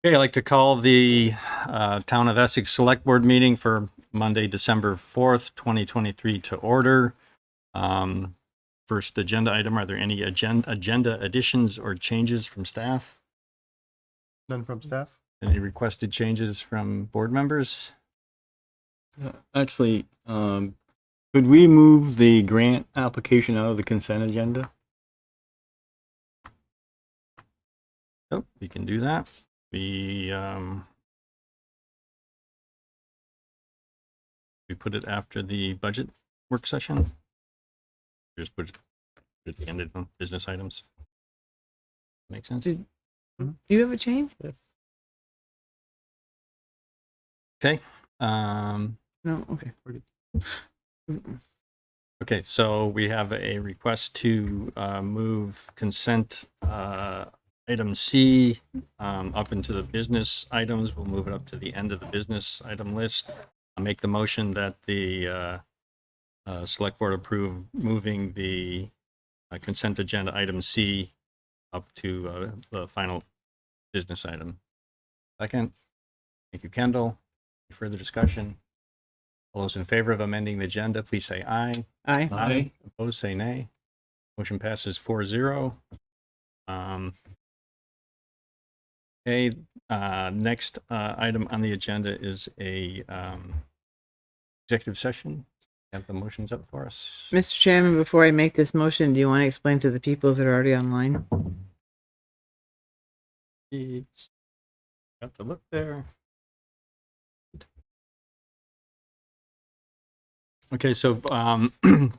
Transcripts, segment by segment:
Okay, I'd like to call the Town of Essex Selectboard meeting for Monday, December 4th, 2023 to order. First agenda item, are there any agenda additions or changes from staff? None from staff? Any requested changes from board members? Actually, could we move the grant application out of the consent agenda? Oh, we can do that. We put it after the budget work session. Just put it at the end of the business items. Make sense? Do you have a change? Yes. Okay. No. Okay. We're good. Okay, so we have a request to move consent item C up into the business items. We'll move it up to the end of the business item list. I'll make the motion that the select board approve moving the consent agenda item C up to the final business item. Second. Thank you, Kendall. Any further discussion? All those in favor of amending the agenda, please say aye. Aye. Aye. Opposed, say nay. Motion passes 4-0. Okay, next item on the agenda is a executive session. Have the motions up for us. Mr. Chairman, before I make this motion, do you want to explain to the people that are already online? It's got to look there. Okay, so for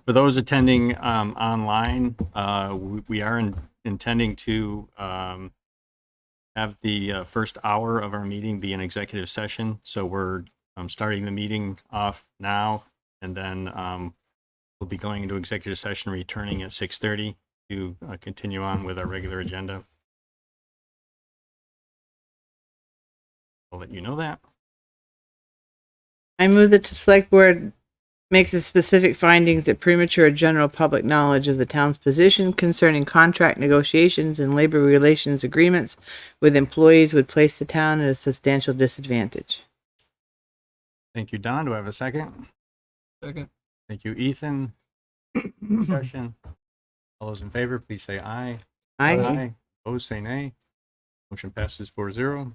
those attending online, we are intending to have the first hour of our meeting be an executive session. So we're starting the meeting off now, and then we'll be going into executive session, returning at 6:30 to continue on with our regular agenda. I'll let you know that. I move that the select board make the specific findings that premature general public knowledge of the town's position concerning contract negotiations and labor relations agreements with employees would place the town at a substantial disadvantage. Thank you, Don. Do I have a second? Second. Thank you, Ethan. Discussion. All those in favor, please say aye. Aye. Opposed, say nay. Motion passes 4-0.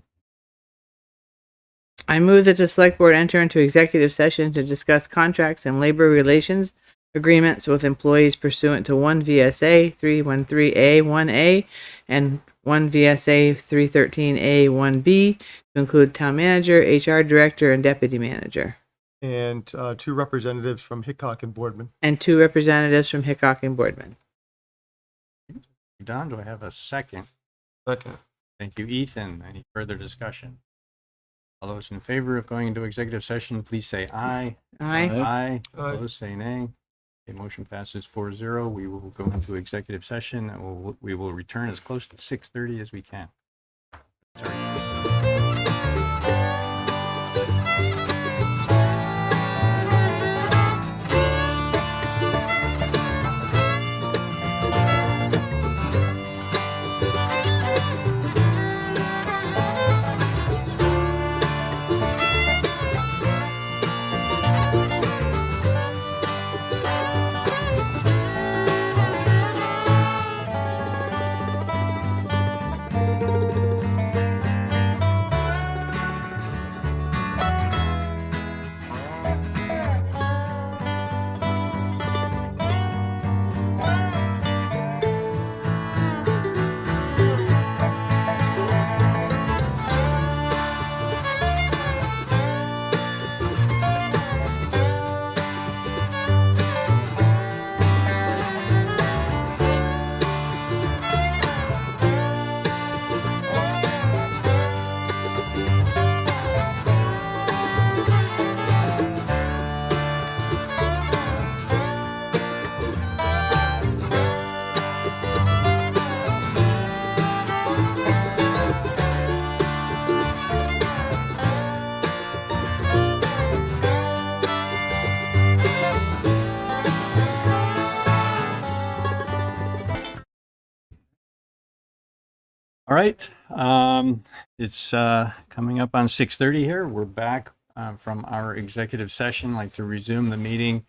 I move that the select board enter into executive session to discuss contracts and labor relations agreements with employees pursuant to 1 VSA 313A1A and 1 VSA 313A1B to include town manager, HR director, and deputy manager. And 2 representatives from Hickok and Boardman. And 2 representatives from Hickok and Boardman. Don, do I have a second? Second. Thank you, Ethan. Any further discussion? All those in favor of going into executive session, please say aye. Aye. Aye. Aye. Opposed, say nay. Okay, motion passes 4-0. We will go into executive session and we will return as close to 6:30 as we can. Sorry. All right. It's coming up on 6:30 here. We're back from our executive session. I'd like to resume the meeting.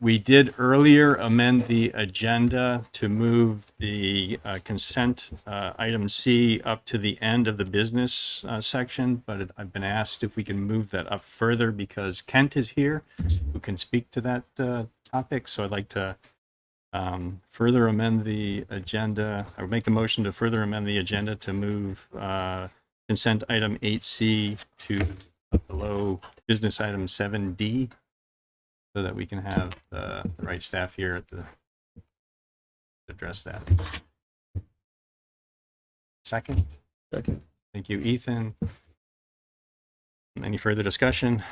We did earlier amend the agenda to move the consent item C up to the end of the business section, but I've been asked if we can move that up further because Kent is here who can speak to that topic. So I'd like to further amend the agenda, or make a motion to further amend the agenda to move consent item 8C to below business item 7D, so that we can have the right staff here at the address that. Second. Second. Thank you, Ethan. Any further discussion?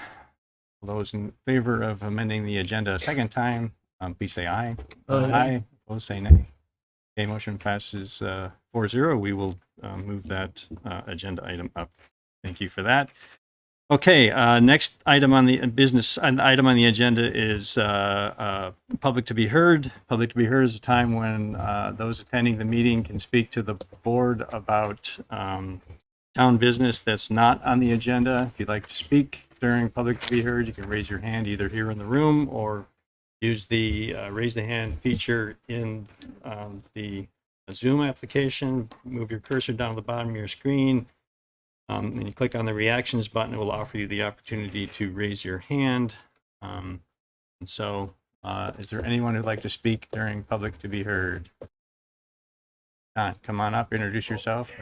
All those in favor of amending the agenda a second time, please say aye. Aye. Opposed, say nay. Okay, motion passes 4-0. We will move that agenda item up. Thank you for that. Okay, next item on the item on the agenda is public to be heard. Public to be heard is a time when those attending the meeting can speak to the board about town business that's not on the agenda. If you'd like to speak during public to be heard, you can raise your hand either here in the room or use the raise the hand feature in the Zoom application. Move your cursor down to the bottom of your screen. And you click on the reactions button, it will offer you the opportunity to raise your hand. And so, is there anyone who'd like to speak during public to be heard? Come on up, introduce yourself.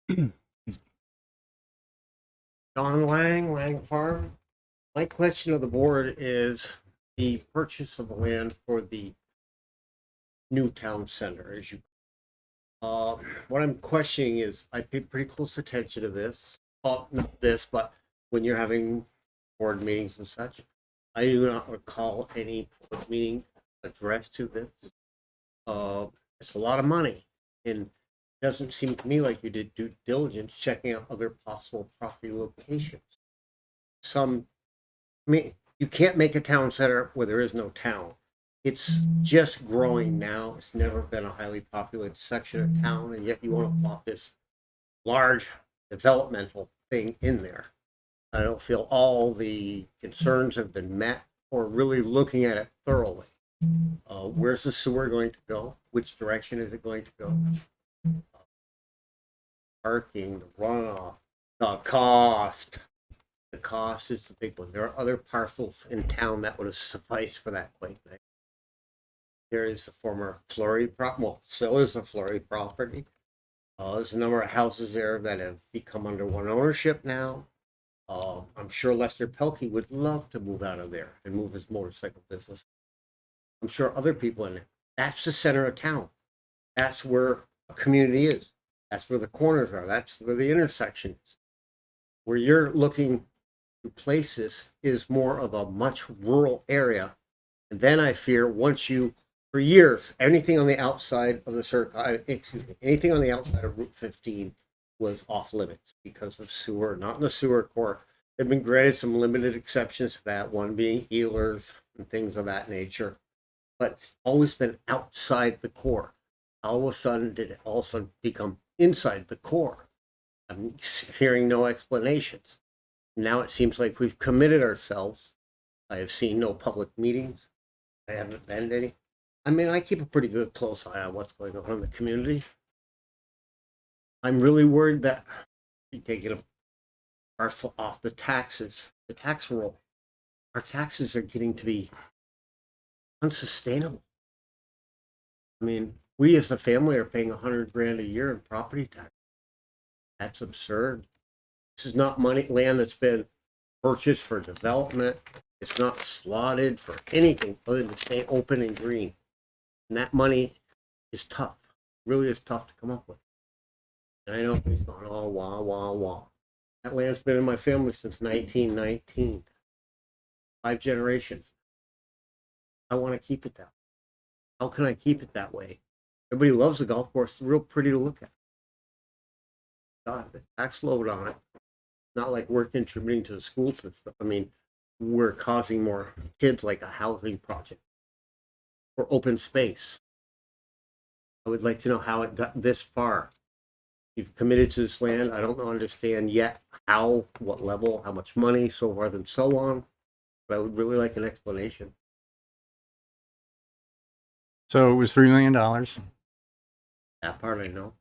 And Don Lang Farm. My question of the board is the purchase of the land for the new town center, as you. What I'm questioning is, I pay pretty close attention to this. Not this, but when you're having board meetings and such, I do not recall any public meeting addressed to this. It's a lot of money, and it doesn't seem to me like you did due diligence checking out other possible property locations. I mean, you can't make a town center where there is no town. It's just growing now. It's never been a highly populated section of town, and yet you want to plop this large developmental thing in there. I don't feel all the concerns have been met or really looking at it thoroughly. Where's the sewer going to go? Which direction is it going to go? Parking, the runoff, the cost. The cost is the big one. There are other parcels in town that would have sufficed for that quite nice. There is the former Flurry still is a Flurry property. There's a number of houses there that have become under one ownership now. I'm sure Lester Pelkey would love to move out of there and move his motorcycle business. I'm sure other people in it. That's the center of town. That's where a community is. That's where the corners are. That's where the intersection is. Where you're looking to place this is more of a much rural area. And then I fear for years, anything on the outside of the anything on the outside of Route 15 was off limits because of sewer, not in the sewer court. They've been granted some limited exceptions to that, one being healers and things of that nature. But it's always been outside the core. All of a sudden, did it all of a sudden become inside the core? I'm hearing no explanations. Now it seems like we've committed ourselves. I have seen no public meetings. I haven't attended any. I mean, I keep a pretty good close eye on what's going on in the community. I'm really worried that you're taking a parcel off the taxes, the tax roll. Our taxes are getting to be unsustainable. I mean, we as a family are paying $100,000 a year in property tax. That's absurd. This is not land that's been purchased for development. It's not slotted for anything other than stay open and green. And that money is tough. Really is tough to come up with. And I know he's gone all wah. That land's been in my family since 1919. 5 generations. I want to keep it that way. How can I keep it that way? Everybody loves the golf course. It's real pretty to look at. God, the tax load on it. Not like we're contributing to the school system. I mean, we're causing more kids like a housing project or open space. I would like to know how it got this far. You've committed to this land. I don't understand yet how, what level, how much money, so forth and so on. But I would really like an explanation. So it was $3 million. That part I know.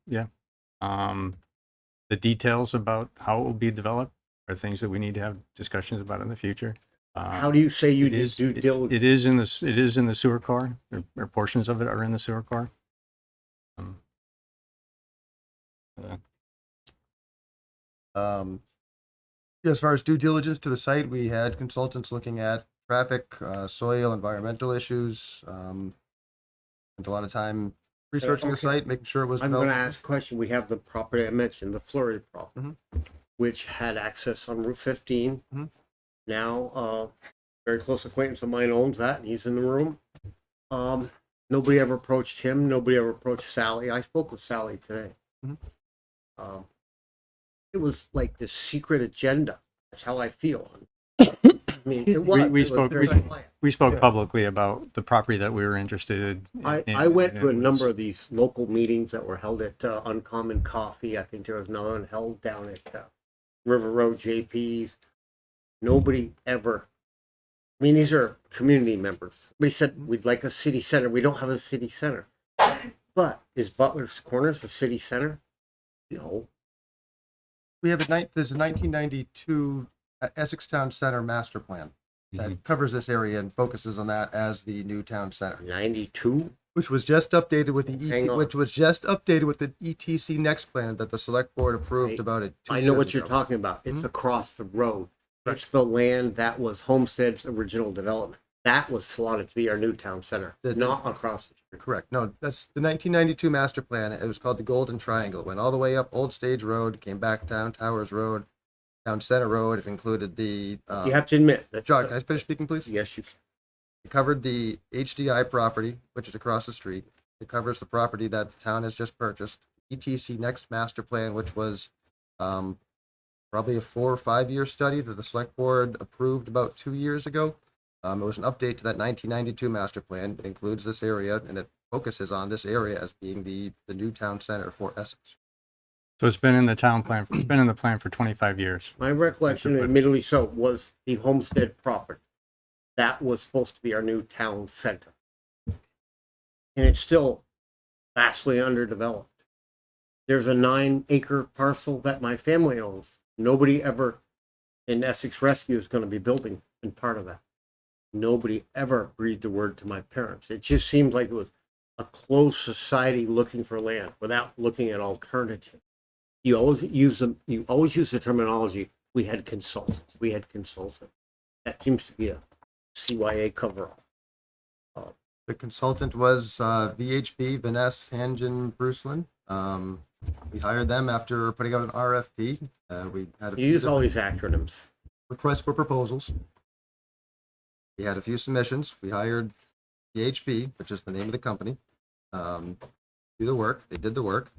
The details about how it will be developed are things that we need to have discussions about in the future. How do you say you It did is, due it diligence? is in the sewer core, or portions of it are in the sewer core. As far as due diligence to the site, we had consultants looking at traffic, soil, environmental issues. Spent a lot of time researching the Okay. site, making sure it was I'm going to developed. ask a question. We have the property I mentioned, the Florida property, which had access on Route 15. Mhm. Now, very close acquaintance of mine owns that, and he's in the room. Nobody ever approached him. Nobody ever approached Sally. I spoke with Sally today. Mhm. It was like this secret agenda. That's how I feel. I mean, it was. We it was spoke- very we- quiet. We spoke Yeah. publicly about the property that we were interested in. I went and to a it number was- of these local meetings that were held at Uncommon Coffee. I think there was another one held down at River Road JP's. Nobody ever, I mean, these are community members. We said we'd like a city center. We don't have a city center. But is Butler's Corners a city center? No. We have there's a 1992 Essex Town Center Master Plan that covers this area and focuses on that as the new town center, 92? which was just updated with the Hang on. which was just updated with the ETC next plan that the select board approved about it. I know what you're talking about. It's across the road. It's the land that was Homestead's original development. That was slotted to be our new town center, not across the street. Correct. No, that's the 1992 master plan. It was called the Golden Triangle. It went all the way up Old Stage Road, came back down Towers Road, down Center Road. It included the. You have to admit that. John, can I finish speaking, please? Yes, you. It covered the HDI property, which is across the street. It covers the property that the town has just purchased. ETC Next Master Plan, which was probably a 4 or 5 year study that the select board approved about 2 years ago. It was an update to that 1992 master plan. It includes this area, and it focuses on this area as being the new town center for Essex. So it's been in the town plan, it's been in the plan for 25 years. My recollection, admittedly so, was the Homestead property. That was supposed to be our new town center. And it's still vastly underdeveloped. There's a 9-acre parcel that my family owns. Nobody ever in Essex Rescue is going to be building in part of that. Nobody ever breathed a word to my parents. It just seemed like it was a closed society looking for land without looking at alternatives. You always use the terminology, we had consultants. That seems to be a CYA cover-all. The consultant was VHB, Vanessa Hangen Brucelin. We hired them after putting out an RFP. We had a You use all these acronyms. requests for proposals. We had a few submissions. We hired VHB, which is the name of the company, do the work. They did the work.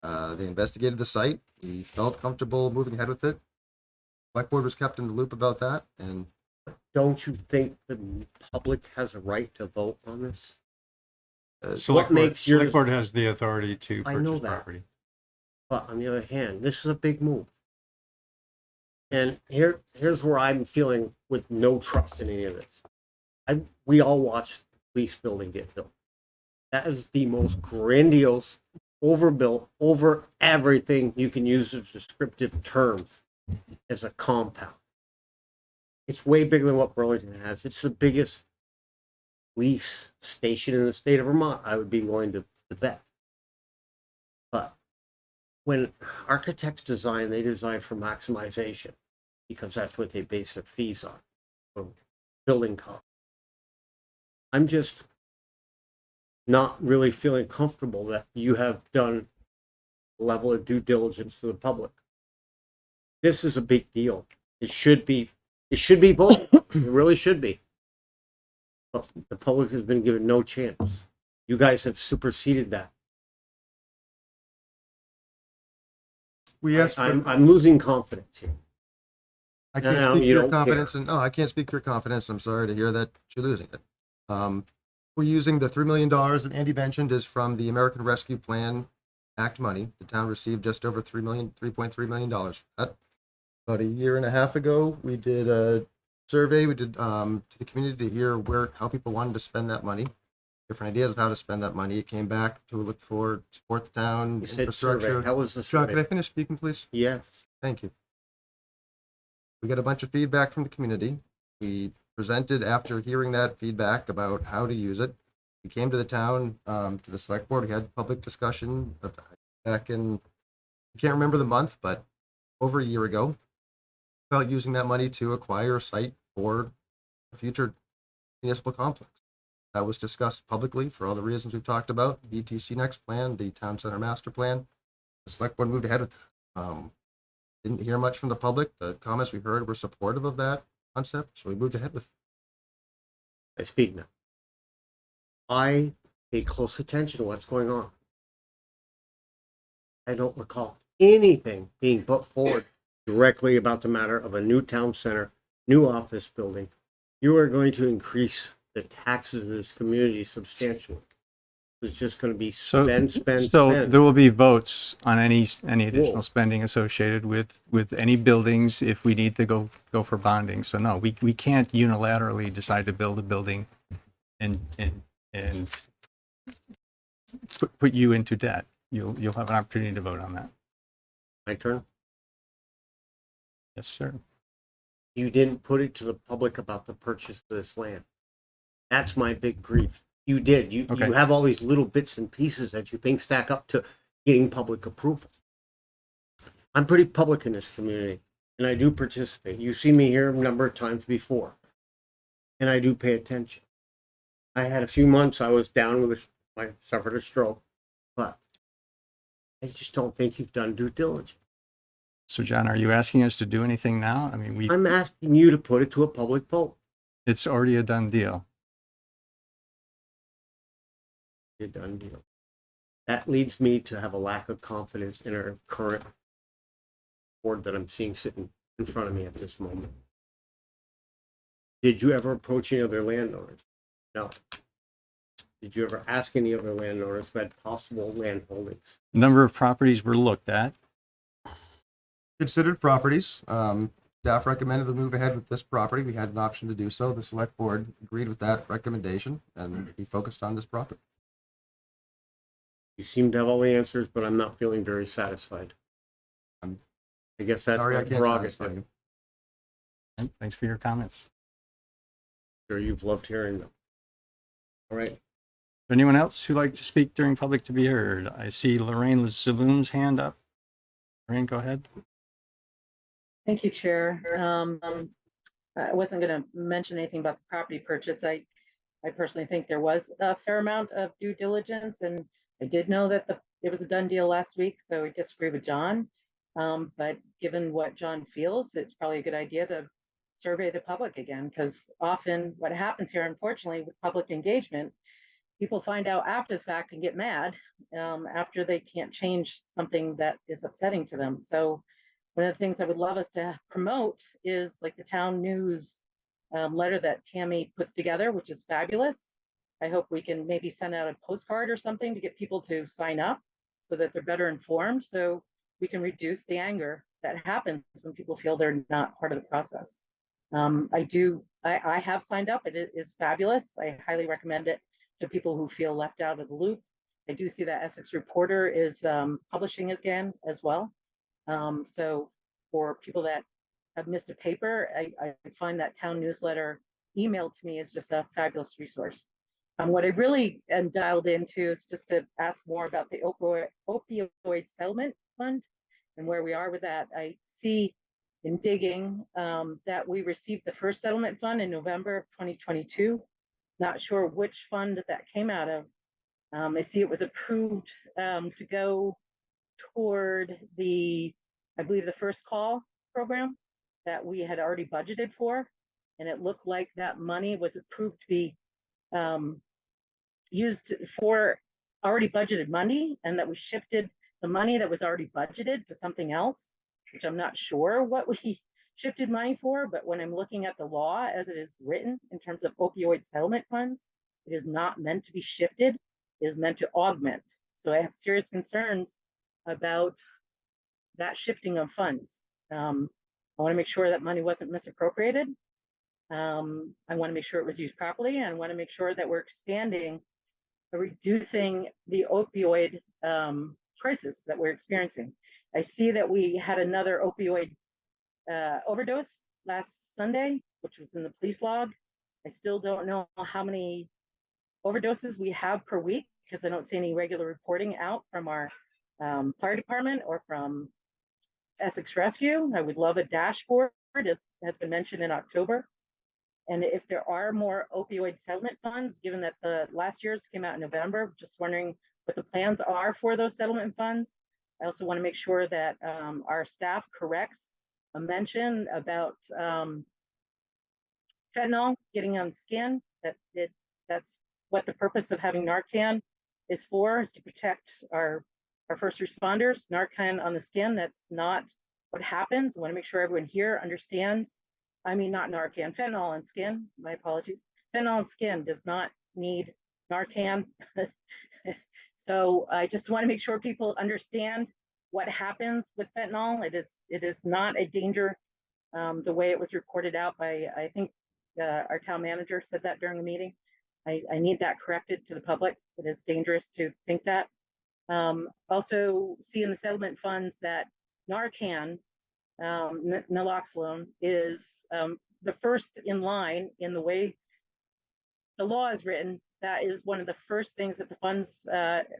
They investigated the site. We felt comfortable moving ahead with it. Select board was kept in the loop about that, and Don't you think the public has a right to vote on this? Select board, makes yours- select board has the authority to I know purchase that. property. But on the other hand, this is a big move. And here's where I'm feeling with no trust in any of this. We all watched the police building get built. That is the most grandiose, overbuilt, over everything you can use as descriptive terms as a compound. It's way bigger than what Burlington has. It's the biggest police station in the state of Vermont, I would be willing to bet. But when architects design, they design for maximization because that's what they base their fees on, for building costs. I'm just not really feeling comfortable that you have done a level of due diligence to the public. This is a big deal. It should be voted. It really should be. But the public has been given no chance. You guys have superseded that. we asked for. I'm losing confidence here. I can't No, speak you for your don't confidence, and no, I can't speak for your confidence. I'm sorry to hear that you're losing it. we're using the $3 million that Andy mentioned is from the American Rescue Plan Act money. The town received just over $3.3 million for that. About a year and a half ago, we did a survey. We did to the community to hear how people wanted to spend that money, different ideas of how to spend that money. It came back to look for support the town, You said infrastructure. survey. How was the Sean, survey? can I finish speaking, please? Yes. Thank you. We got a bunch of feedback from the community. We presented after hearing that feedback about how to use it. We came to the town, to the select board. We had public discussion back in, I can't remember the month, but over a year ago, about using that money to acquire a site for a future municipal complex. That was discussed publicly for all the reasons we've talked about. VTC Next Plan, the Town Center Master Plan. The select board moved ahead with didn't hear much from the public. The comments we heard were supportive of that concept, so we moved ahead with it. I speak now. I pay close attention to what's going on. I don't recall anything being put forward directly about the matter of a new town center, new office building. You are going to increase the taxes of this community substantially. It's just going to be So spend. there will be votes on any additional Whoa. spending associated with any buildings if we need to go for bonding. So no, we can't unilaterally decide to build a building and put you into debt. You'll have an opportunity to vote on that. My turn. Yes, sir. You didn't put it to the public about the purchase of this land. That's my big grief. You did. You Okay. have all these little bits and pieces that you think stack up to getting public approval. I'm pretty public in this community, and I do participate. You see me here a number of times before, and I do pay attention. I had a few months I was down with I suffered a stroke, but I just don't think you've done due diligence. So John, are you asking us to do anything now? I mean, I'm asking you to put it to a public vote. it's already a done deal. A done deal. That leads me to have a lack of confidence in our current board that I'm seeing sitting in front of me at this moment. Did you ever approach any other landowners? No. Did you ever ask any other landowners who had possible land holdings? A number of properties were looked at. Considered properties. Staff recommended to move ahead with this property. We had an option to do so. The select board agreed with that recommendation, and we focused on this property. You seem to have all the answers, but I'm not feeling very satisfied. I'm I guess that's Sorry, I my can't satisfy prerogative. you. Thanks for your comments. Sure, you've loved hearing them. All right. Anyone else who'd like to speak during public to be heard? I see Lorraine Zavoom's hand up. Lorraine, go ahead. Thank you, Chair. I wasn't going to mention anything about the property purchase. I personally think there was a fair amount of due diligence, and I did know that it was a done deal last week, so I disagree with John. But given what John feels, it's probably a good idea to survey the public again, because often what happens here, unfortunately, with public engagement, people find out after the fact and get mad after they can't change something that is upsetting to them. So one of the things I would love us to promote is like the town news letter that Tammy puts together, which is fabulous. I hope we can maybe send out a postcard or something to get people to sign up so that they're better informed, so we can reduce the anger that happens when people feel they're not part of the process. I have signed up. It is fabulous. I highly recommend it to people who feel left out of the loop. I do see that Essex Reporter is publishing again as well. So for people that have missed a paper, I find that town newsletter emailed to me is just a fabulous resource. What I really am dialed into is just to ask more about the opioid settlement fund and where we are with that. I see in digging that we received the first settlement fund in November of 2022. Not sure which fund that came out of. I see it was approved to go toward I believe the first call program that we had already budgeted for. And it looked like that money was approved to be used for already budgeted money, and that we shifted the money that was already budgeted to something else, which I'm not sure what we shifted money for. But when I'm looking at the law as it is written in terms of opioid settlement funds, It is not meant to be shifted. It is meant to augment. So I have serious concerns about that shifting of funds. I want to make sure that money wasn't misappropriated. I want to make sure it was used properly, and I want to make sure that we're expanding, reducing the opioid crisis that we're experiencing. I see that we had another opioid overdose last Sunday, which was in the police log. I still don't know how many overdoses we have per week because I don't see any regular reporting out from our fire department or from Essex Rescue. I would love a dashboard, as has been mentioned in October. And if there are more opioid settlement funds, given that the last year's came out in November, just wondering what the plans are for those settlement funds. I also want to make sure that our staff corrects a mention about fentanyl getting on skin, that's what the purpose of having Narcan is for, is to protect our first responders. Narcan on the skin, that's not what happens. I want to make sure everyone here understands. I mean, not Narcan, fentanyl on skin, my apologies. Fentanyl on skin does not need Narcan. So I just want to make sure people understand what happens with fentanyl. It is not a danger the way it was reported out by, I think our town manager said that during the meeting. I need that corrected to the public. It is dangerous to think that. Also see in the settlement funds that Narcan, naloxone, is the first in line in the way the law is written. That is one of the first things that the funds,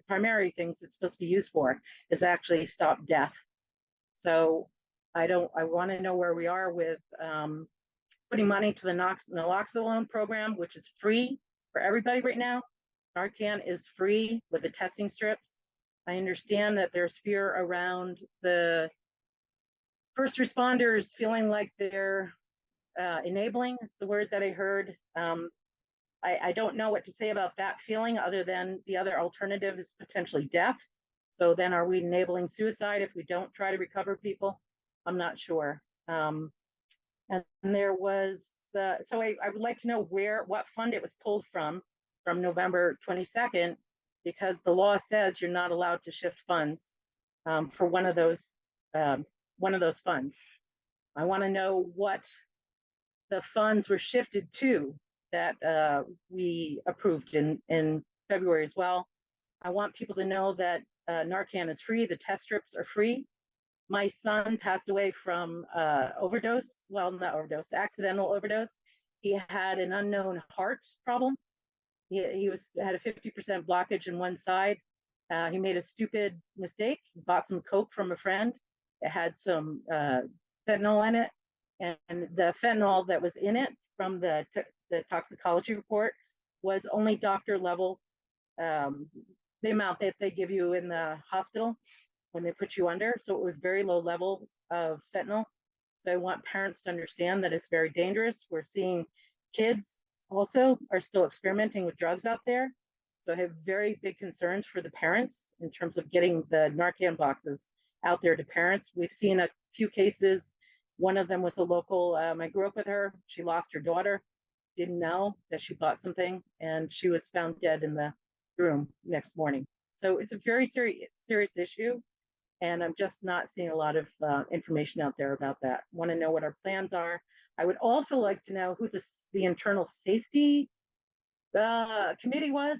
primary things it's supposed to be used for, is actually stop death. So I want to know where we are with putting money to the naloxone program, which is free for everybody right now. Narcan is free with the testing strips. I understand that there's fear around the first responders feeling like they're enabling, is the word that I heard. I don't know what to say about that feeling, other than the other alternative is potentially death. So then are we enabling suicide if we don't try to recover people? I'm not sure. And there was, so I would like to know what fund it was pulled from November 22nd, because the law says you're not allowed to shift funds for one of those funds. I want to know what the funds were shifted to that we approved in February as well. I want people to know that Narcan is free. The test strips are free. My son passed away from overdose. Well, not overdose, accidental overdose. He had an unknown heart problem. He had a 50% blockage in one side. He made a stupid mistake. He bought some Coke from a friend. It had some fentanyl in it, and the fentanyl that was in it from the toxicology report was only doctor level, the amount that they give you in the hospital when they put you under. So it was very low level of fentanyl. So I want parents to understand that it's very dangerous. We're seeing kids also are still experimenting with drugs out there. So I have very big concerns for the parents in terms of getting the Narcan boxes out there to parents. We've seen a few cases. One of them was a local, I grew up with her. She lost her daughter, didn't know that she bought something, and she was found dead in the room next morning. So it's a very serious issue. And I'm just not seeing a lot of information out there about that. Want to know what our plans are. I would also like to know who the internal safety committee was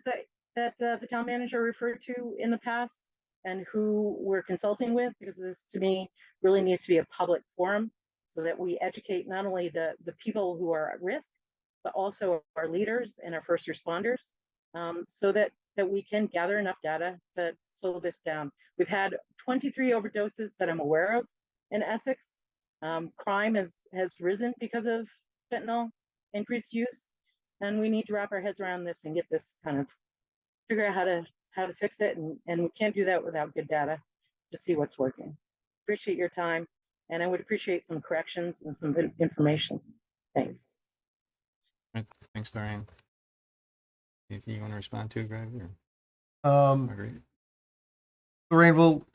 that the town manager referred to in the past, and who we're consulting with, because this to me really needs to be a public forum so that we educate not only the people who are at risk, but also our leaders and our first responders, so that we can gather enough data to slow this down. We've had 23 overdoses that I'm aware of in Essex. Crime has risen because of fentanyl increased use, and we need to wrap our heads around this and get this kind of figure out how to fix it, and we can't do that without good data to see what's working. Appreciate your time, and I would appreciate some corrections and some information. Thanks. Right. Thanks, Diane. Anything you want to respond to, Greg? Lorraine, well,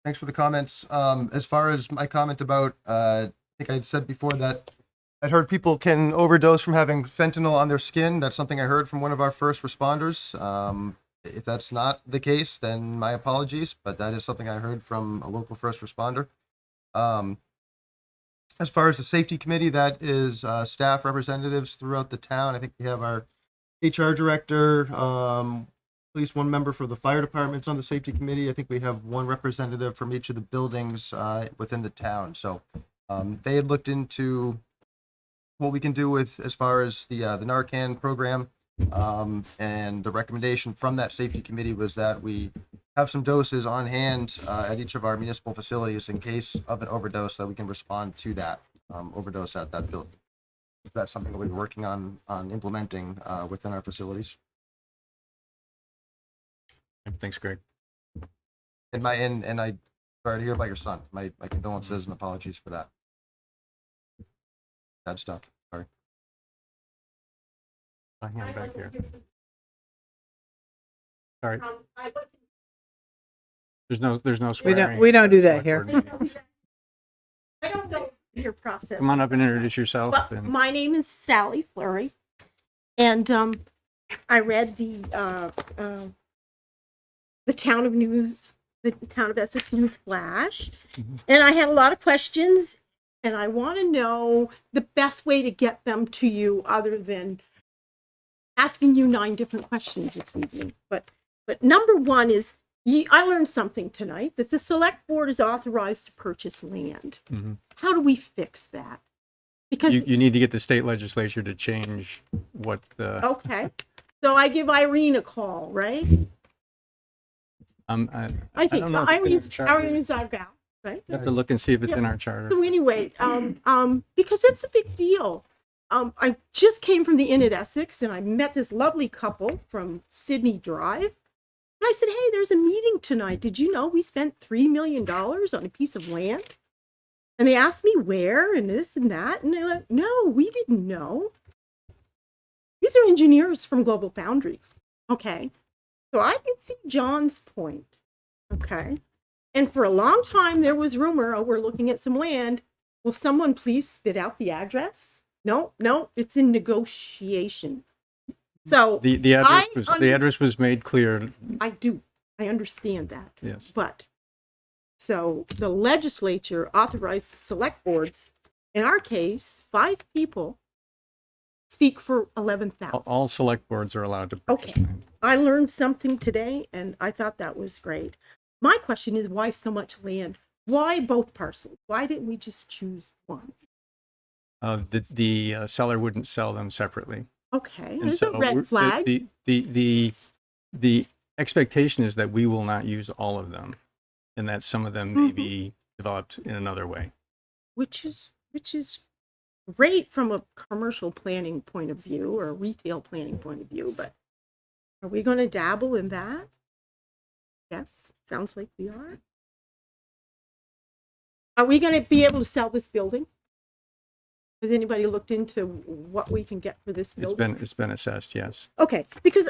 thanks for the comments. As far as my comment about, I think I said before that I'd heard people can overdose from having fentanyl on their skin. That's something I heard from one of our first responders. If that's not the case, then my apologies, but that is something I heard from a local first responder. As far as the safety committee, that is staff representatives throughout the town. I think we have our HR director, at least one member for the fire department's on the safety committee. I think we have one representative from each of the buildings within the town. So they had looked into what we can do with as far as the Narcan program. And the recommendation from that safety committee was that we have some doses on hand at each of our municipal facilities in case of an overdose, that we can respond to that overdose at that building. That's something that we're working on implementing within our facilities. Thanks, Greg. And I sorry to hear about your son. My condolences and apologies for that. Bad stuff. Sorry. I hand back here. Sorry. There's no swearing. we don't do at that select here. board meetings. I don't know your process. Come on up and introduce yourself. Well, And my name is Sally Fleury, and I read the town of Essex News Flash, and I had a lot of questions, and I want to know the best way to get them to you, other than asking you 9 different questions this evening. But number one is, I learned something tonight, that the select board is authorized to purchase land. Mhm. How do we fix that? Because you need to get the state legislature to change what the. okay, so I give Irene a call, right? I think don't know if it's in our charter. Irene's our gal, right? You have to look and see if it's in our charter. So anyway, because it's a big deal. I just came from the Inn at Essex, and I met this lovely couple from Sydney Drive. And I said, hey, there's a meeting tonight. Did you know we spent $3 million on a piece of land? And they asked me where and this and that. And they went, no, we didn't know. These are engineers from Global Foundries. Okay. So I can see John's point. Okay. And for a long time, there was rumor, oh, we're looking at some land. Will someone please spit out the address? No, it's in negotiation. So The address was made clear. I understand that. Yes. But so the legislature authorized the select boards, in our case, 5 people speak for 11,000. All select boards are allowed to purchase Okay. land. I learned something today, and I thought that was great. My question is, why so much land? Why both parcels? Why didn't we just choose one? The seller wouldn't sell them separately. Okay, And there's so a red flag. The expectation is that we will not use all of them, and that some of them may be developed in another way. which is great from a commercial planning point of view or a retail planning point of view, but are we going to dabble in that? Yes, sounds like we are. Are we going to be able to sell this building? Has anybody looked into what we can get for this building? It's been assessed, yes. Okay, because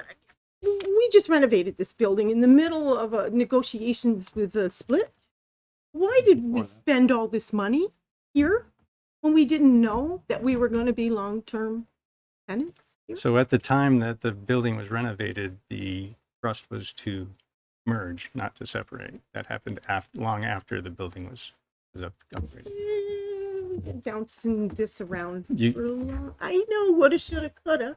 we just renovated this building in the middle of negotiations with a split. Why did we spend all this money here when we didn't know that we were going to be long-term tenants here? So at the time that the building was renovated, the trust was to merge, not to separate. That happened long after the building was upgraded. We've been bouncing this around You- for a long. I know, woulda, shoulda, coulda.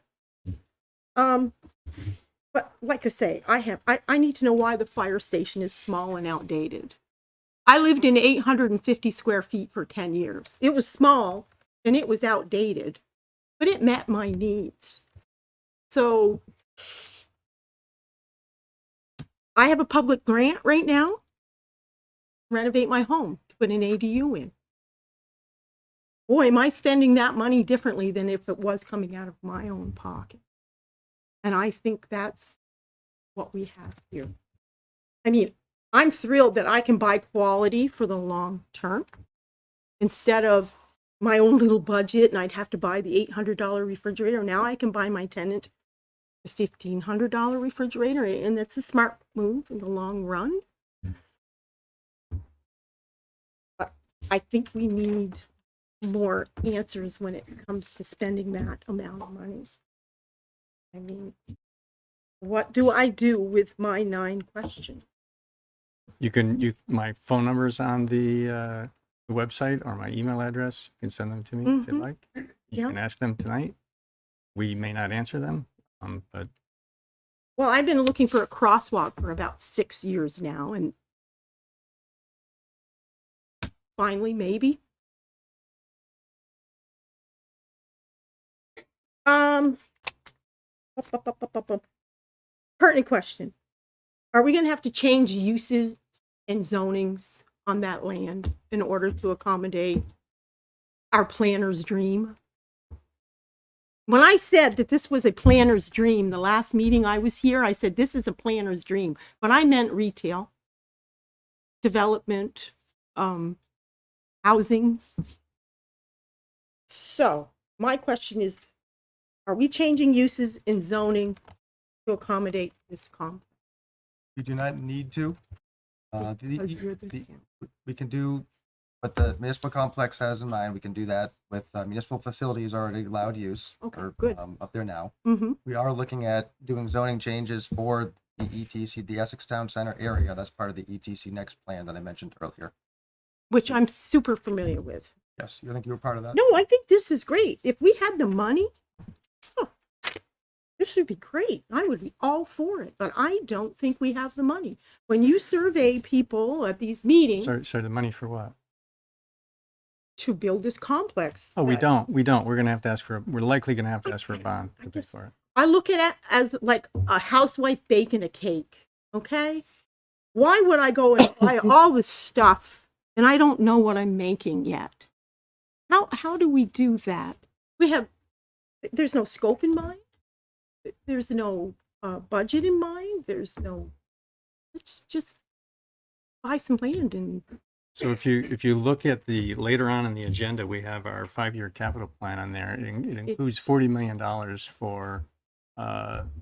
But like I say, I need to know why the fire station is small and outdated. I lived in 850 square feet for 10 years. It was small and it was outdated, but it met my needs. So I have a public grant right now to renovate my home, to put an ADU in. Boy, am I spending that money differently than if it was coming out of my own pocket. And I think that's what we have here. I mean, I'm thrilled that I can buy quality for the long term instead of my own little budget, and I'd have to buy the $800 refrigerator. Now I can buy my tenant the $1,500 refrigerator, and that's a smart move in the long run. But I think we need more answers when it comes to spending that amount of money. I mean, what do I do with my 9 questions? My phone number is on the website, or my email address. You can send them to me if you'd like. You Yeah. can ask them tonight. We may not answer them, but Well, I've been looking for a crosswalk for about 6 years now, and finally, maybe. Pertinent question. Are we gonna have to change uses and zonings on that land in order to accommodate our planner's dream? When I said that this was a planner's dream, the last meeting I was here, I said this is a planner's dream, but I meant retail, development, housing. So my question is, are we changing uses in zoning to accommodate this You do not need to. Because you're the- We can do what the municipal complex has in mind. We can do that with municipal facilities already allowed use. Okay, or, good. Up there now. Mm-hmm. We are looking at doing zoning changes for the ETC, the Essex Town Center area. That's part of the ETC Next plan that I mentioned earlier. Which I'm super familiar with. Yes, you think you were part of that? No, I think this is great. If we had the money, oh, this would be great. I would be all for it, but I don't think we have the money. When you survey people at these meetings sorry, the money for what? to build this complex. Oh, we that- don't. We're going to have to ask for, we're likely going to have to ask for a bond I to pay guess- for it. I look at it as like a housewife baking a cake. Okay. Why would I go and buy all this stuff and I don't know what I'm making yet? How do we do that? There's no scope in mind. There's no budget in mind. Let's just buy some land and So if you look at the later on in the agenda, we have our 5-year capital plan on there. It includes $40 million for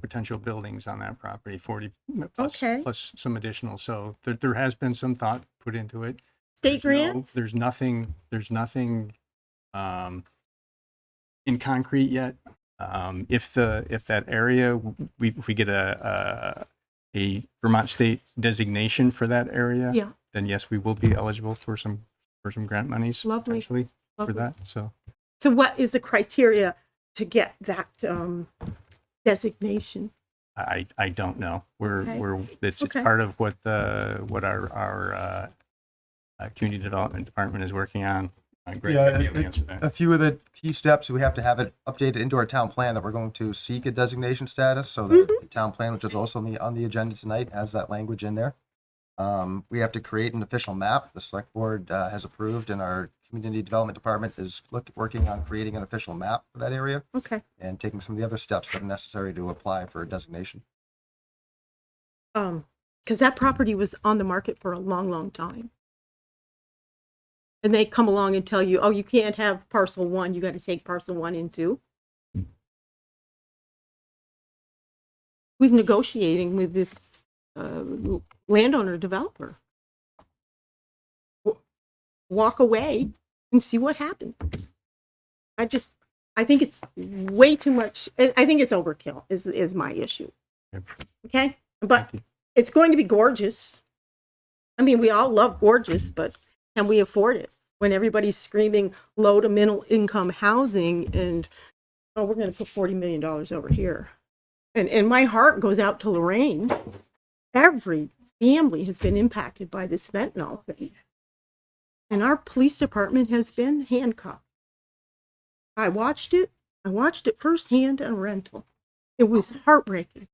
potential buildings on that property, 40 Okay. plus some additional. So there has been some thought put into it. state There's grants. There's nothing in concrete yet. If that area, if we get a Vermont state designation for that area, Yeah. then yes, we will be eligible for some grant monies Lovely. potentially for Lovely. that. So So what is the criteria to get that designation? I don't know. Okay. It's Okay. part of what our community development department is working on. Greg Yeah, might be able to answer that. A few of the key steps, we have to have it updated into our town plan that we're going to seek a designation status. So the town plan, which is also on the agenda tonight, has that language in there. We have to create an official map. The select board has approved, and our community development department is working on creating an official map for that area Okay. and taking some of the other steps that are necessary to apply for a designation. Because that property was on the market for a long, long time. And they come along and tell you, oh, you can't have parcel 1, you got to take parcel 1 and 2. Who's negotiating with this landowner developer? Walk away and see what happens. I think it's way too much. I think it's overkill is my issue. Yep. Okay? But Thank you. it's going to be gorgeous. I mean, we all love gorgeous, but can we afford it? When everybody's screaming low to middle income housing and, oh, we're going to put $40 million over here. And my heart goes out to Lorraine. Every family has been impacted by this fentanyl thing. And our police department has been handcuffed. I watched it firsthand on rental. It was heartbreaking.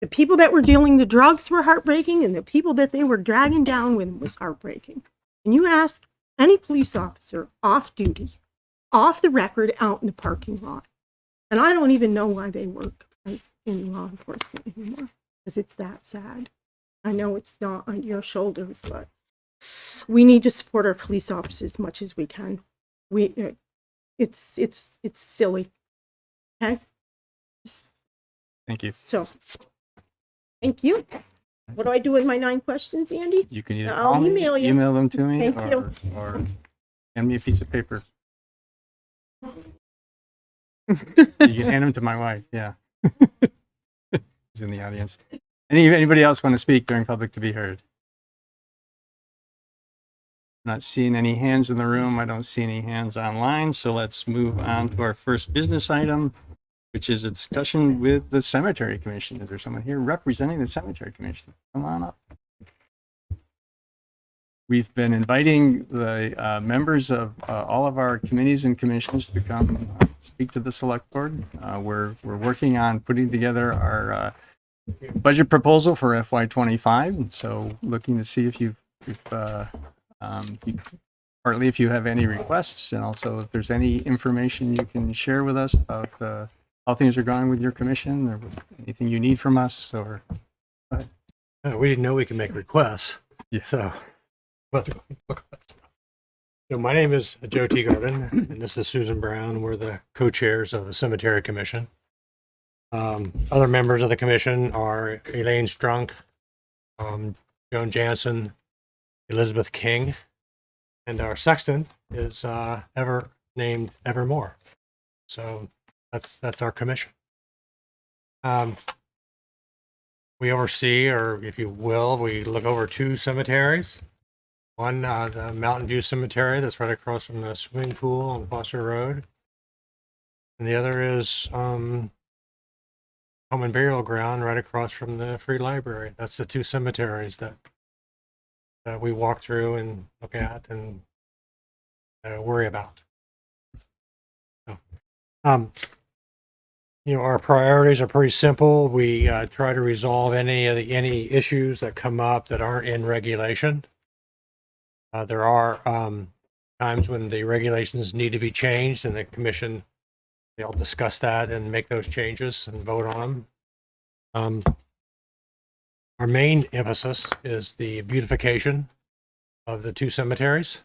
The people that were dealing the drugs were heartbreaking, and the people that they were dragging down with was heartbreaking. And you ask any police officer off duty, off the record, out in the parking lot. And I don't even know why they work in law enforcement anymore, because it's that sad. I know it's not on your shoulders, but we need to support our police officers as much as we can. It's silly. Okay? Thank you. So, thank you. What do I do with my 9 questions, Andy? You can either I'll call me, email you. email them to me, Thank you. or send me a piece of paper. You can hand them to my wife, yeah. Who's in the audience. Anybody else want to speak during public to be heard? Not seeing any hands in the room. I don't see any hands online. So let's move on to our first business item, which is a discussion with the Cemetery Commission. Is there someone here representing the Cemetery Commission? Come on up. We've been inviting the members of all of our committees and commissions to come speak to the select board. We're working on putting together our budget proposal for FY2025. So looking to see if partly if you have any requests, and also if there's any information you can share with us about how things are going with your commission, or anything you need from us, or We didn't know we could make requests. Yeah. So, but so my name is Joe Teagarden, and this is Susan Brown. We're the co-chairs of the Cemetery Commission. Other members of the commission are Elaine Strunk, Joan Jansen, Elizabeth King, and our sexton is named Evermore. So that's our commission. We oversee, or if you will, we look over 2 cemeteries. One, the Mountain View Cemetery, that's right across from the swimming pool on Foster Road. And the other is Home and Burial Ground right across from the Free Library. That's the 2 cemeteries that we walk through and look at and worry about. So, our priorities are pretty simple. We try to resolve any issues that come up that aren't in regulation. There are times when the regulations need to be changed, and the commission, they'll discuss that and make those changes and vote on them. Our main emphasis is the beautification of the 2 cemeteries.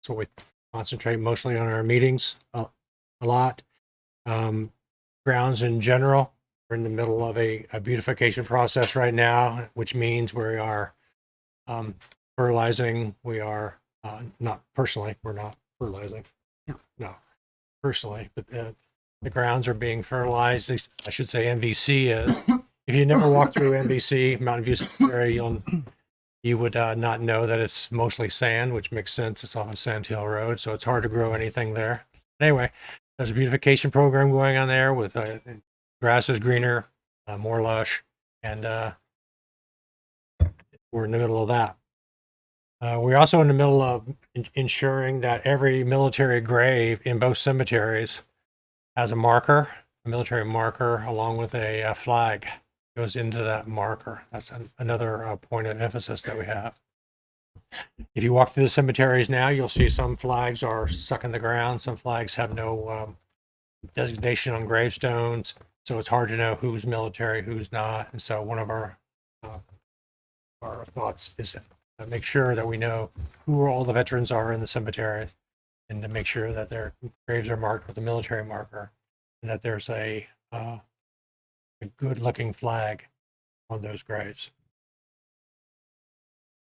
So we concentrate mostly on our meetings a lot. Grounds in general, we're in the middle of a beautification process right now, which means we are fertilizing. We are not personally, we're not fertilizing. No, personally, but the grounds are being fertilized. I should say MVC is. If you never walked through MVC, Mountain View Cemetery, you would not know that it's mostly sand, which makes sense. It's off of Sand Hill Road, so it's hard to grow anything there. Anyway, there's a beautification program going on there with grass is greener, more lush, and we're in the middle of that. We're also in the middle of ensuring that every military grave in both cemeteries has a marker, a military marker, along with a flag goes into that marker. That's another point of emphasis that we have. If you walk through the cemeteries now, you'll see some flags are stuck in the ground. Some flags have no designation on gravestones, so it's hard to know who's military, who's not. And so one of our thoughts is to make sure that we know who all the veterans are in the cemeteries, and to make sure that their graves are marked with a military marker, and that there's a good-looking flag on those graves.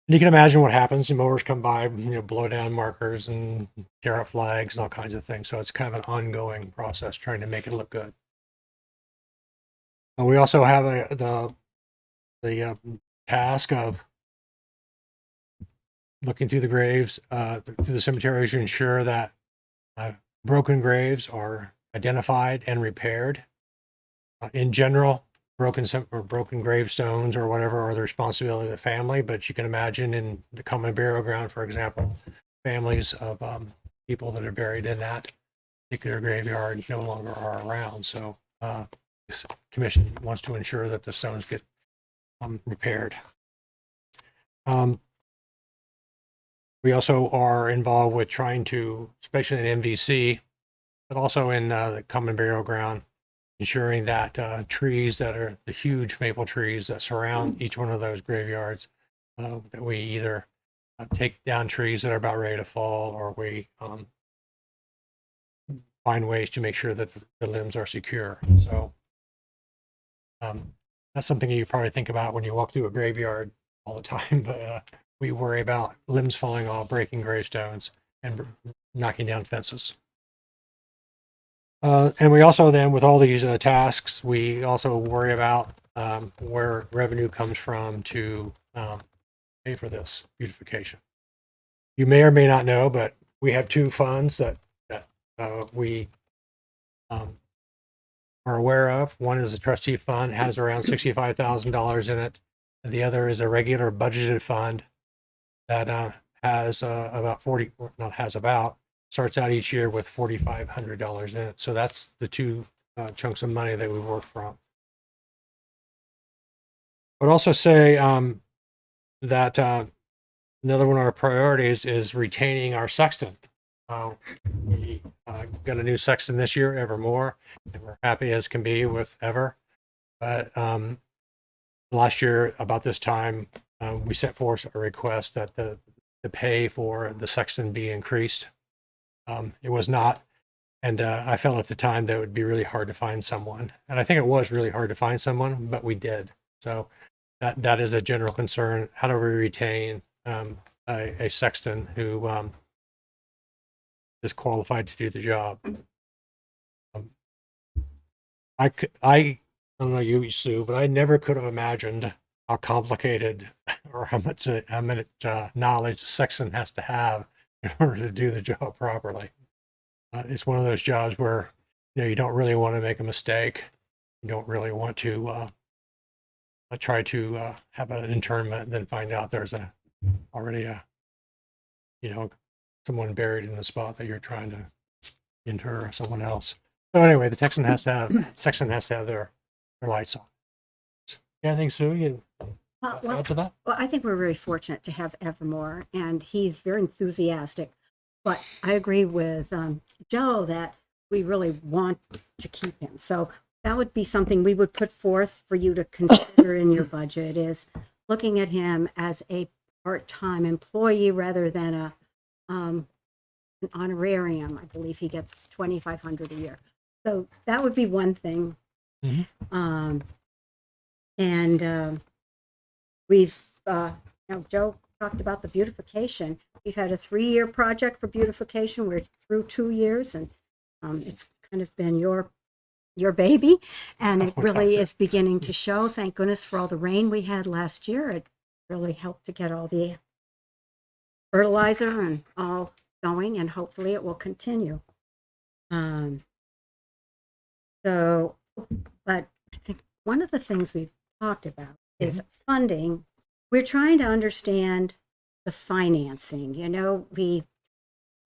And you can imagine what happens. The mowers come by, blow down markers and tear up flags and all kinds of things. So it's kind of an ongoing process trying to make it look good. And we also have the task of looking through the graves, through the cemeteries, to ensure that broken graves are identified and repaired. In general, broken gravestones or whatever are the responsibility of the family, but you can imagine in the common burial ground, for example, families of people that are buried in that particular graveyard no longer are around. So this commission wants to ensure that the stones get repaired. We also are involved with trying to, especially in MVC, but also in the common burial ground, ensuring that trees that are the huge maple trees that surround each one of those graveyards, that we either take down trees that are about ready to fall, or we find ways to make sure that the limbs are secure. So that's something you probably think about when you walk through a graveyard all the time, but we worry about limbs falling off, breaking gravestones, and knocking down fences. And we also then, with all these tasks, we also worry about where revenue comes from to pay for this beautification. You may or may not know, but we have two funds that we are aware of. One is a trustee fund, has around $65,000 in it. And the other is a regular budgeted fund that has about 40, not has about, starts out each year with $4,500 in it. So that's the two chunks of money that we work from. I would also say that another one of our priorities is retaining our sexton. We got a new sexton this year, Evermore, and we're happy as can be with Ever. But last year, about this time, we set forth a request that the pay for the sexton be increased. It was not, and I felt at the time that it would be really hard to find someone. And I think it was really hard to find someone, but we did. So that is a general concern. How do we retain a sexton who is qualified to do the job? I don't know you, Sue, but I never could have imagined how complicated or how much knowledge the sexton has to have in order to do the job properly. It's one of those jobs where you don't really want to make a mistake. You don't really want to try to have an internment and then find out there's already someone buried in the spot that you're trying to inter someone else. So anyway, the sexton has to have their lights on. Yeah, I think Sue, you add to that? Well, I think we're very fortunate to have Evermore, and he's very enthusiastic. But I agree with Joe that we really want to keep him. So that would be something we would put forth for you to consider in your budget, is looking at him as a part-time employee rather than an honorarium. I believe he gets $2,500 a year. So that would be one thing. Mm-hmm. We've Joe talked about the beautification. We've had a 3-year project for beautification. We're through 2 years, and it's kind of been your baby, and it really is beginning to show. Thank goodness for all the rain we had last year. It really helped to get all the fertilizer and all going, and hopefully it will continue. But I think one of the things we've talked about is funding. We're trying to understand the financing.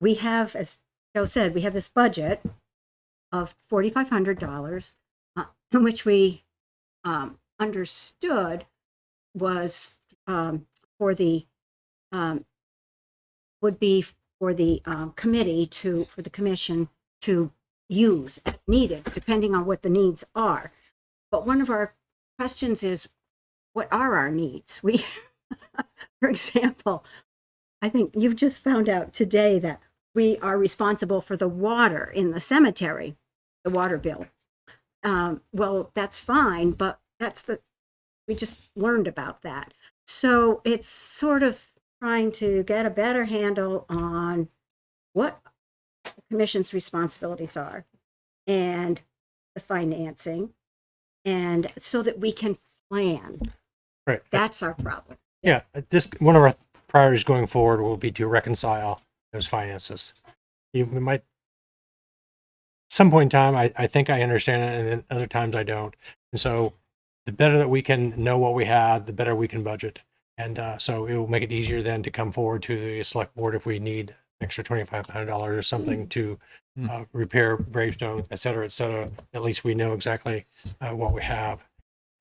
We have, as Joe said, we have this budget of $4,500, which we understood was would be for the committee for the commission to use as needed, depending on what the needs are. But one of our questions is, what are our needs? For example, I think you've just found out today that we are responsible for the water in the cemetery, the water bill. Well, that's fine, but we just learned about that. So it's sort of trying to get a better handle on what the commission's responsibilities are and the financing, and so that we can plan. Right. That's our problem. Yeah, one of our priorities going forward will be to reconcile those finances. We might, at some point in time, I think I understand it, and then other times I don't. And so the better that we can know what we have, the better we can budget. And so it will make it easier then to come forward to the select board if we need extra $2,500 or something to repair gravestones, et cetera, et cetera. At least we know exactly what we have.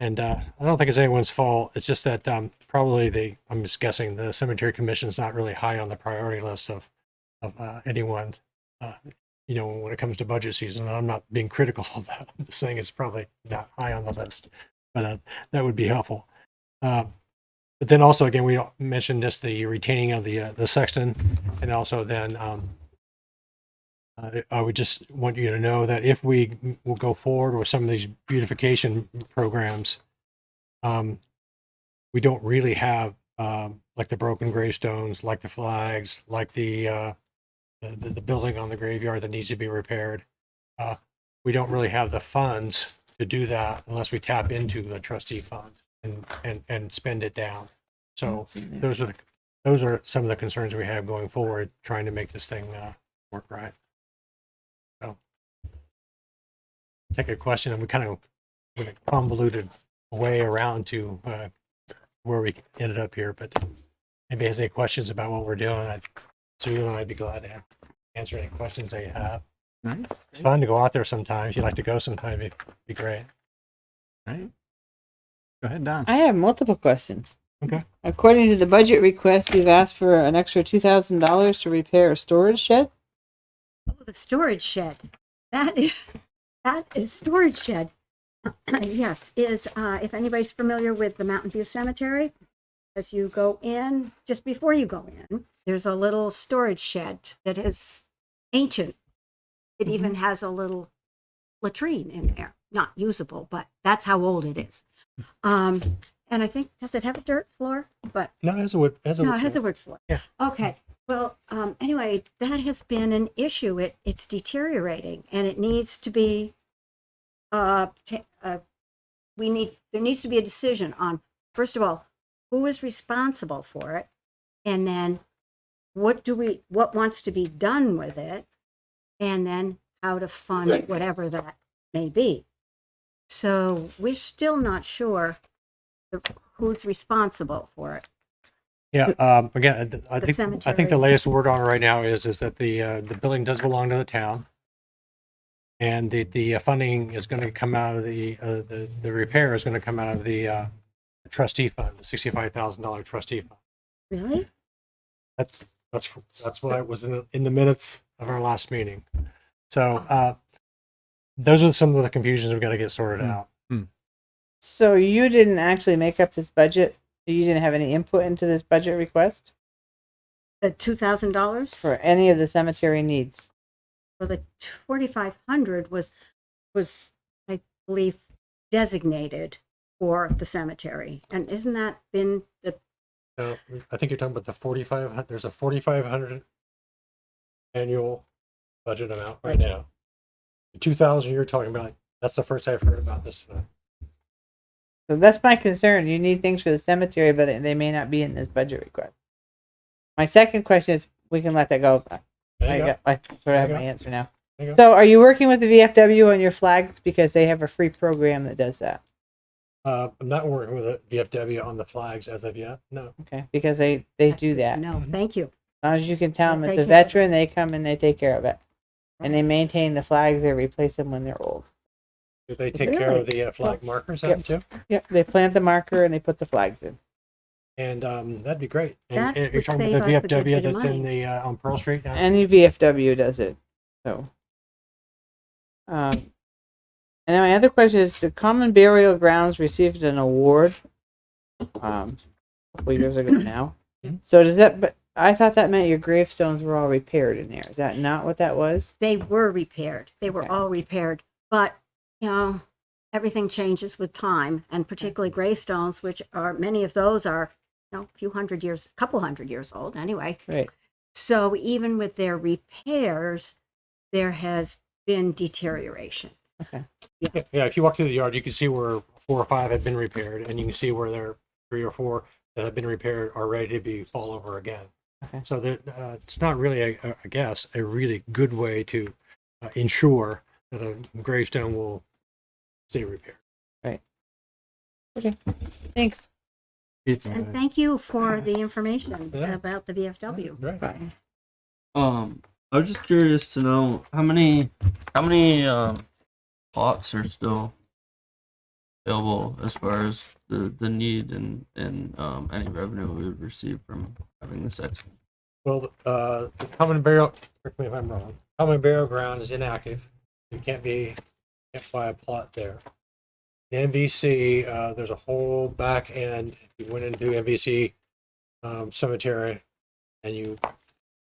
And I don't think it's anyone's fault. It's just that probably I'm just guessing, the Cemetery Commission is not really high on the priority list of anyone, when it comes to budget season. And I'm not being critical of that. I'm just saying it's probably not high on the list, but that would be helpful. But then also, again, we mentioned just the retaining of the sexton, and also then I would just want you to know that if we will go forward with some of these beautification programs, we don't really have like the broken gravestones, like the flags, like the building on the graveyard that needs to be repaired. we don't really have the funds to do that unless we tap into the trustee fund and spend it down. So those are some of the concerns we have going forward, trying to make this thing work right. So take a question, and we kind of went a convoluted way around to where we ended up here, but anybody has any questions about what we're doing, Sue and I'd be glad to answer any questions that you have. All right. It's fun to go out there sometimes. You'd like to go sometime, it'd be great. All right. Go ahead, Don. I have multiple questions. Okay. According to the budget request, we've asked for an extra $2,000 to repair a storage shed. Oh, the storage shed. That is storage shed. Yes, is if anybody's familiar with the Mountain View Cemetery, as you go in, just before you go in, there's a little storage shed that is ancient. It even has a little latrine in there. Not usable, but that's how old it is. And I think, does it have a dirt floor? But No, it has a wood. no, it has a wood floor. Yeah. Okay. Well, anyway, that has been an issue. It's deteriorating, and it needs to be. There needs to be a decision on, first of all, who is responsible for it, and then what wants to be done with it, and then how to fund whatever that may be. So we're still not sure who's responsible for it. Yeah. Again, I think cemetery. the latest word on it right now is that the building does belong to the town, and the funding is going to come out of the repair is going to come out of the trustee fund, the $65,000 trustee fund. Really? That's what it was in the minutes of our last meeting. So those are some of the confusions we've got to get sorted out. So you didn't actually make up this budget? You didn't have any input into this budget request The $2,000 for any of the cemetery needs? for the 4,500 was I believe designated for the cemetery, and isn't that been the I think you're talking about the 4,500. There's a 4,500 annual budget amount right now. The 2,000 you're talking about, that's the first I've heard about this tonight. So that's my concern. You need things for the cemetery, but they may not be in this budget request. My second question is, we can let that go. There you go. I sort of have you my go. answer now. There you go. So are you working with the VFW on your flags? Because they have a free program that does that. I'm not working with the VFW on the flags as of yet. No. Okay. Because they That's do good to that. know. Thank you. As long as you can tell them They'll it's a take care of it. veteran, they come and they take care of it. And they maintain the flags, they replace them when they're old. Do they take care of the flag markers Yep. too? Yep, they plant the marker and they put the flags in. And that'd be great. That And you're would talking save about the us a good VFW bit of that's in money. the on Pearl Street now? Any VFW does it. So, and then my other question is: the Common Burial Grounds received an award a couple years ago now. So does that? But I thought that meant your gravestones were all repaired in there. Is that not what that was? They were repaired. They were Okay. all repaired, but everything changes with time, and particularly gravestones, which are many of those are a couple hundred years old anyway. Right. So even with their repairs, there has been deterioration. Okay. Yeah, if you walk through the yard, you can see where 4 or 5 have been repaired, and you can see where there are 3 or 4 that have been repaired are ready to be fall over again. Okay. So it's not really, I guess, a really good way to ensure that a gravestone will stay repaired. Okay. Thanks. And thank you for the information Yeah. about the VFW. Right. I was just curious to know how many plots are still available as far as the need and any revenue we would receive from having this section. Well, the common burial, correct me if I'm wrong, common burial ground is inactive. You can't buy a plot there. The MVC, there's a whole back end. If you went into MVC cemetery and you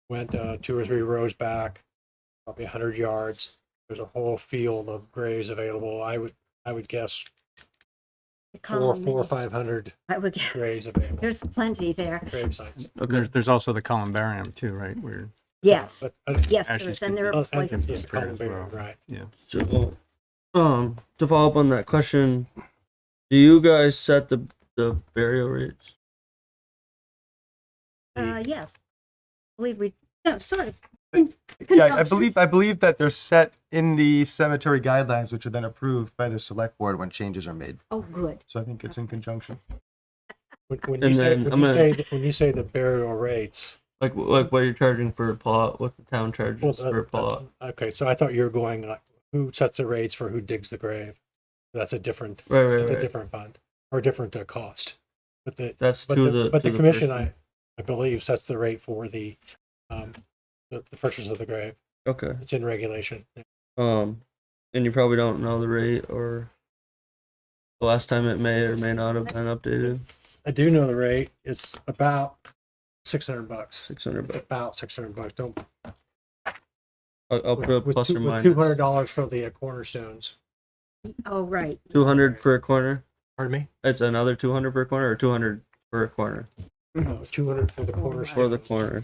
went 2 or 3 rows back, probably 100 yards, there's a whole field of graves available. I would guess The 400 column, or 500 I would guess graves available. there's plenty there. Grave sites. There's also the columbarium too, right? Where Yes, But, yes, Ashes there's, could and there be- are places. it's Spread as columbarium, well. right? yeah. So To follow up on that question, do you guys set the burial rates? Yes. I believe we, yeah, sort of. Yeah, I believe that they're set in the cemetery guidelines, which are then approved by the select board when changes are made. Oh, good. So I think it's in conjunction. When And you say, then I'm gonna- when you say the burial rates, Like what you're charging for a plot? What the town charges well, for a plot? okay, so I thought you were going like, who sets the rates for who digs the grave? That's a different, Right, that's a right. different fund or different cost. But the That's but to the, the but to the commission, person. I believe, sets the rate for the purchase of the grave. Okay. It's in regulation. And you probably don't know the rate or the last time it may or may not have been updated. I do know the rate. It's about $600. 600 It's bucks. about $600. Don't I'll put a plus or minus. $200 for the cornerstones. Oh, right. 200 for a corner. Pardon me? It's another 200 per corner or 200 for a corner No, it's 200 for the cornerstones. for the corner.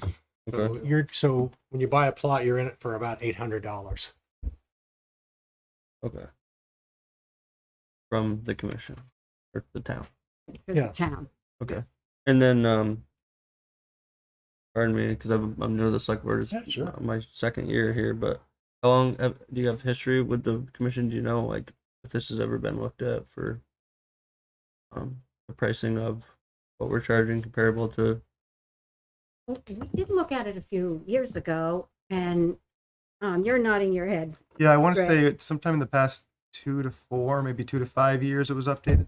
Okay. So when you buy a plot, you're in it for about $800. Okay. From the commission or the town. For Yeah. the town. Okay. And then pardon me because I'm new to the select board. It's Yeah, sure. my second year here, but how long do you have history with the commission? Do you know like if this has ever been looked at for the pricing of what we're charging comparable to? We did look at it a few years ago, and you're nodding your head. Yeah, I want to Right. say it's sometime in the past 2 to 4, maybe 2 to 5 years it was updated.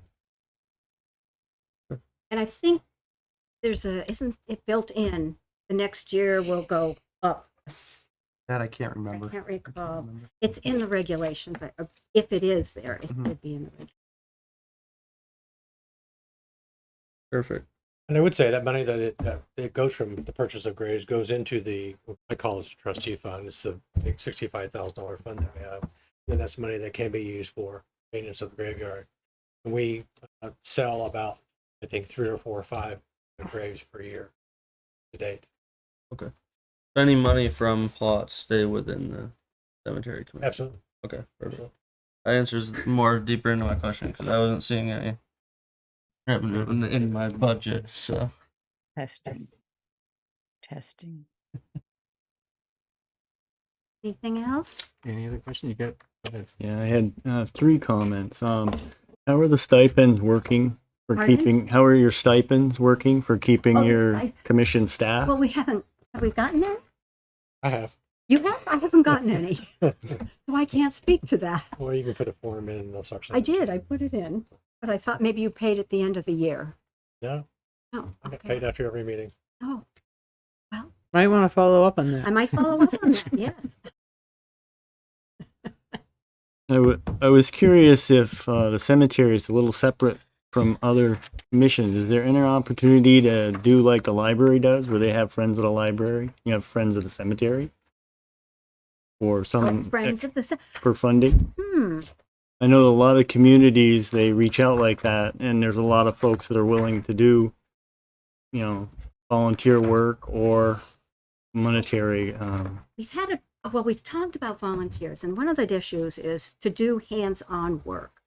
And I think isn't it built in? The next year will go up. That I can't remember. I can't recall. It's in the regulations. If it is there, it Mhm. would be in the regulations. Perfect. And I would say that money that it goes from the purchase of graves goes into the, I call it the trustee fund. It's a big $65,000 fund that we have. And that's money that can be used for maintenance of the graveyard. And we sell about, I think, 3 or 4 or 5 graves per year to date. Any money from plots stay within the cemetery commission? Absolutely. Okay, perfect. That answers more deeper into my question because I wasn't seeing any revenue in my budget. So Testing. Anything else? Any other question you got? Yeah, I had 3 comments. How are the stipends working for Pardon? keeping? How are your stipends working for keeping Oh, the your stip- commission staff? Well, we haven't. Have we gotten any? I have. You have? I haven't gotten any. So I can't speak to that. Or you can put a form in, they'll start. I did. I put it in. But I thought maybe you paid at the end of the year. No, Oh, I get okay. paid after every meeting. Oh, well, Might want to follow up on I that. might follow up on that. Yes. I was curious if the cemetery is a little separate from other commissions. Is there any opportunity to do like the library does, where they have friends of the library? You have friends of the cemetery, or some Friends of the. for funding? I know a lot of communities, they reach out like that, and there's a lot of folks that are willing to do, volunteer work or monetary. We've talked about volunteers, and one of the issues is to do hands-on work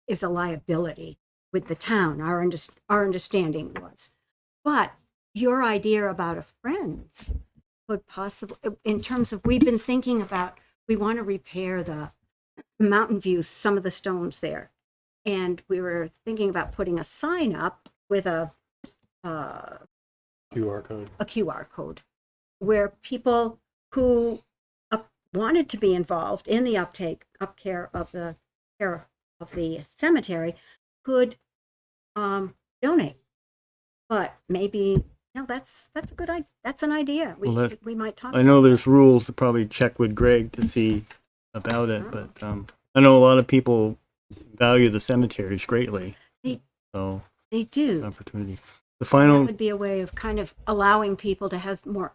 is a liability with the town. Our understanding was, but your idea about a friends could possibly, in terms of, we've been thinking about, we want to repair the Mountain View, some of the stones there, and we were thinking about putting a sign up with a QR code. QR code where people who wanted to be involved in the care of the cemetery could donate. But maybe that's a good idea. That's an idea. We might talk. I know there's rules to probably check with Greg to see about it, but I know a lot of people value the cemeteries greatly. So They do. opportunity. The That final, would be a way of kind of allowing people to have be a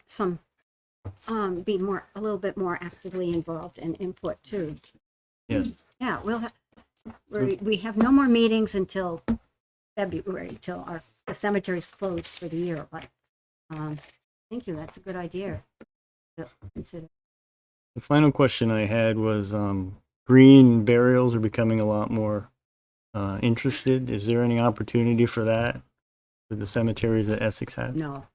little bit more actively involved and input too. yes. Yeah, we have no more meetings until February, till the cemetery's closed for the year, but thank you, that's a good idea to consider. The final question I had was, green burials are becoming a lot more interested. Is there any opportunity for that with the cemeteries that Essex has? No.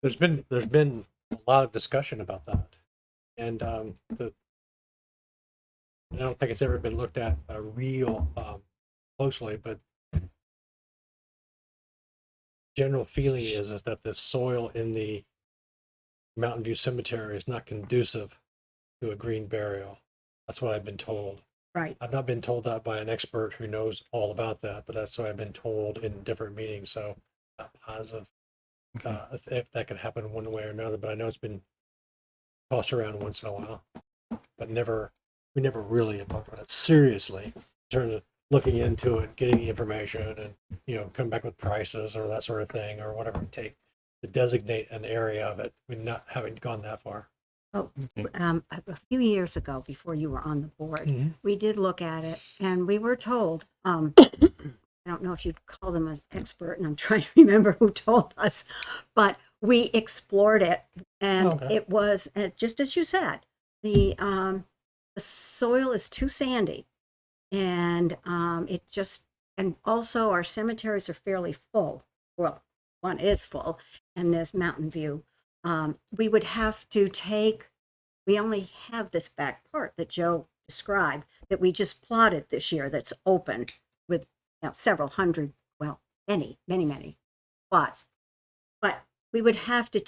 There's been a lot of discussion about that, and I don't think it's ever been looked at real closely, but general feeling is that the soil in the Mountain View Cemetery is not conducive to a green burial. That's what I've been told. Right. I've not been told that by an expert who knows all about that, but that's what I've been told in different meetings. So not positive if that could happen one way or another, but I know it's been tossed around once in a while, but we never really have talked about it seriously in terms of looking into it, getting the information, and come back with prices or that sort of thing, or whatever it takes to designate an area of it. We not haven't gone that far. Oh, a few years ago, before you were on the board, we did look at it, and we were told, I don't know if you'd call them an expert, and I'm trying to remember who told us, but we explored it, and it was, just as you said, the soil is too sandy, and and also our cemeteries are fairly full. Well, one is full, and there's Mountain View. We would have to we only have this back part that Joe described that we just plotted this year that's open with several hundred, many plots. But we would have to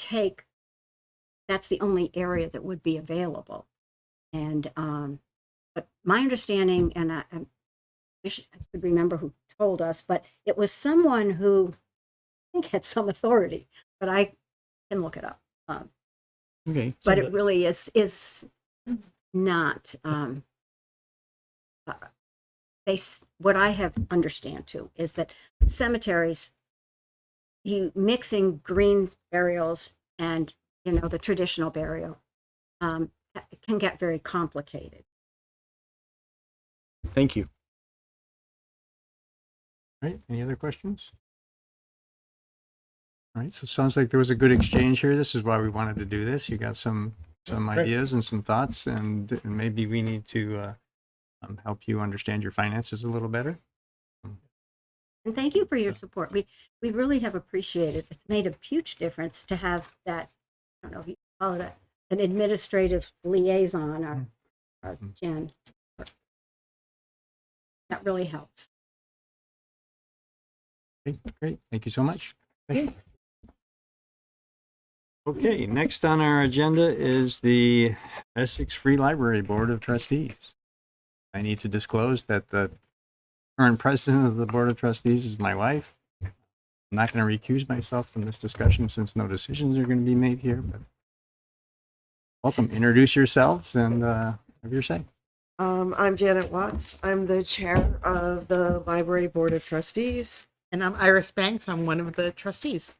that's the only area that would be available. And, but my understanding, and I wish I could remember who told us, but it was someone who I think had some authority, but I can look it up. Okay. But it really is not, what I have understand too is that cemeteries, mixing green burials and, the traditional burial, can get very complicated. Thank you. All right, any other questions? All right, so it sounds like there was a good exchange here. This is why we wanted to do this. You got some ideas and some thoughts, and maybe we need to help you understand your finances a little better. And thank you for your support. We really have appreciated it. It's made a huge difference to have that, I don't know if you call it an administrative liaison or Jen. That really helps. Okay, great. Thank you so much. Thank you. Okay, next on our agenda is the Essex Free Library Board of Trustees. I need to disclose that the current president of the Board of Trustees is my wife. I'm not going to recuse myself from this discussion since no decisions are going to be made here, but welcome. Introduce yourselves and have your say. I'm Janet Watts. I'm the chair of the Library Board of Trustees. And I'm Iris Banks. I'm one of the trustees.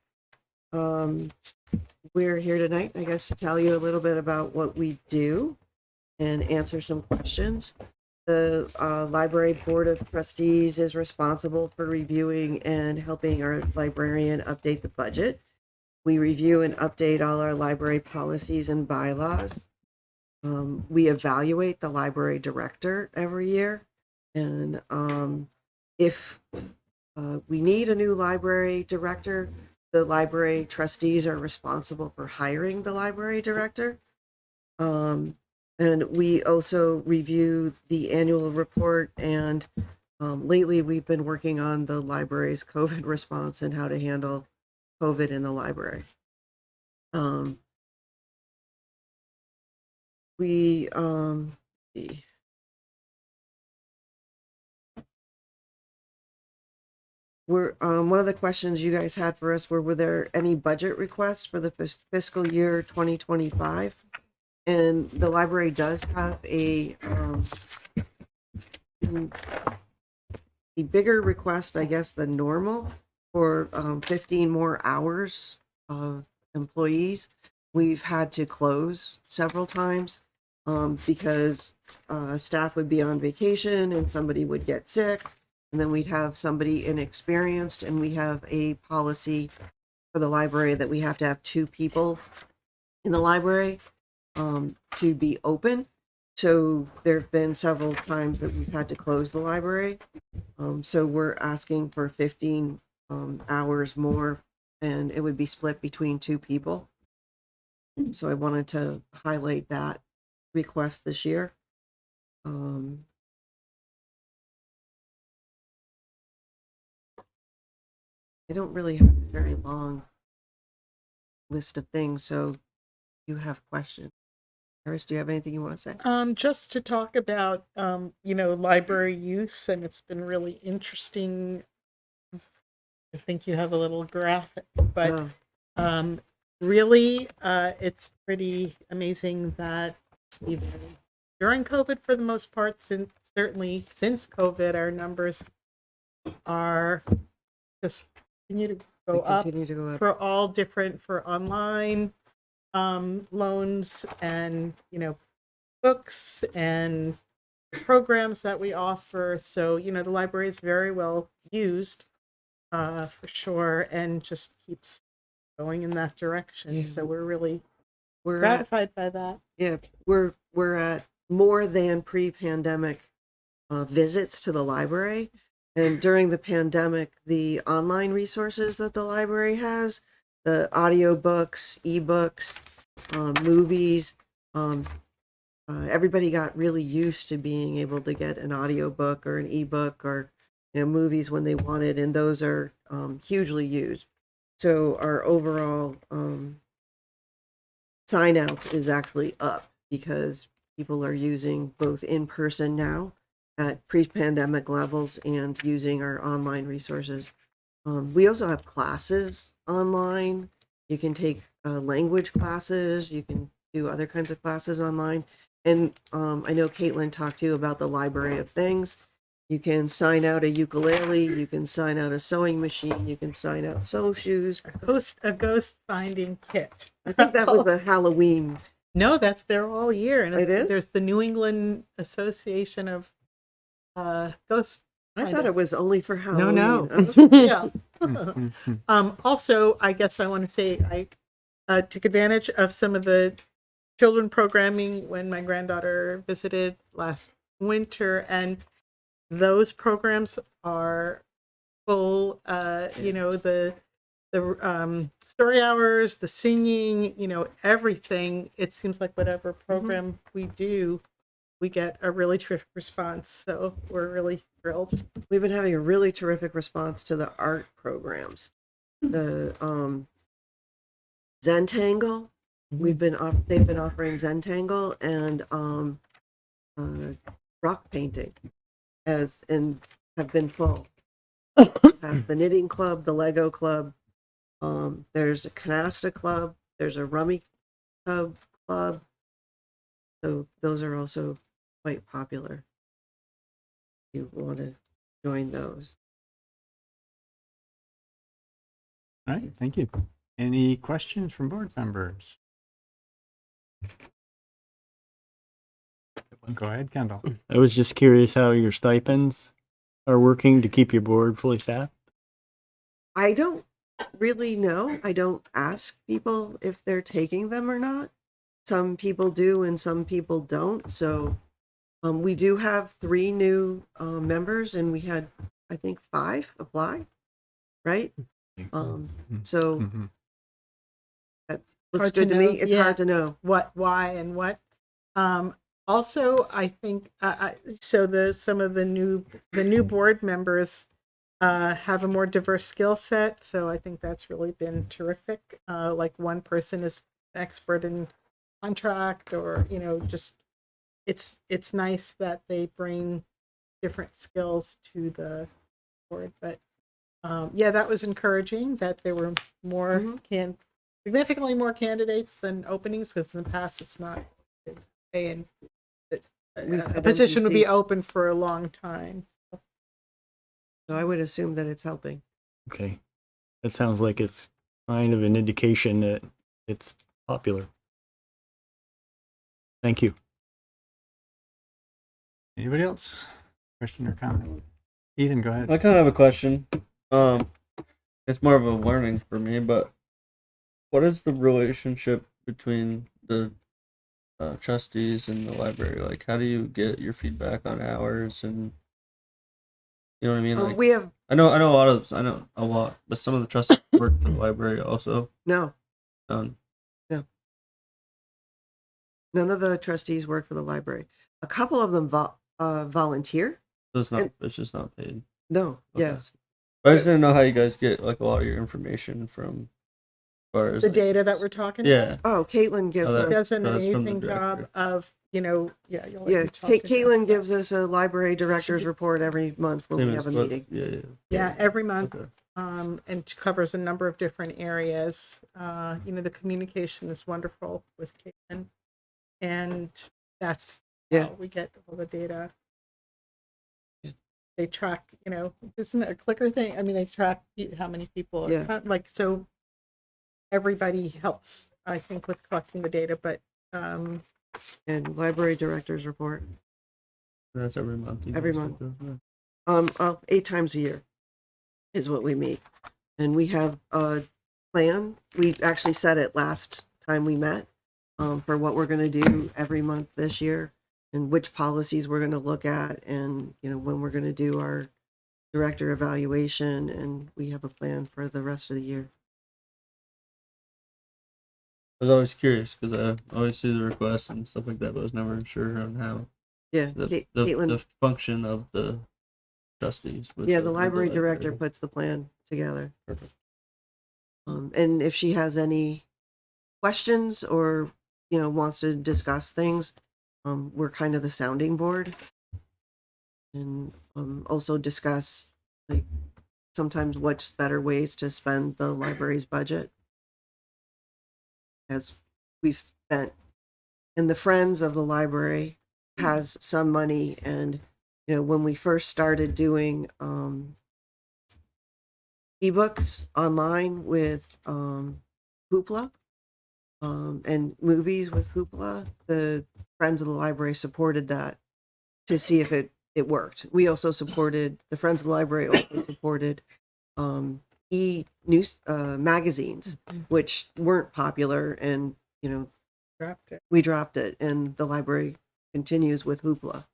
We're here tonight, I guess, to tell you a little bit about what we do and answer some questions. The Library Board of Trustees is responsible for reviewing and helping our librarian update the budget. We review and update all our library policies and bylaws. We evaluate the library director every year. And if we need a new library director, the library trustees are responsible for hiring the library director. And we also review the annual report, and lately we've been working on the library's COVID response and how to handle COVID in the library. See. One of the questions you guys had for us were there any budget requests for the fiscal year 2025? And the library does have a bigger request, I guess, than normal for 15 more hours of employees. We've had to close several times because staff would be on vacation and somebody would get sick. And then we'd have somebody inexperienced, and we have a policy for the library that we have to have 2 people in the library to be open. So there've been several times that we've had to close the library. So we're asking for 15 hours more, and it would be split between 2 people. So I wanted to highlight that request this year. I don't really have a very long list of things, so you have questions. Iris, do you have anything you want to say? Just to talk about, library use, and it's been really interesting. I think you have a little graphic, but really, it's pretty amazing that even during COVID, for the most part, certainly since COVID, our numbers are just continue to go up for all different, for online loans and books and programs that we offer. So the library is very well used for sure, and just keeps going in that direction. So we're gratified by that. Yeah, we're at more than pre-pandemic visits to the library. And during the pandemic, the online resources that the library has, the audiobooks, ebooks, movies, everybody got really used to being able to get an audiobook or an ebook or movies when they wanted, and those are hugely used. So our overall sign outs is actually up because people are using both in person now at pre-pandemic levels and using our online resources. We also have classes online. You can take language classes. You can do other kinds of classes online. And I know Caitlin talked to you about the Library of Things. You can sign out a ukulele. You can sign out a sewing machine. You can sign out sew shoes. A ghost finding kit. I think that was a Halloween. No, that's there all year. And It is? There's the New England Association of Ghost. I thought it was only for Halloween. No. Yeah. Also, I guess I want to say I took advantage of some of the children programming when my granddaughter visited last winter, and those programs are full. The story hours, the singing, everything. It seems like whatever program we do, we get a really terrific response. So we're really thrilled. We've been having a really terrific response to the art programs. The Zentangle, they've been offering Zentangle and rock painting and have been full. Have the knitting club, the Lego club. There's a canasta club. There's a rummy club. So those are also quite popular. If you want to join those. All right, thank you. Any questions from board members? Go ahead, Kendall. I was just curious how your stipends are working to keep your board fully staffed. I don't really know. I don't ask people if they're taking them or not. Some people do and some people don't. So we do have 3 new members, and we had, I think, 5 apply, right? So that looks good to me. It's hard to know why and what. Also, I think some of the new board members have a more diverse skill set. So I think that's really been terrific. Like one person is expert in contract, or just it's nice that they bring different skills to the board. But that was encouraging that there were more significantly more candidates than openings, because in the past it's not been a position would be open for a long time. So I would assume that it's helping. Okay. That sounds like it's kind of an indication that it's popular. Thank you. Anybody else? Question or comment? Ethan, go ahead. I kind of have a question. It's more of a learning for me, but what is the relationship between the trustees in the library? Like, how do you get your feedback on hours and you know what I mean? Like, We have, I know a lot, but some of the trustees work for the library also. no, Um, none of the trustees work for the library. A couple of them volunteer. so it's not. And- It's just not paid. No, Okay. yes. But I just didn't know how you guys get like a lot of your information from. As far as The like, data that we're talking Yeah. Oh, Caitlin gives Oh, us, does an That's from the amazing job director. of, you'll let yeah, me talk to Caitlin Jeff. gives us a library director's report every month when we have a meeting. Yeah. Yeah, every month. Okay. And covers a number of different areas. The communication is wonderful with Caitlin. And that's Yeah. how we get all the data. Yeah. They track, isn't it a clicker thing? I mean, they track how many people are, Yeah. so everybody helps, I think, with collecting the data, but, And library director's report, That's every month. you Every guys month. get those, yeah. 8 times a year is what we meet. And we have a plan. We actually set it last time we met, for what we're going to do every month this year and which policies we're going to look at and, when we're going to do our director evaluation, and we have a plan for the rest of the year. I was always curious because I always see the requests and stuff like that, but I was never sure on how Yeah, Caitlin, the function of the trustees. with the with library director puts the plan together. Perfect. And if she has any questions or, wants to discuss things, we're kind of the sounding board. And also discuss, like, sometimes what's better ways to spend the library's budget. As we've spent, and the Friends of the Library has some money, and when we first started doing ebooks online with Hoopla and movies with Hoopla, the Friends of the Library supported that to see if it worked. We also supported, the Friends of the Library also supported e-news magazines, which weren't popular, and dropped it. we dropped it, and the library continues with Hoopla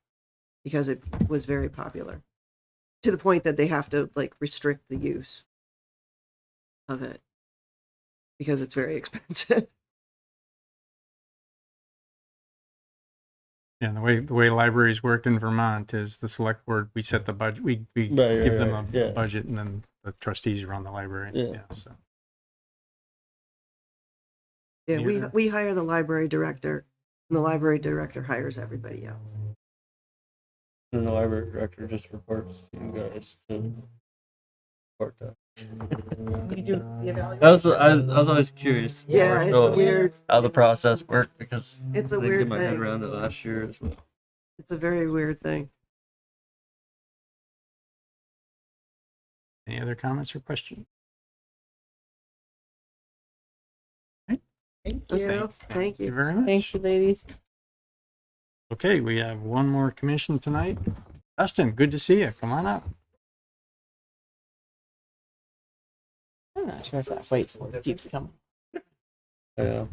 because it was very popular, to the point that they have to restrict the use of it because it's very expensive. Yeah, the way libraries work in Vermont is the select board, we set the budget, we Right, give them right, a yeah. budget, and then the trustees run the library. Yeah. So. Yeah, Any other- we hire the library director, and the library director hires everybody else. And the library director just reports to you guys to report that. We do the evaluation. I was always curious. Yeah, more it's so a weird, how the process worked because It's a I didn't weird get my head thing. around it last year as well. it's a very weird thing. Any other comments or questions? Thank Okay. you. Thank you. very much. Thank you, ladies. Okay, we have one more commission tonight. Dustin, good to see you. Come on up. I'm not sure if that whiteboard keeps coming. Yeah.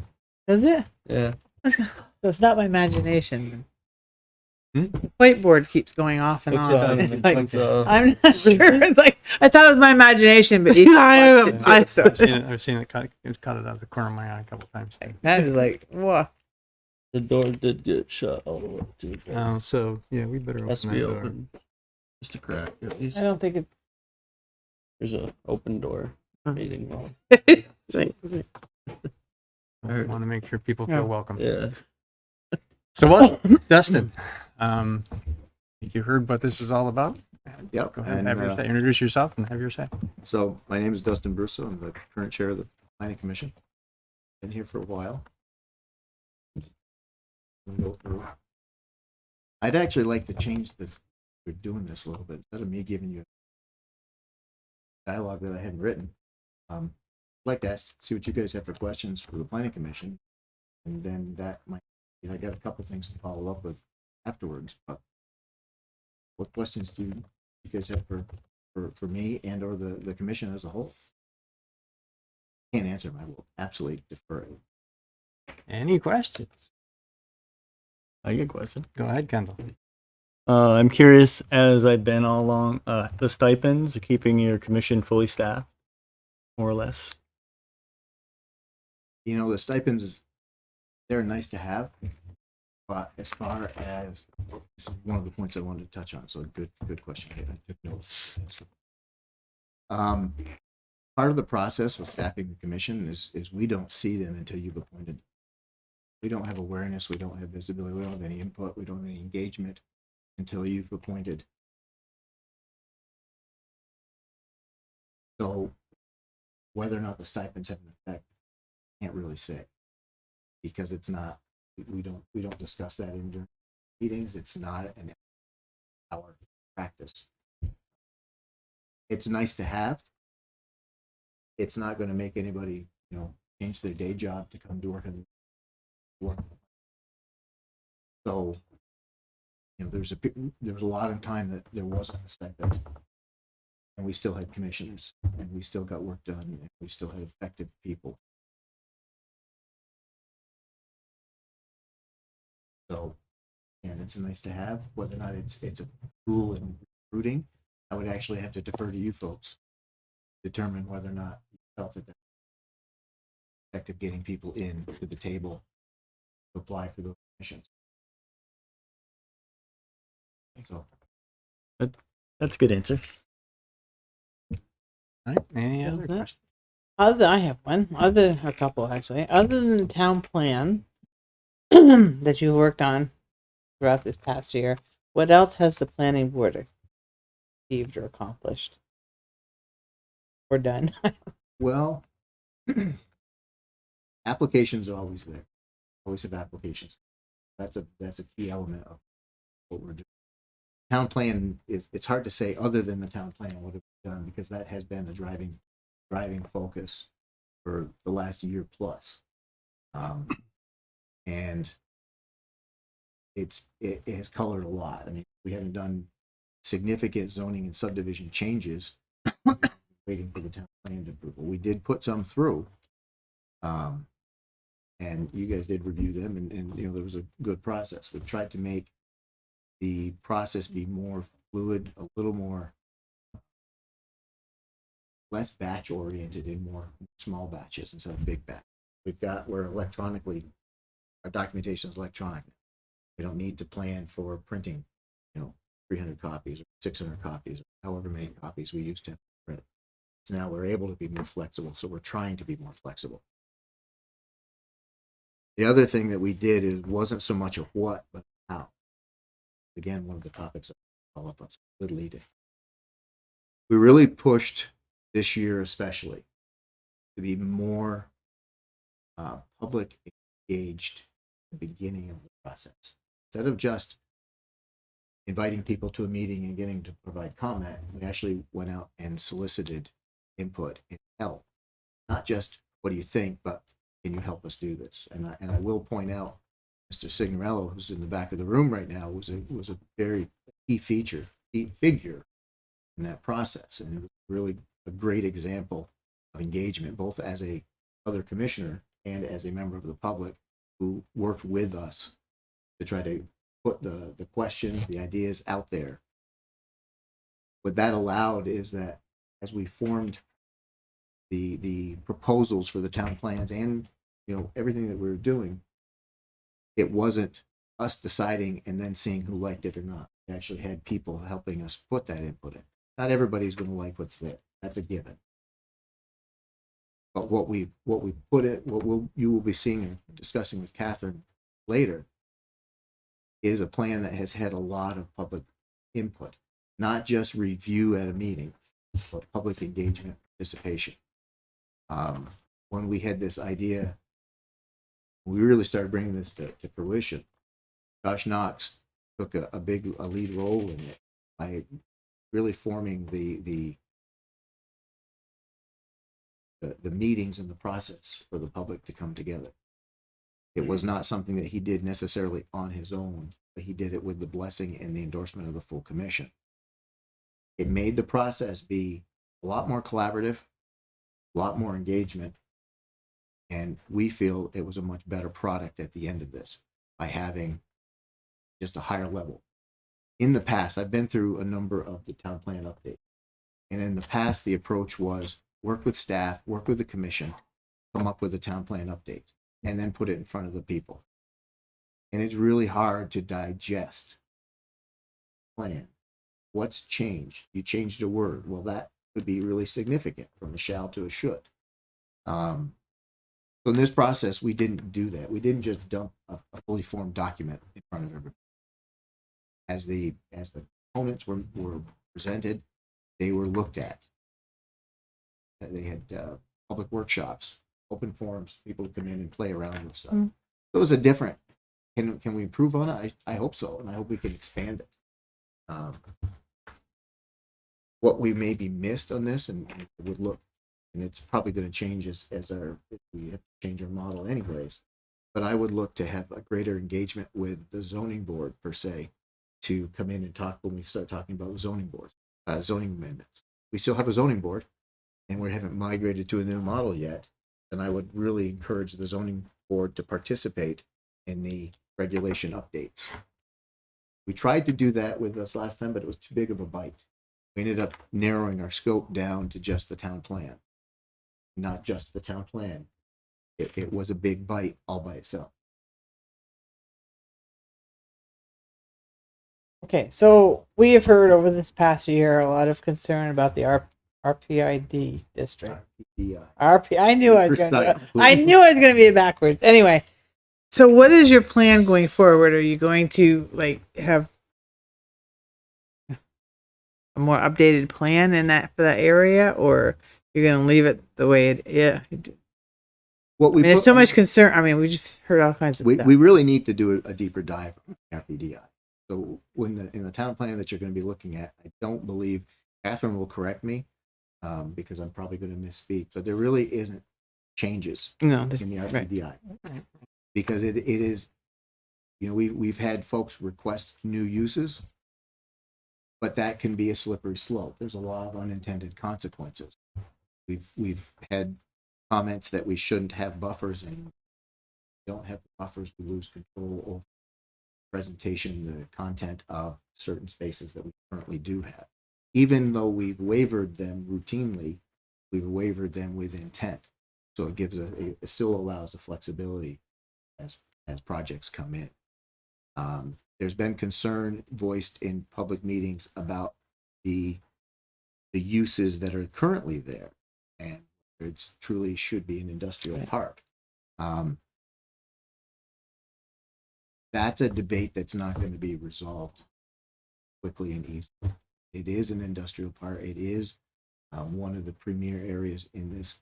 Does it? Yeah. So it's not my imagination. Hmm? The whiteboard keeps going off and Looks on. like- It's like, looks, uh, I'm not sure. It's like I thought it was my imagination, but I've seen it cut it out of the corner of my eye a couple times. that is like, whoa. The door did get shut all the way too. So yeah, we better Has to open be that door. open. Just a crack at least. I don't think it. There's an open door meeting hall. Like, I want to make sure people feel Yeah. welcome. Yeah. So what, Dustin? I think you heard what this is all about. Yep. Go ahead, And, have your say. Introduce yourself and have your say. so my name is Dustin Brusso. I'm the current chair of the Planning Commission. Been here for a while. We'll go through. I'd actually like to change we're doing this a little bit. Instead of me giving you dialogue that I hadn't written, I'd like to see what you guys have for questions for the Planning Commission. And then that might, I got a couple things to follow up with afterwards, but what questions do you guys have for me and or the commission as a whole? Can't answer them. I will absolutely defer it. Any questions? I get a question. Go ahead, Kendall. I'm curious, as I've been all along, the stipends are keeping your commission fully staffed, more or less. You know, the stipends, they're nice to have, but as far as, this is one of the points I wanted to touch on, so good question. I took notes. Part of the process with staffing the commission is we don't see them until you've appointed. We don't have awareness, we don't have visibility, we don't have any input, we don't have any engagement until you've appointed. So whether or not the stipends have an effect, I can't really say, because it's not, we don't discuss that in during meetings. It's not an our practice. It's nice to have. It's not going to make anybody, change their day job to come to work and work. So, there was a lot of time that there wasn't a stipend, and we still had commissioners, and we still got work done, and we still had effective people. So, and it's nice to have. Whether or not it's a tool in recruiting, I would actually have to defer to you folks, determine whether or not you felt that that's effective getting people in to the table to apply for those positions. So That's a good answer. All right. Any That other was it. questions? I have one. A couple actually. Other than the town plan that you worked on throughout this past year, what else has the planning board achieved or accomplished or done? well, applications are always there. Always have applications. That's a key element of what we're doing. Town plan it's hard to say other than the town plan what have we done, because that has been the driving focus for the last year plus. And it has colored a lot. I mean, we haven't done significant zoning and subdivision changes waiting for the town plan approval. We did put some through, and you guys did review them, and there was a good process. We tried to make the process be more fluid, a little more less batch oriented and more small batches instead of big batch. We're electronically, our documentation is electronic. We don't need to plan for printing, 300 copies or 600 copies, or however many copies we used to have to print. So now we're able to be more flexible. So we're trying to be more flexible. The other thing that we did wasn't so much a what, but how. Again, one of the topics I'll follow up on, so good lead in. We really pushed this year, especially, to be more public engaged at the beginning of the process. Instead of just inviting people to a meeting and getting to provide comment, we actually went out and solicited input and help. Not just what do you think, but can you help us do this? And I will point out, Mr. Signorello, who's in the back of the room right now, was a very key figure in that process, and it was really a great example of engagement, both as a other commissioner and as a member of the public who worked with us to try to put the question, the ideas out there. What that allowed is that as we formed the proposals for the town plans and everything that we were doing, it wasn't us deciding and then seeing who liked it or not. We actually had people helping us put that input in. Not everybody's going to like what's there. That's a given. But what you will be seeing and discussing with Catherine later is a plan that has had a lot of public input, not just review at a meeting, but public engagement, participation. When we had this idea, we really started bringing this to fruition. Josh Knox took a lead role in it by really forming the meetings and the process for the public to come together. It was not something that he did necessarily on his own, but he did it with the blessing and the endorsement of the full commission. It made the process be a lot more collaborative, a lot more engagement, and we feel it was a much better product at the end of this by having just a higher level. In the past, I've been through a number of the town plan updates. And in the past, the approach was work with staff, work with the commission, come up with a town plan update, and then put it in front of the people. And it's really hard to digest plan. What's changed? You changed a word. Well, that could be really significant, from a shall to a should. So in this process, we didn't do that. We didn't just dump a fully formed document in front of everybody. As the components were presented, they were looked at. They had public workshops, open forums, people come in and play around with stuff. So it was a different. Can we improve on it? I hope so, and I hope we can expand it. What we maybe missed on this, and would look, and it's probably going to change if we have to change our model anyways. But I would look to have a greater engagement with the zoning board per se, to come in and talk when we start talking about the zoning board, zoning amendments. We still have a zoning board, and we haven't migrated to a new model yet. And I would really encourage the zoning board to participate in the regulation updates. We tried to do that with us last time, but it was too big of a bite. We ended up narrowing our scope down to just the town plan, not just the town plan. It was a big bite all by itself. Okay, so we have heard over this past year a lot of concern about the RPID district. I knew I was going to be backwards. Anyway, so what is your plan going forward? Are you going to have a more updated plan for that area, or you're going to leave it the way it? Yeah. There's so much concern. I mean, we just heard all kinds of stuff. We really need to do a deeper dive on RPDI. So in the town plan that you're going to be looking at, I don't believe, Catherine will correct me, because I'm probably going to misspeak, but there really isn't changes in the RPDI. Right. Because it is, we've had folks request new uses, but that can be a slippery slope. There's a lot of unintended consequences. We've had comments that we shouldn't have buffers, and don't have buffers, we lose control over presentation, the content of certain spaces that we currently do have. Even though we've waivered them routinely, we've waivered them with intent. So it gives it still allows a flexibility as projects come in. There's been concern voiced in public meetings about the uses that are currently there, and it truly should be an industrial park. That's a debate that's not going to be resolved quickly and easily. It is an industrial park. It is one of the premier areas in this,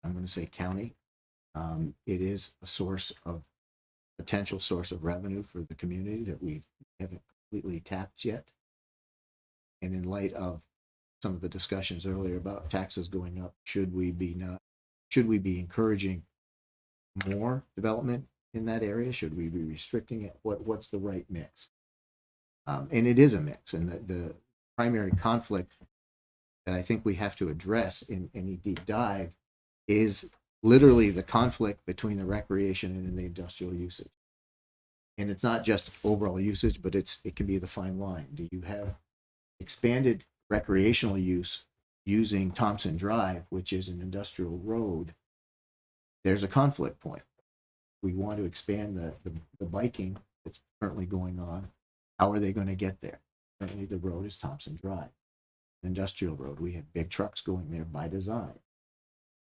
I'm going to say, county. It is a potential source of revenue for the community that we haven't completely tapped yet. And in light of some of the discussions earlier about taxes going up, should we be encouraging more development in that area? Should we be restricting it? What's the right mix? And it is a mix. And the primary conflict that I think we have to address in any deep dive is literally the conflict between the recreation and the industrial usage. And it's not just overall usage, but it can be the fine line. Do you have expanded recreational use using Thompson Drive, which is an industrial road? There's a conflict point. We want to expand the biking that's currently going on. How are they going to get there? Currently, the road is Thompson Drive, industrial road. We have big trucks going there by design.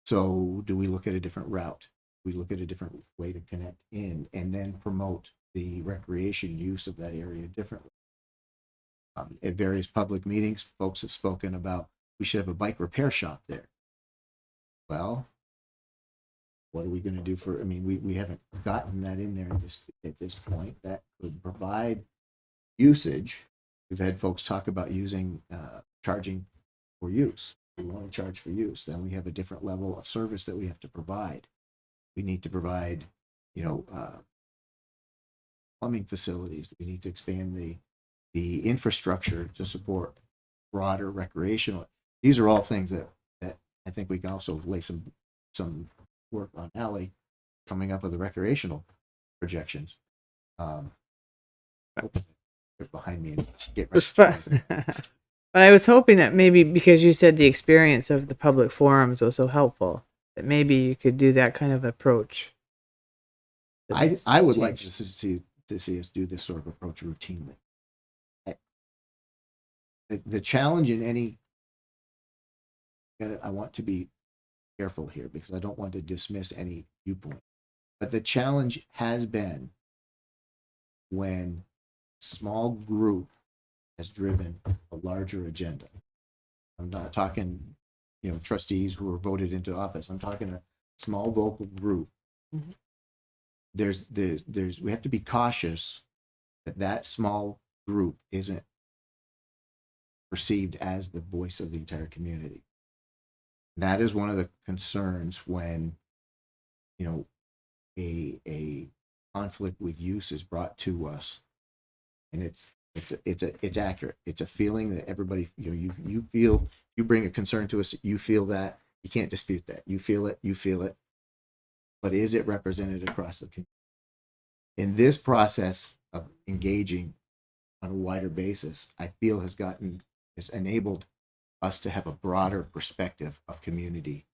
So do we look at a different route? We look at a different way to connect in and then promote the recreation use of that area differently. At various public meetings, folks have spoken about we should have a bike repair shop there. Well, what are we going to do for, we haven't gotten that in there at this point. That could provide usage. We've had folks talk about using, charging for use. We want to charge for use. Then we have a different level of service that we have to provide. We need to provide, plumbing facilities. We need to expand the infrastructure to support broader recreational. These are all things that I think we can also lay some work on Ally coming up with the recreational projections. They're behind me and get right. But I was hoping that maybe because you said the experience of the public forums was so helpful, that maybe you could do that kind of approach. I would like to see us do this sort of approach routinely. The challenge in any, I want to be careful here because I don't want to dismiss any viewpoint, but the challenge has been when a small group has driven a larger agenda. I'm not talking, trustees who were voted into office. I'm talking a small vocal group. Mhm. We have to be cautious that small group isn't perceived as the voice of the entire community. That is one of the concerns when, a conflict with use is brought to us, and it's accurate. It's a feeling that everybody, you feel, you bring a concern to us, you feel that, you can't dispute that. You feel it, but is it represented across the community? In this process of engaging on a wider basis, I feel has enabled us to have a broader perspective of community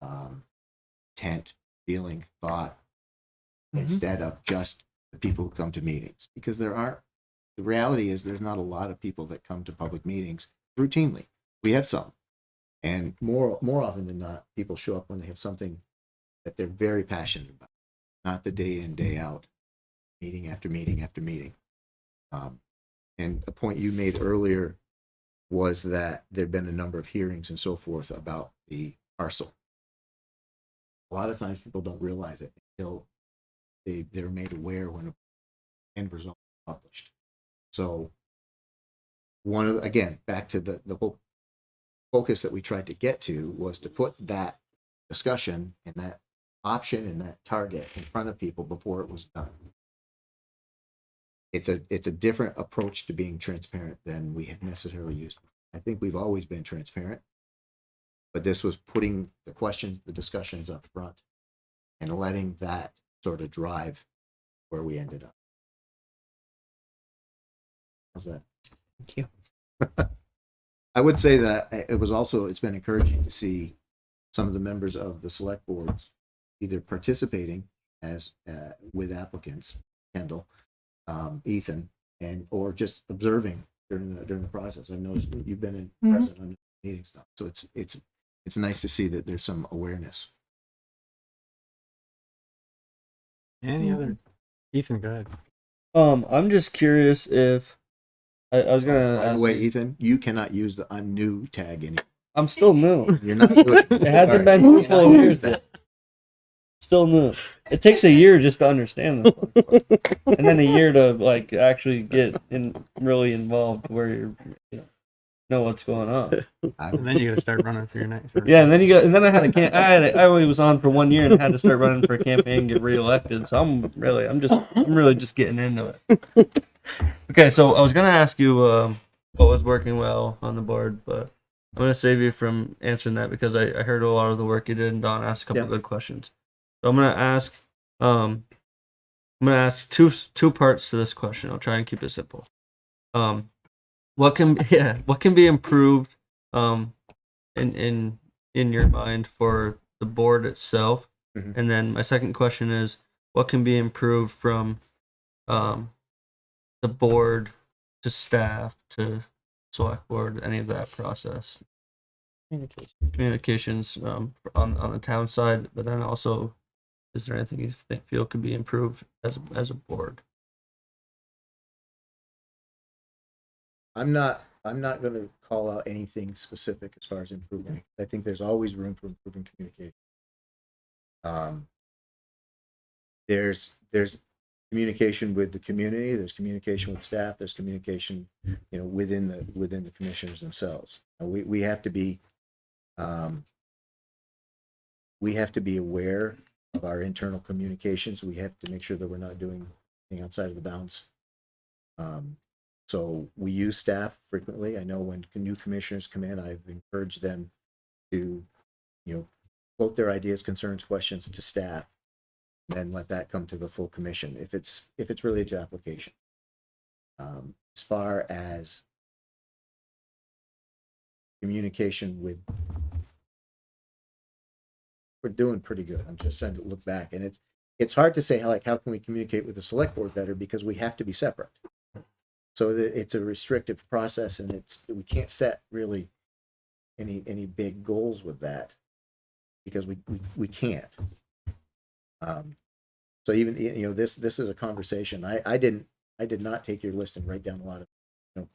intent, feeling, thought, instead of just the people who come to meetings. Because the reality is there's not a lot of people that come to public meetings routinely. We have some. And more often than not, people show up when they have something that they're very passionate about, not the day in, day out, meeting after meeting after meeting. And a point you made earlier was that there'd been a number of hearings and so forth about the parcel. A lot of times people don't realize it until they're made aware when an end result is published. So again, back to the whole focus that we tried to get to was to put that discussion and that option and that target in front of people before it was done. It's a different approach to being transparent than we have necessarily used. I think we've always been transparent, but this was putting the questions, the discussions up front, and letting that sort of drive where we ended up. How's that? Thank you. I would say that it's been encouraging to see some of the members of the select boards either participating as with applicants, Kendall, Ethan, or just observing during the process. I've noticed you've been present on meetings now, so it's nice to see that there's some awareness. Any other? Ethan, go ahead. I'm just curious if I was gonna By ask the way, Ethan, you cannot use the "I'm new" tag anymore. I'm still new. You're not doing it. It hasn't been 2 full years yet. Still new. It takes a year just to understand this, and then a year to actually get really involved where you know what's going on. And then you got to start running for your next. Yeah, and then I had I only was on for 1 year and had to start running for a campaign and get reelected. So I'm really just getting into it. Okay, so I was gonna ask you what was working well on the board, but I'm gonna save you from answering that because I heard a lot of the work you did, and Don asked a couple of good questions. So I'm gonna ask two parts to this question. I'll try and keep it simple. What can be improved in your mind for the board itself? Mhm. And then my second question is what can be improved from the board to staff to select board, any of that process? Communications on the town side, but then also, is there anything you feel could be improved as a board? I'm not going to call out anything specific as far as improving. I think there's always room for improving communication. There's communication with the community. There's communication with staff. There's communication, within the commissioners themselves. We have to be aware of our internal communications. We have to make sure that we're not doing anything outside of the bounds. So we use staff frequently. I know when new commissioners come in, I've encouraged them to, float their ideas, concerns, questions to staff, then let that come to the full commission if it's related to application. As far as communication with, we're doing pretty good. I'm just trying to look back, and it's hard to say how can we communicate with the select board better, because we have to be separate. So it's a restrictive process, and we can't set really any big goals with that, because we can't. So even, this is a conversation. I did not take your list and write down a lot of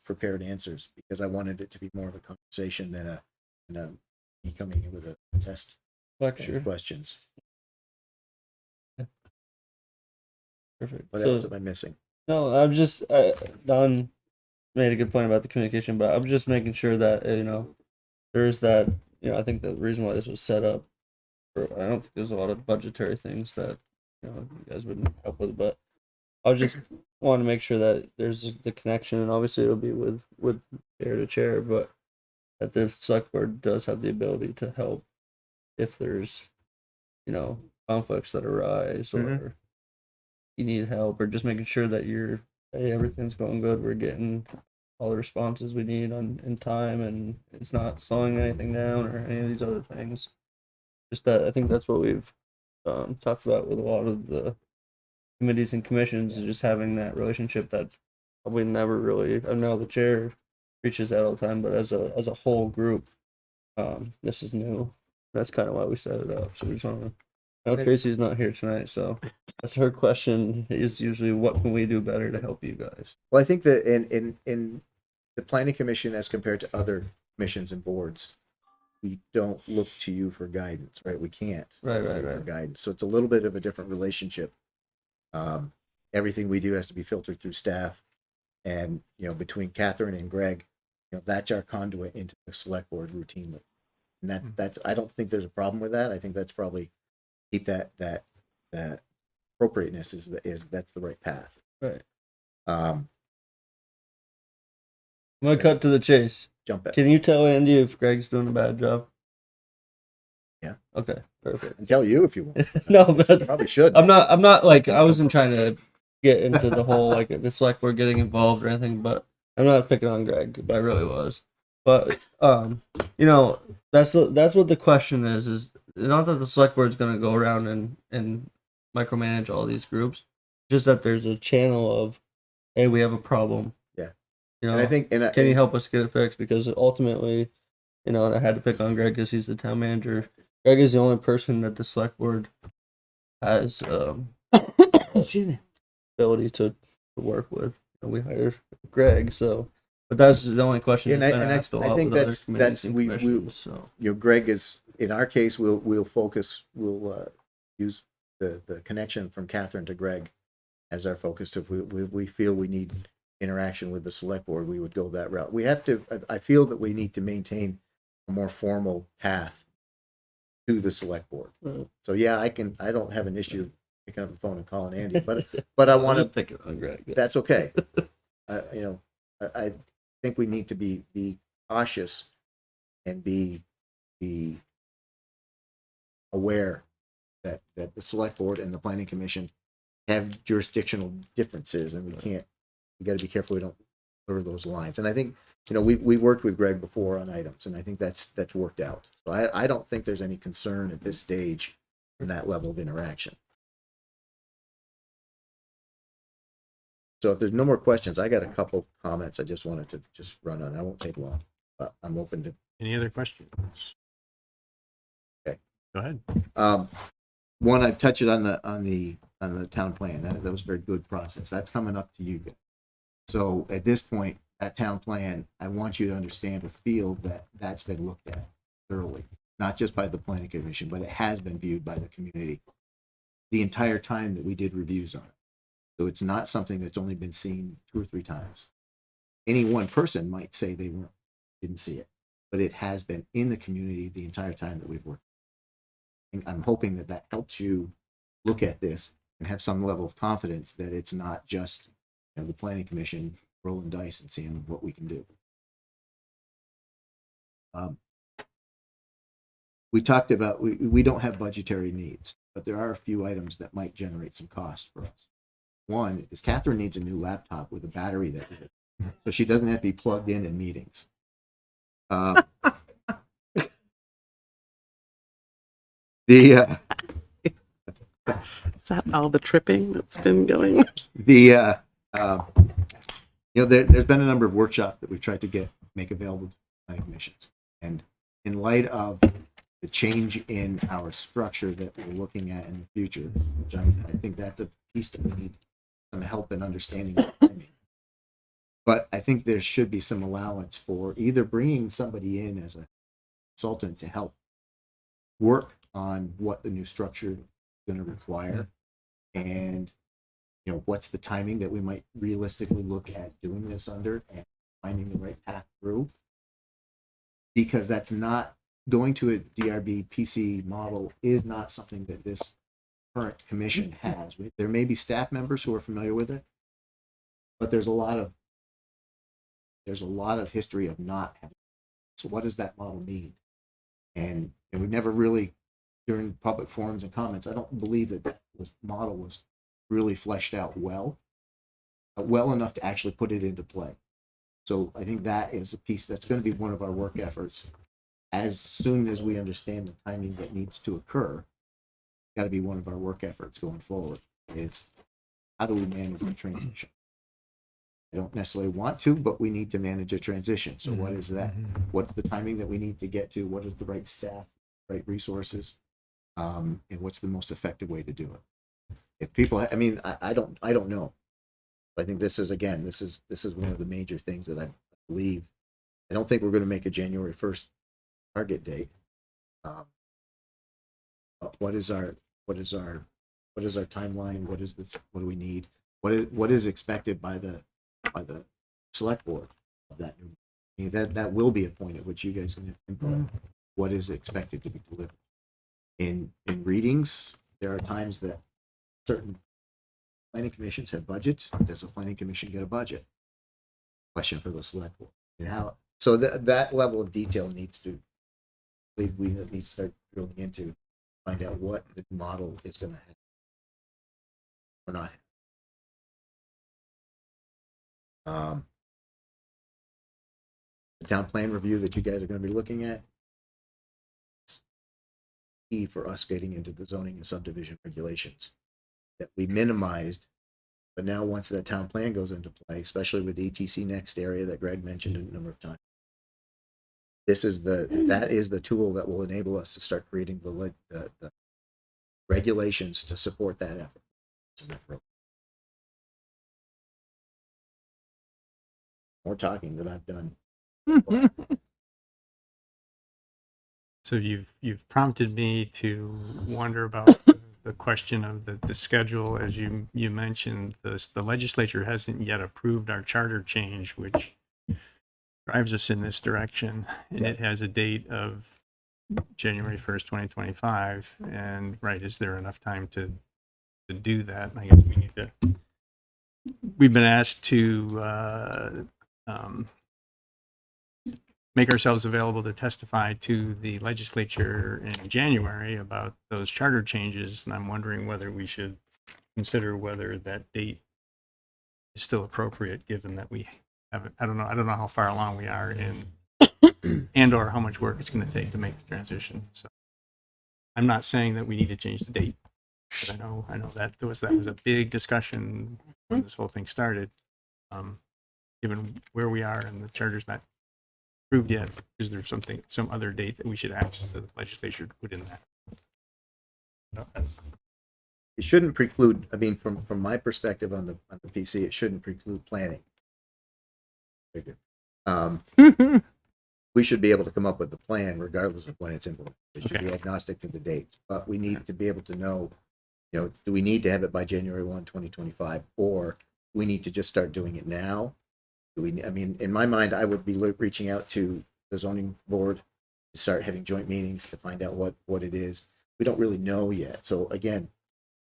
prepared answers, because I wanted it to be more of a conversation than me coming in with a test Lecture. questions. Perfect. What So- else am I missing? No, I'm just Don made a good point about the communication, but I'm just making sure that there is that. I think the reason why this was set up, I don't think there's a lot of budgetary things that you guys wouldn't help with, but I just want to make sure that there's the connection, and obviously it'll be with chair to chair, but that the select board does have the ability to help if there's conflicts that arise, or you need help, or just making sure that hey, everything's going good, we're getting all the responses we need in time, and it's not slowing anything down or any of these other things. Just that, I think that's what we've talked about with a lot of the committees and commissions, is just having that relationship that probably never really, I know the chair reaches out all the time, but as a whole group, this is new. That's kind of why we set it up. So we just want to. I know Tracy's not here tonight, so that's her question. Is usually, what can we do better to help you guys? Well, I think that in the planning commission, as compared to other commissions and boards, we don't look to you for guidance, right? We can't. Right. For guidance. So it's a little bit of a different relationship. Everything we do has to be filtered through staff, and between Catherine and Greg, that's our conduit into the select board routinely. And that's I don't think there's a problem with that. I think that's probably keep that appropriateness is that's the right path. Right. Um, I'm gonna cut to the chase. Jump it. Can you tell Andy if Greg's doing a bad job? Yeah. Okay. Perfect. And tell you if you want. No, but probably should. I'm not like, I wasn't trying to get into the whole like the select board getting involved or anything, but I'm not picking on Greg, but I really was. But that's what the question is not that the select board's gonna go around and micromanage all these groups, just that there's a channel of, hey, we have a problem. Yeah. And I think, can you help us get it fixed? Because ultimately, and I had to pick on Greg because he's the town manager. Greg is the only person that the select board has ability to work with. And we hired Greg, so. But that's the only question. And I think that's we so. Greg is, in our case, we'll use the connection from Catherine to Greg as our focus. If we feel we need interaction with the select board, we would go that route. We have to. I feel that we need to maintain a more formal path to the select board. Right. So yeah, I don't have an issue picking up the phone and calling Andy, but I want to pick it on Greg. Yeah. That's okay. I think we need to be cautious and be aware that the select board and the planning commission have jurisdictional differences, and we got to be careful we don't blur those lines. And I think we've worked with Greg before on items, and I think that's worked out. So I don't think there's any concern at this stage from that level of interaction. So if there's no more questions, I got a couple comments I just wanted to just run on. I won't take long, but I'm open to. Any other questions? Okay, go ahead. One, I touched it on the town plan. That was a very good process. That's coming up to you guys. So at this point, that town plan, I want you to understand or feel that that's been looked at thoroughly, not just by the planning commission, but it has been viewed by the community the entire time that we did reviews on it. So it's not something that's only been seen 2 or 3 times. Any one person might say they didn't see it, but it has been in the community the entire time that we've worked. And I'm hoping that helps you look at this and have some level of confidence that it's not just the planning commission rolling dice and seeing what we can do. We talked about we don't have budgetary needs, but there are a few items that might generate some cost for us. One is Catherine needs a new laptop with a battery that, so she doesn't have to be plugged in meetings. The Is that all the tripping that's been going? there's been a number of workshops that we've tried to make available to planning commissions, and in light of the change in our structure that we're looking at in the future, which I think that's a piece that we need some help in understanding. But I think there should be some allowance for either bringing somebody in as a consultant to help work on what the new structure is going to require, and what's the timing that we might realistically look at doing this under, and finding the right path through, because that's not going to a DRB PC model is not something that this current commission has. There may be staff members who are familiar with it, but there's a lot of history of not having. So what does that model mean? And we've never really, during public forums and comments, I don't believe that model was really fleshed out well enough to actually put it into play. So I think that is a piece that's going to be one of our work efforts. As soon as we understand the timing that needs to occur, got to be one of our work efforts going forward. Is how do we manage the transition? I don't necessarily want to, but we need to manage a transition. So what is that? What's the timing that we need to get to? What is the right staff, right resources, and what's the most effective way to do it? If people, I don't know. I think this is one of the major things that I believe. I don't think we're going to make a January 1st target date. What is our timeline? What is this? What do we need? What is expected by the select board of that new? That will be a point at which you guys can input. What is expected to be delivered? In readings, there are times that certain planning commissions have budgets. Does a planning commission get a budget? Question for the select board. And how? So that level of detail needs to. We need to start drilling into, find out what the model is going to have or not have. The town plan review that you guys are going to be looking at, it's key for us getting into the zoning and subdivision regulations that we minimized. But now once that town plan goes into play, especially with the ETC next area that Greg mentioned a number of times, that is the tool that will enable us to start creating the regulations to support that effort. More talking than I've done. So you've prompted me to wonder about the question of the schedule. As you mentioned, the legislature hasn't yet approved our charter change, which drives us in this direction, and it has a date of January 1st, 2025. And is there enough time to do that? I guess we've been asked to make ourselves available to testify to the legislature in January about those charter changes, and I'm wondering whether we should consider whether that date is still appropriate, given that we haven't. I don't know how far along we are in, and or how much work it's going to take to make the transition. So I'm not saying that we need to change the date, but I know that was a big discussion when this whole thing started. Given where we are and the charter's not approved yet, is there some other date that we should ask the legislature to put in that? It shouldn't preclude. From my perspective on the PC, it shouldn't preclude planning. We should be able to come up with the plan regardless of when it's implemented. It should be agnostic to the dates, but we need to be able to know, do we need to have it by January 1, 2025, or we need to just start doing it now? In my mind, I would be reaching out to the zoning board to start having joint meetings to find out what it is. We don't really know yet. So again,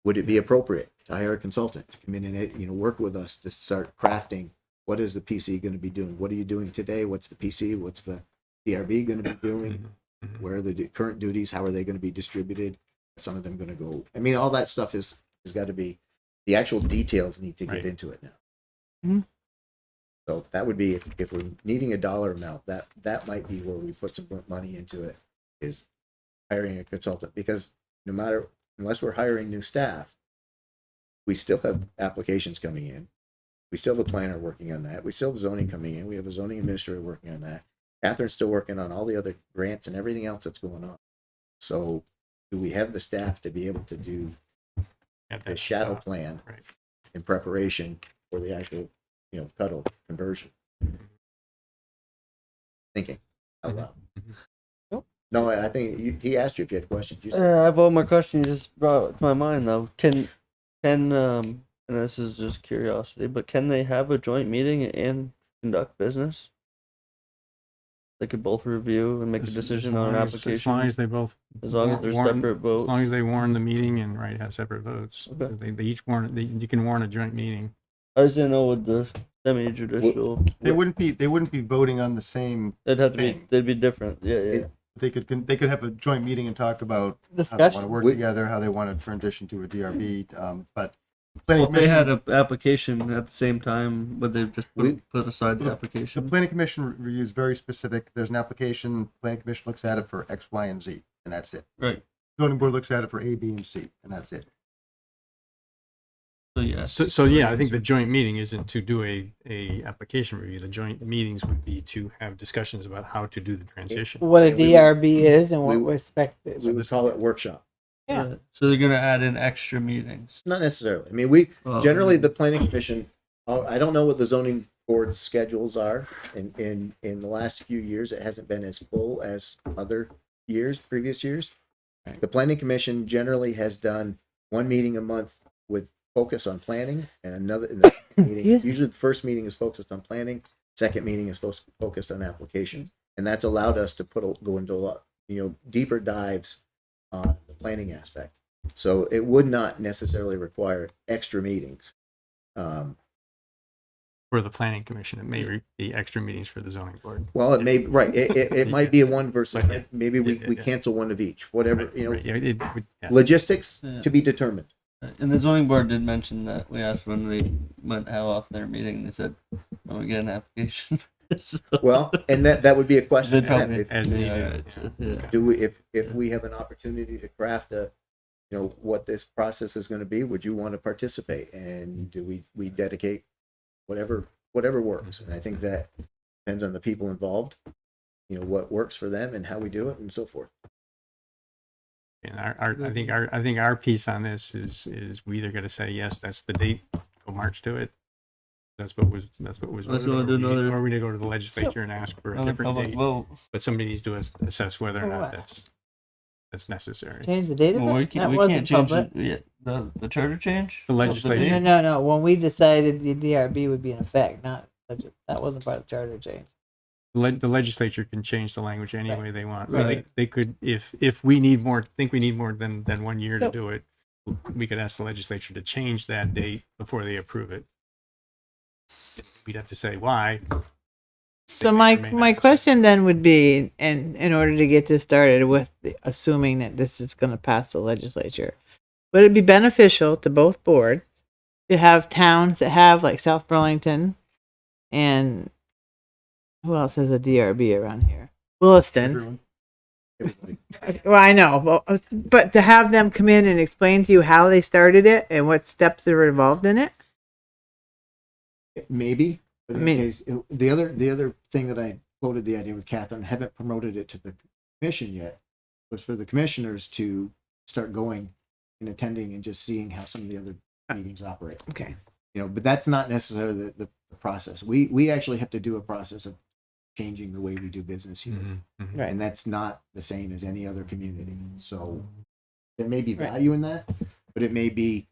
would it be appropriate to hire a consultant to come in and work with us to start crafting what is the PC going to be doing? What are you doing today? What's the PC? What's the DRB going to be doing? Where are the current duties? How are they going to be distributed? Are some of them going to go? All that stuff has got to be the actual details need to get Right. into it now. Mhm. So that would be, if we're needing a dollar amount, that might be where we put some money into it, is hiring a consultant, because unless we're hiring new staff, we still have applications coming in. We still have a planner working on that. We still have zoning coming in. We have a zoning administrator working on that. Catherine's still working on all the other grants and everything else that's going on. So do we have the staff to be able to do At the that shadow top. plan Right. in preparation for the actual, cutover conversion? Thinking out loud. No, I think he asked you if you had questions. You said, I have one more question you just brought to my mind though. Can and this is just curiosity, but can they have a joint meeting and conduct business? They could both review and make a decision on an application. As long as they both. As long as there's separate votes. As long as they warn the meeting and have separate votes. Okay. They each warn, you can warn a joint meeting. I just didn't know with the semi-judicial. They wouldn't be voting on the same. They'd have to be. thing. They'd be different. Yeah. They could have a joint meeting and talk about how they want to Discussion. work together, how they want to transition to a DRB. But planning Well, if they commission, had an application at the same time, would they just put aside the the application? planning commission reviews very specific. There's an application. Planning commission looks at it for X, Y, and Z, and that's it. Right. Zoning board looks at it for A, B, and C, and that's it. So yeah. So yeah, I think the joint meeting isn't to do a application review. The joint meetings would be to have discussions about how to do the transition. What a And we would- DRB is and what we- we're expected. we would call it workshop. Yeah. Right. So they're gonna add in extra meetings. Not necessarily. I mean, we Well, generally, the planning commission, I don't know what the zoning board's schedules are. In the last few years, it hasn't been as full as other years, previous years. Right. The planning commission generally has done one meeting a month with focus on planning, and another in the second meeting. Excuse me. Usually the first meeting is focused on planning, second meeting is focused on application. And that's allowed us to go into a lot, deeper dives on the planning aspect. So it would not necessarily require extra meetings. For the planning commission, it may be extra meetings for the zoning board. Well, it may, right, it might be a one versus, Right. maybe we Yeah. cancel one of each, whatever, Right, yeah, it would- yeah. logistics Yeah. to be determined. And the zoning board did mention that we asked when they went how often they're meeting. And they said, "When we get an application." So- Well, and that would be a question. They'd probably- If- As needed, yeah, yeah. yeah. Do we, if we have an opportunity to craft what this process is going to be, would you want to participate? And do we dedicate whatever works? And I think that depends on the people involved, what works for them and how we do it and so forth. And I think our piece on this is we either got to say, yes, that's the date, go march to it. That's what was Let's voted, go and do another- or we to go to the legislature and ask for a Another different public date. vote. But somebody needs to assess whether or For not what? that's necessary. Change the date of Well, it? we That can't wasn't change public. the charter change. The legislature. No. When we decided the DRB would be in effect, that wasn't part of the charter change. The legislature can change the language any way they want. So Right. they could, if we need more, think we need more than 1 year to So- do it, we could ask the legislature to change that date before they approve it. We'd have to say why. So may or may my not. question then would be, and in order to get this started with assuming that this is going to pass the legislature, would it be beneficial to both boards to have towns that have like South Burlington and who else has a DRB around here? Williston. Well, I know, but to have them come in and explain to you how they started it and what steps are involved in it. Maybe, but I in mean- case, the other thing that I quoted the idea with Catherine, haven't promoted it to the commission yet, was for the commissioners to start going and attending and just seeing how some of the other meetings operate. Okay. But that's not necessarily the process. We actually have to do a process of changing the way we do business here. Right. And that's not the same as any other community. So there may be Right. value in that, but it may be,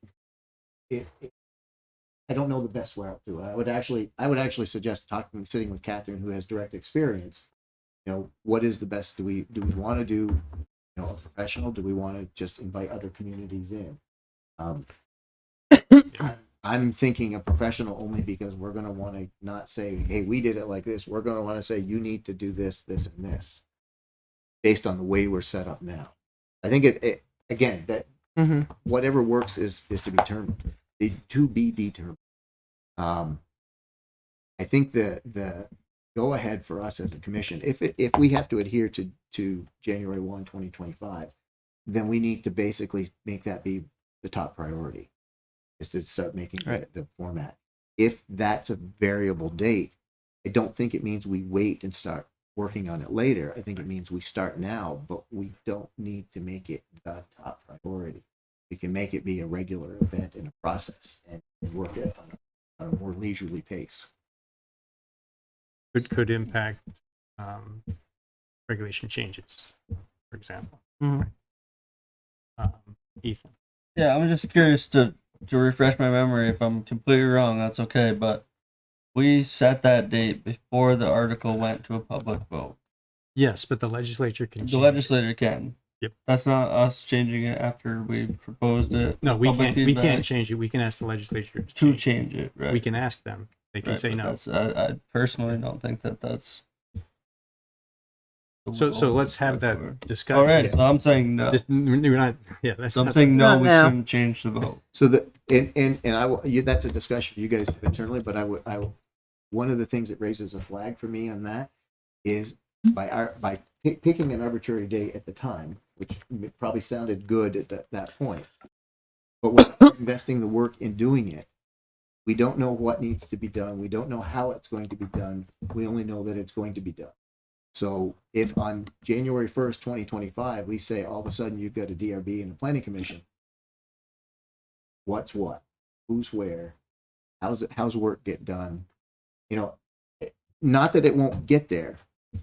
I don't know the best route through it. I would actually suggest sitting with Catherine, who has direct experience. What is the best? Do we want to do, a professional? Do we want to just invite other communities in? I'm thinking a professional only because we're going to want to not say, hey, we did it like this. We're going to want to say, you need to do this, this, and this, based on the way we're set up now. I think it again, that Mm-hmm. whatever works is to be determined. to be determined. I think the go ahead for us as a commission, if we have to adhere to January 1, 2025, then we need to basically make that be the top priority, is to start making the format. If that's a variable date, I don't think it means we wait and start working on it later. I think it means we start now, but we don't need to make it the top priority. We can make it be a regular event in a process and work it on a more leisurely pace. Could impact regulation changes, for example. Ethan. Yeah, I'm just curious to refresh my memory. If I'm completely wrong, that's okay. But we set that date before the article went to a public vote. Yes, but the legislature can. The legislator can. Yep. That's not us changing it after we proposed it. No, we Public can't. We feedback can't change it. We can ask the legislature to change it. Right. We can ask them. They can Right, say but no. I personally don't think that's. So let's have that discussion. All right, so I'm saying no. We're not. Yeah, that's. So I'm not- saying no. Not We now. shouldn't change the vote. So and I will, that's a discussion you guys have internally, but I would one of the things that raises a flag for me on that is by picking an arbitrary date at the time, which probably sounded good at that point, but we're investing the work in doing it. We don't know what needs to be done. We don't know how it's going to be done. We only know that it's going to be done. So if on January 1st, 2025, we say all of a sudden you've got a DRB and a planning commission, what's what? Who's where? How's work get done? Not that it won't get there,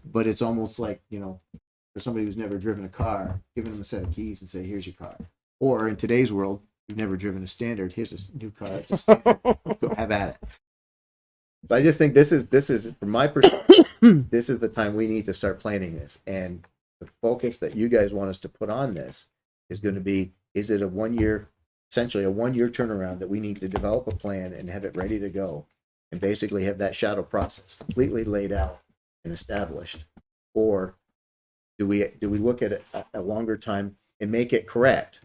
but it's almost like, for somebody who's never driven a car, giving them a set of keys and say, here's your car. Or in today's world, you've never driven a standard, here's a new car, it's a standard. Go have at it. But I just think this is from my perspective, this is the time we need to start planning this. And the focus that you guys want us to put on this is going to be, is it essentially a 1 year turnaround that we need to develop a plan and have it ready to go and basically have that shadow process completely laid out and established? Or do we look at a longer time and make it correct,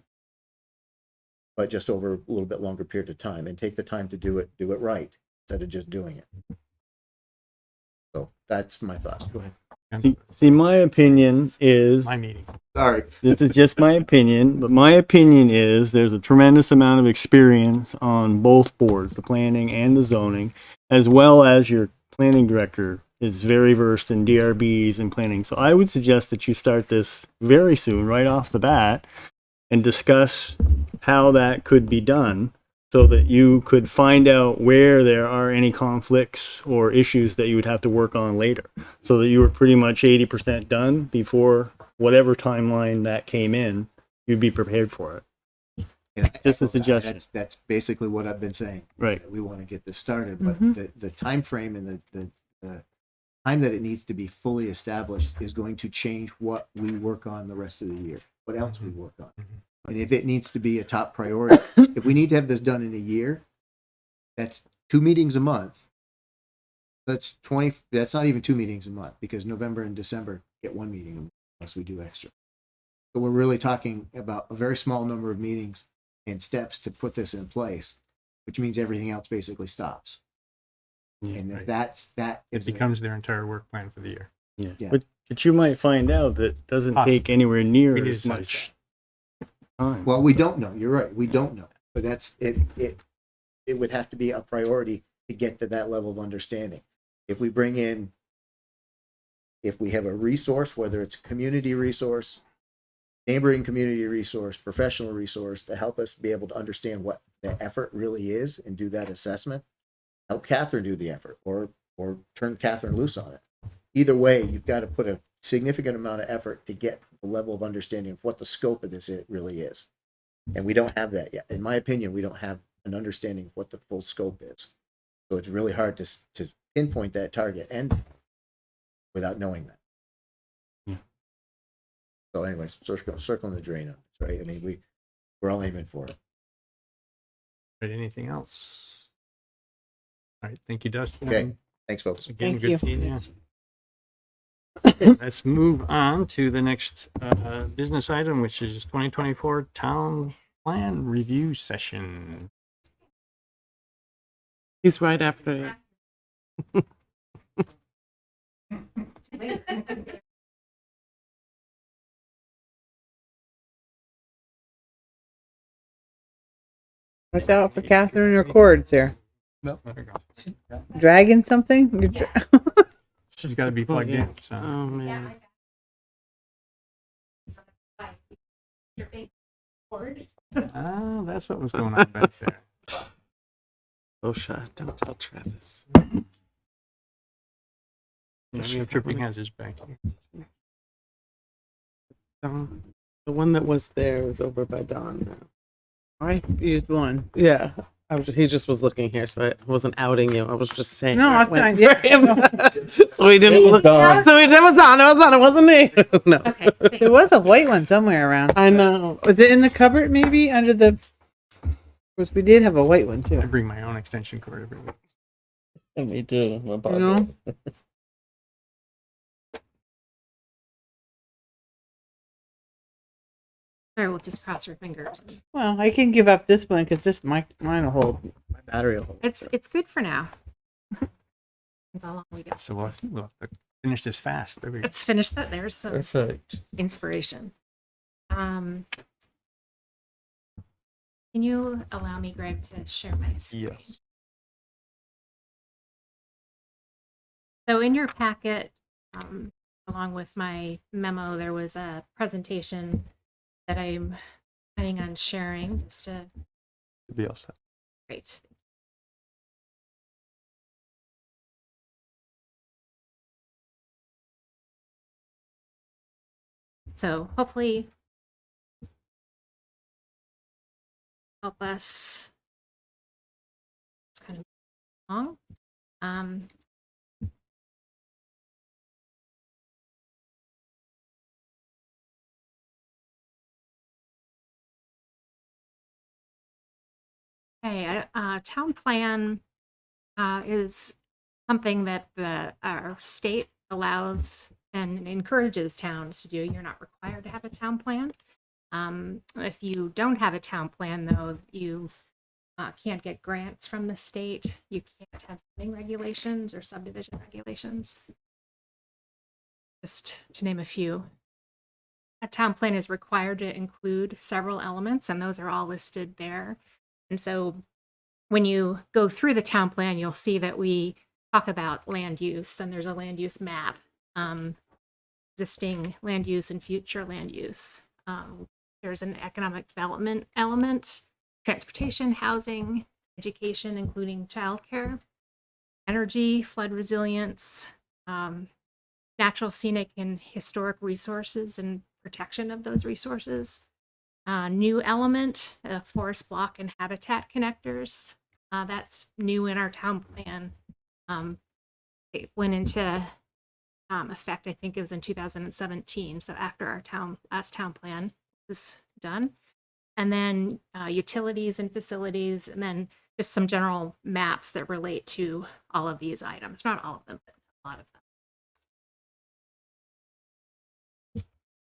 but just over a little bit longer period of time, and take the time to do it right instead of just doing it? So that's my thought. Go ahead. See, my opinion is, My meeting. Sorry. this is just my opinion, but my opinion is there's a tremendous amount of experience on both boards, the planning and the zoning, as well as your planning director is very versed in DRBs and planning. So I would suggest that you start this very soon, right off the bat, and discuss how that could be done so that you could find out where there are any conflicts or issues that you would have to work on later, so that you were pretty much 80% done before whatever timeline that came in, you'd be prepared for it. And Just a suggestion. That's basically what I've been saying. Right. We want to get this started, but the time frame and the time that it needs to be fully established is going to change what we work on the rest of the year, what else we work on. And if it needs to be a top priority, if we need to have this done in a year, that's 2 meetings a month. That's not even 2 meetings a month, because November and December get 1 meeting a month unless we do extra. So we're really talking about a very small number of meetings and steps to put this in place, which means everything else basically stops. And if that It becomes their entire work plan for the year. Yeah. But you might find out that it doesn't Possible. take anywhere near We need as to set much time. Well, we don't know. You're right. We don't know. But that's it. It would have to be a priority to get to that level of understanding. If we have a resource, whether it's a community resource, neighboring community resource, professional resource, to help us be able to understand what the effort really is and do that assessment, help Catherine do the effort, or turn Catherine loose on it. Either way, you've got to put a significant amount of effort to get the level of understanding of what the scope of this really is. And we don't have that yet. In my opinion, we don't have an understanding of what the full scope is. So it's really hard to pinpoint that target end without knowing that. Yeah. So anyways, circling the drain on this, right? I mean, we're all aiming for it. Right, anything else? All right, thank you, Dustin. Okay, thanks, folks. Again, Thank good you. seeing you. Okay, let's move on to the next business item, which is 2024 Town Plan Review Session. He's right after you. Watch out for Catherine or cords here. No, there you go. Dragging something? She's got to be plugged in. So. Oh, man. Oh, that's what was going on back there. Oh, shut. Don't tell Travis. Yeah, Tripping has his back here. Don. The one that was there is over by Don now. I used one. Yeah. He just was looking here, so I wasn't outing you. I was just saying. No, that's fine. Yeah. So we didn't look. So it was on. It was on. It wasn't me. No. Okay. There was a white one somewhere around. I know. Was it in the cupboard? Maybe under the. Of course, we did have a white one too. I bring my own extension cord every week. And me too. You know? Or we'll just cross your fingers. Well, I can give up this one because mine will hold. My battery will hold. It's good for now. That's how long we got. So we'll have to finish this fast. There we go. Let's finish that. There's some Perfect. inspiration. Can you allow me, Greg, to share my screen? Yes. So in your packet, along with my memo, there was a presentation that I'm planning on sharing. Just to Be all set. great. So hopefully help us. It's kind of long. Okay, town plan is something that our state allows and encourages towns to do. You're not required to have a town plan. If you don't have a town plan, though, you can't get grants from the state. You can't have zoning regulations or subdivision regulations. Just to name a few. A town plan is required to include several elements, and those are all listed there. And so when you go through the town plan, you'll see that we talk about land use, and there's a land use map, existing land use and future land use. There's an economic development element, transportation, housing, education, including childcare, energy, flood resilience, natural, scenic, and historic resources and protection of those resources. New element, forest block and habitat connectors. That's new in our town plan. It went into effect, I think it was in 2017. So after our last town plan was done. And then utilities and facilities, and then just some general maps that relate to all of these items. Not all of them, but a lot of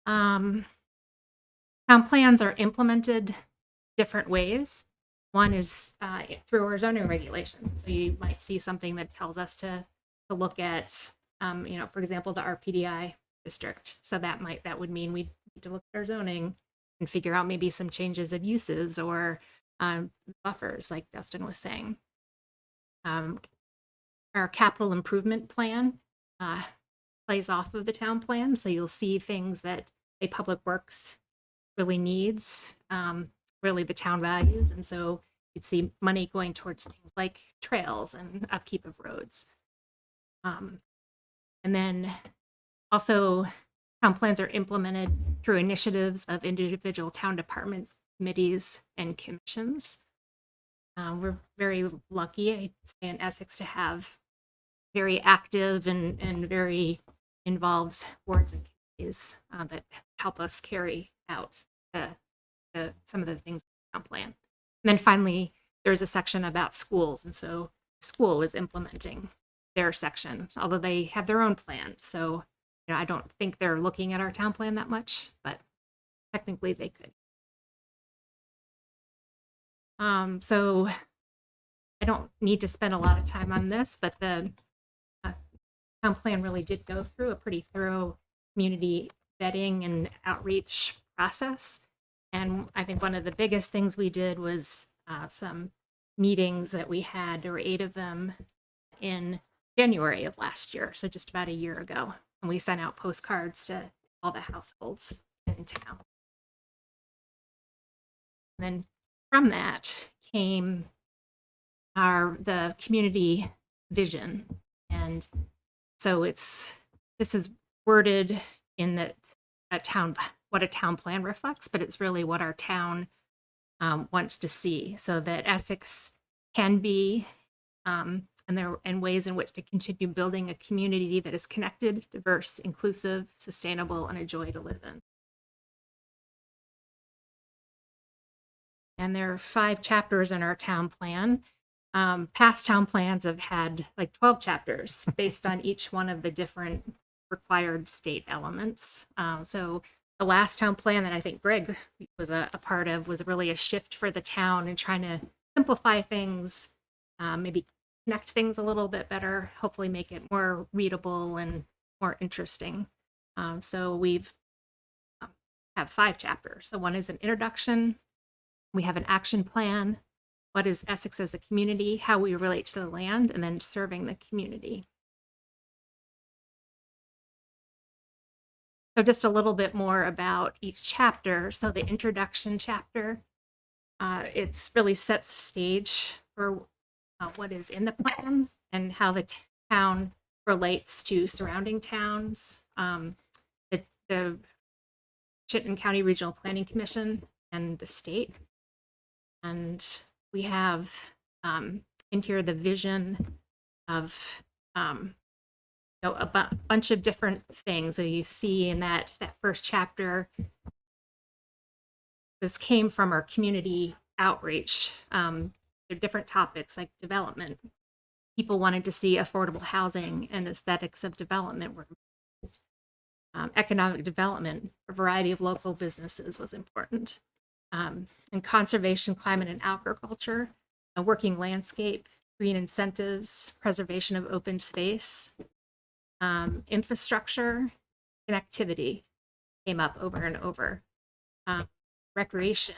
them. Town plans are implemented different ways. One is through our zoning regulations. So you might see something that tells us to look at, for example, the RPDI district. So that would mean we need to look at our zoning and figure out maybe some changes of uses or buffers, like Dustin was saying. Our capital improvement plan plays off of the town plan. So you'll see things that a public works really needs, really the town values. And so you'd see money going towards things like trails and upkeep of roads. And then also town plans are implemented through initiatives of individual town departments, committees, and commissions. We're very lucky, I'd say, in Essex to have very active and very involved boards and committees that help us carry out some of the things in the town plan. And then finally, there's a section about schools. And so school is implementing their section, although they have their own plan. So I don't think they're looking at our town plan that much, but technically they could. So I don't need to spend a lot of time on this, but the town plan really did go through a pretty thorough community vetting and outreach process. And I think one of the biggest things we did was some meetings that we had. There were 8 of them in January of last year, so just about a year ago. And we sent out postcards to all the households in town. And then from that came the community vision. And so this is worded in what a town plan reflects, but it's really what our town wants to see, so that Essex can be and ways in which to continue building a community that is connected, diverse, inclusive, sustainable, and a joy to live in. And there are 5 chapters in our town plan. Past town plans have had like 12 chapters based on each one of the different required state elements. So the last town plan that I think Greg was a part of was really a shift for the town and trying to simplify things, maybe connect things a little bit better, hopefully make it more readable and more interesting. So we've have 5 chapters. So one is an introduction. We have an action plan. What is Essex as a community, how we relate to the land, and then serving the community. So just a little bit more about each chapter. So the introduction chapter, it's really sets the stage for what is in the plan and how the town relates to surrounding towns, the Chittenden County Regional Planning Commission, and the state. And we have in here the vision of a bunch of different things. So you see in that first chapter, this came from our community outreach. There are different topics like development. People wanted to see affordable housing and aesthetics of development were economic development, a variety of local businesses was important. And conservation, climate, and agriculture, a working landscape, green incentives, preservation of open space, infrastructure, connectivity came up over and over. Recreation,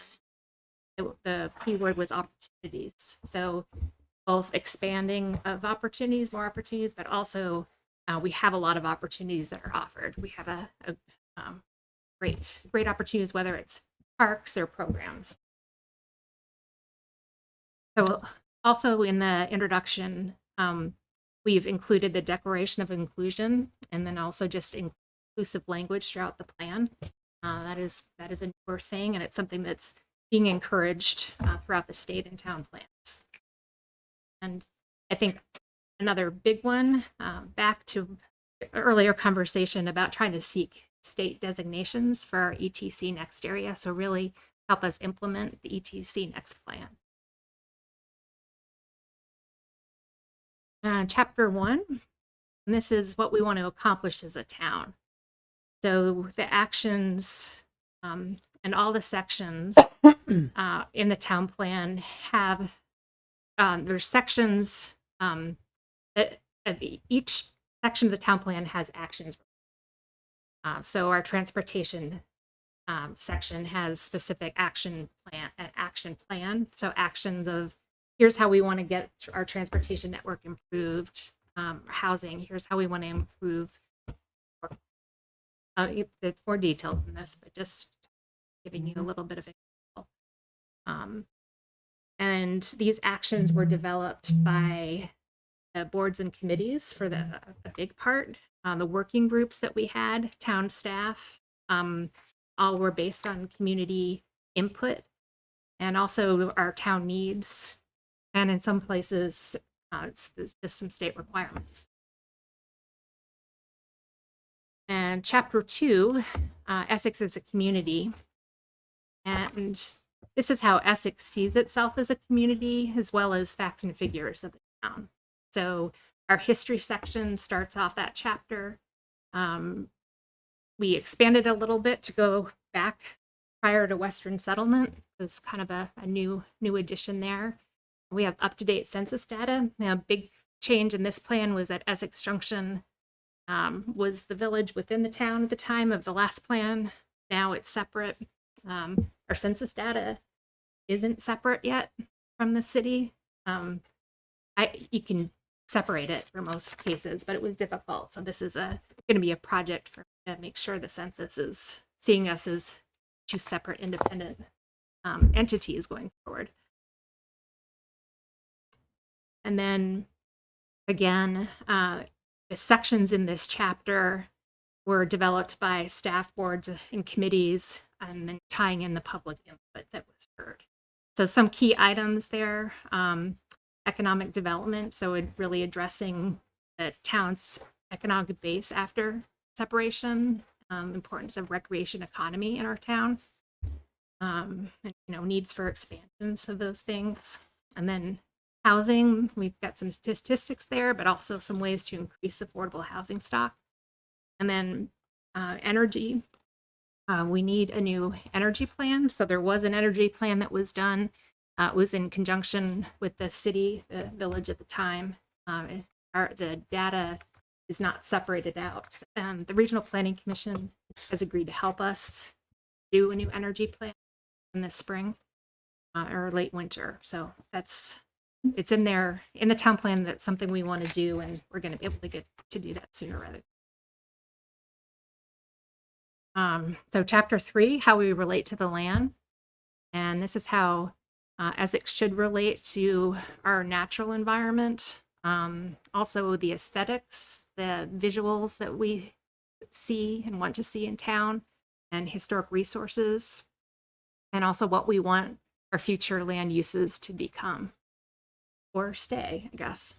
the key word was opportunities. So both expanding of opportunities, more opportunities, but also we have a lot of opportunities that are offered. We have a great opportunities, whether it's parks or programs. So also in the introduction, we've included the Declaration of Inclusion and then also just inclusive language throughout the plan. That is a newer thing, and it's something that's being encouraged throughout the state and town plans. And I think another big one, back to earlier conversation about trying to seek state designations for our ETC next area. So really help us implement the ETC next plan. Chapter 1, and this is what we want to accomplish as a town. So the actions and all the sections in the town plan have, there's sections that each section of the town plan has actions. So our transportation section has specific action plan. So actions of here's how we want to get our transportation network improved. Housing, here's how we want to improve. It's more detailed than this, but just giving you a little bit of example. And these actions were developed by the boards and committees for a big part. The working groups that we had, town staff, all were based on community input and also our town needs. And in some places, it's just some state requirements. And chapter 2, Essex as a community. And this is how Essex sees itself as a community, as well as facts and figures of the town. So our history section starts off that chapter. We expanded a little bit to go back prior to Western settlement. It's kind of a new addition there. We have up-to-date census data. Now, a big change in this plan was that Essex Junction was the village within the town at the time of the last plan. Now it's separate. Our census data isn't separate yet from the city. You can separate it for most cases, but it was difficult. So this is going to be a project for to make sure the census is seeing us as two separate independent entities going forward. And then again, the sections in this chapter were developed by staff, boards, and committees, and then tying in the public input that was heard. So some key items there, economic development, so it really addressing the town's economic base after separation, importance of recreation economy in our town, and, needs for expansions of those things. And then housing, we've got some statistics there, but also some ways to increase affordable housing stock. And then energy, we need a new energy plan. So there was an energy plan that was done. It was in conjunction with the city, the village at the time. The data is not separated out. The Regional Planning Commission has agreed to help us do a new energy plan in the spring or late winter. So it's in there in the town plan. That's something we want to do, and we're going to be able to get to do that sooner rather. So chapter 3, how we relate to the land. And this is how Essex should relate to our natural environment. Also the aesthetics, the visuals that we see and want to see in town, and historic resources, and also what we want our future land uses to become or stay, I guess.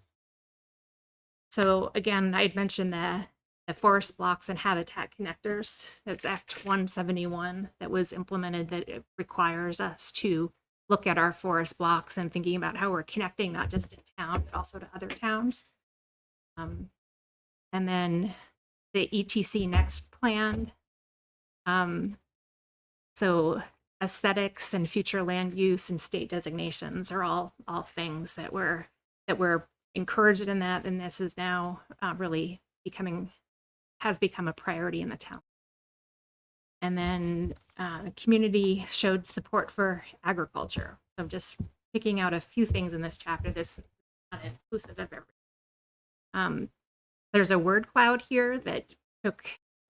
So again, I had mentioned the forest blocks and habitat connectors. That's Act 171 that was implemented, that it requires us to look at our forest blocks and thinking about how we're connecting not just in town, but also to other towns. And then the ETC Next plan. So aesthetics and future land use and state designations are all things that we're encouraged in that, and this is now really has become a priority in the town. And then the community showed support for agriculture. So I'm just picking out a few things in this chapter. This is not inclusive of everything. There's a word cloud here that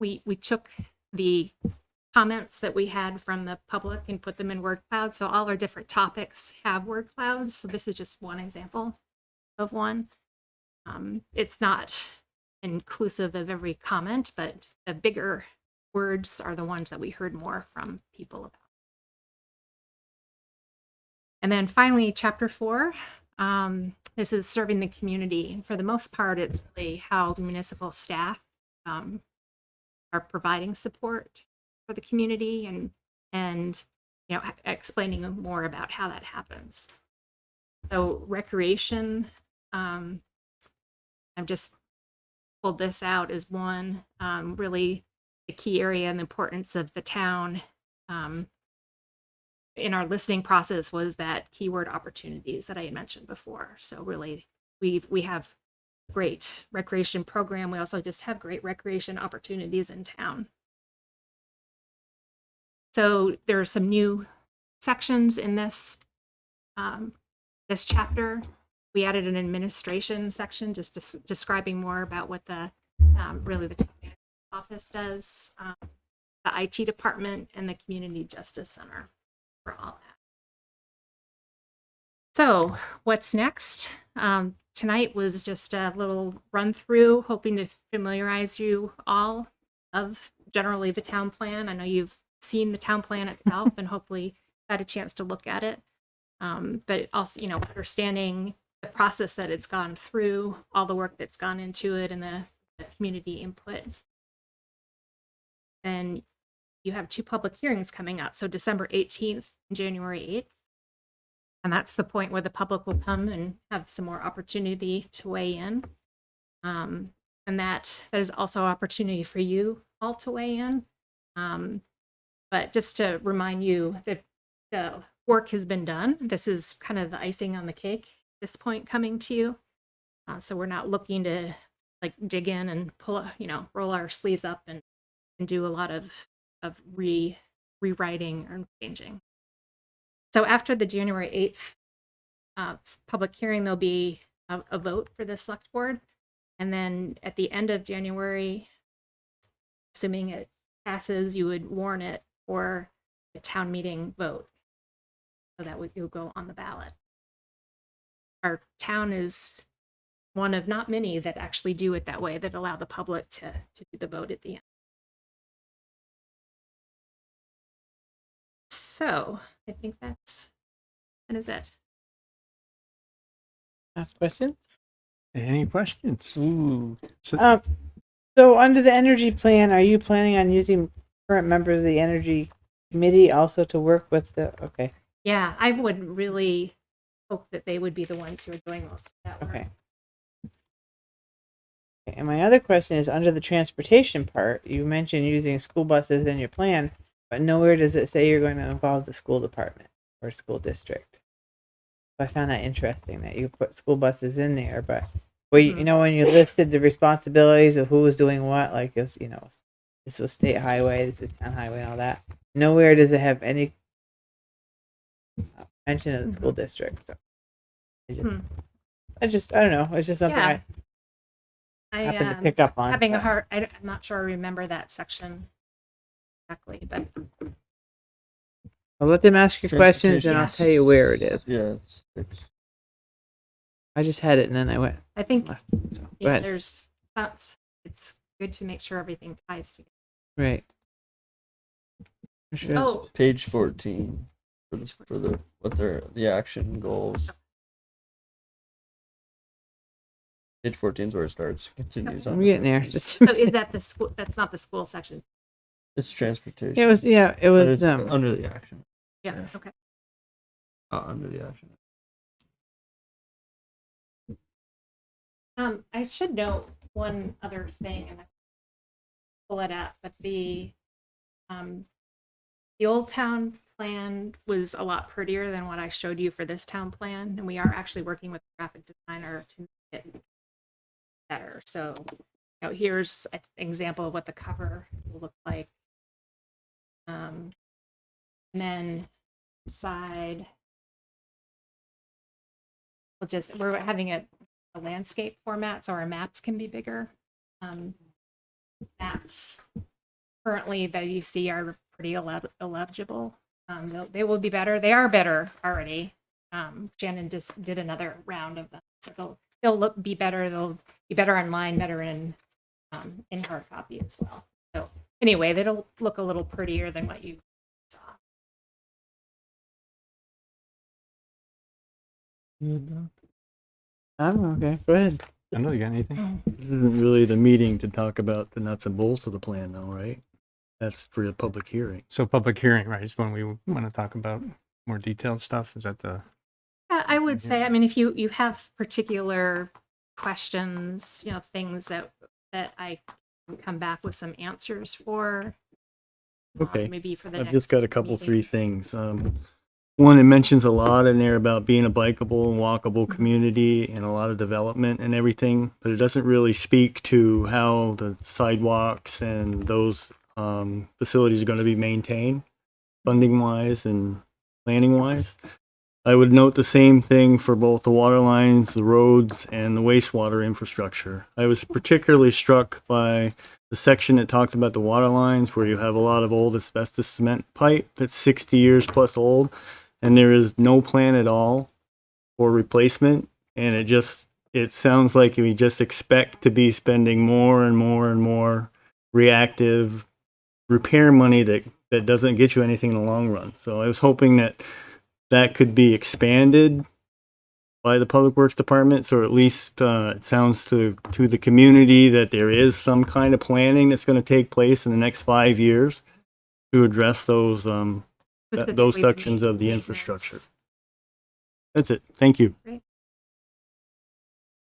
we took the comments that we had from the public and put them in word clouds. So all our different topics have word clouds. So this is just one example of one. It's not inclusive of every comment, but the bigger words are the ones that we heard more from people about. And then finally, chapter 4, this is serving the community. For the most part, it's really how the municipal staff are providing support for the community and explaining more about how that happens. So recreation, I've just pulled this out as one, really the key area and the importance of the town in our listening process was that keyword opportunities that I had mentioned before. So really, we have great recreation program. We also just have great recreation opportunities in town. So there are some new sections in this this chapter. We added an administration section just describing more about what the really the town manager's office does, the IT department, and the Community Justice Center for all that. So what's next? Tonight was just a little run through, hoping to familiarize you all of generally the town plan. I know you've seen the town plan itself and hopefully had a chance to look at it. But also, understanding the process that it's gone through, all the work that's gone into it, and the community input. And you have 2 public hearings coming up. So December 18th and January 8th. And that's the point where the public will come and have some more opportunity to weigh in. And that is also an opportunity for you all to weigh in. But just to remind you that the work has been done. This is kind of the icing on the cake at this point coming to you. So we're not looking to like dig in and roll our sleeves up and do a lot of rewriting or changing. So after the January 8th public hearing, there'll be a vote for the select board. And then at the end of January, assuming it passes, you would warn it for a town meeting vote. So that it would go on the ballot. Our town is one of not many that actually do it that way, that allow the public to do the vote at the end. So I think that is it. Last question. Any questions? Ooh. So, So under the energy plan, are you planning on using current members of the energy committee also to work with the, okay, Yeah, I would really hope that they would be the ones who are doing most of that work. okay. And my other question is, under the transportation part, you mentioned using school buses in your plan, but nowhere does it say you're going to involve the school department or school district. So I found that interesting that you put school buses in there, but well, you know, when you listed the responsibilities of who was doing what, like it was, this was state highway, this is town highway, and all that. Nowhere does it have any mention of the school district. So I don't know. It's just something Yeah. I happened to pick up on. Having a but- hard, I'm not sure I remember that section exactly, but I'll let them ask you questions and I'll tell you where it is. Yeah. I just had it and then I went. I think left. So, go yeah, ahead. there's it's good to make sure everything ties together. Right. For sure. Oh, Page 14 for the action goals. Page 14 is where it starts. Continues on. I'm getting there. Just so is that the school? That's not the school section. It's transportation. it was it But was it's under the action. Yeah. Okay. Under the action. I should note one other thing, and I pull it up, but the old town plan was a lot prettier than what I showed you for this town plan, and we are actually working with a graphic designer to make it better. So, here's an example of what the cover will look like. And then side, we're having a landscape format, so our maps can be bigger. Maps currently that you see are pretty illegible. They will be better. They are better already. Shannon just did another round of them, so they'll be better. They'll be better online, better in hard copy as well. So anyway, that'll look a little prettier than what you saw. I'm okay. Go ahead. I know you got anything. This isn't really the meeting to talk about the nuts and bolts of the plan, though, right? That's for the public hearing. So public hearing, right, is when we want to talk about more detailed stuff. Is that the? Yeah, I would say, I mean, if you have particular questions, things that I can come back with some answers for. Okay. Maybe for the I've next just got a couple, three meetings. things. One, it mentions a lot in there about being a bikeable and walkable community and a lot of development and everything, but it doesn't really speak to how the sidewalks and those facilities are going to be maintained, funding wise and planning wise. I would note the same thing for both the water lines, the roads, and the wastewater infrastructure. I was particularly struck by the section that talked about the water lines, where you have a lot of old asbestos cement pipe that's 60 years plus old, and there is no plan at all for replacement. And it sounds like we just expect to be spending more and more and more reactive repair money that doesn't get you anything in the long run. So I was hoping that could be expanded by the Public Works Department, so at least it sounds to the community that there is some kind of planning that's going to take place in the next 5 years to address those Specifically sections of the maintenance. infrastructure. That's it. Thank you. Great.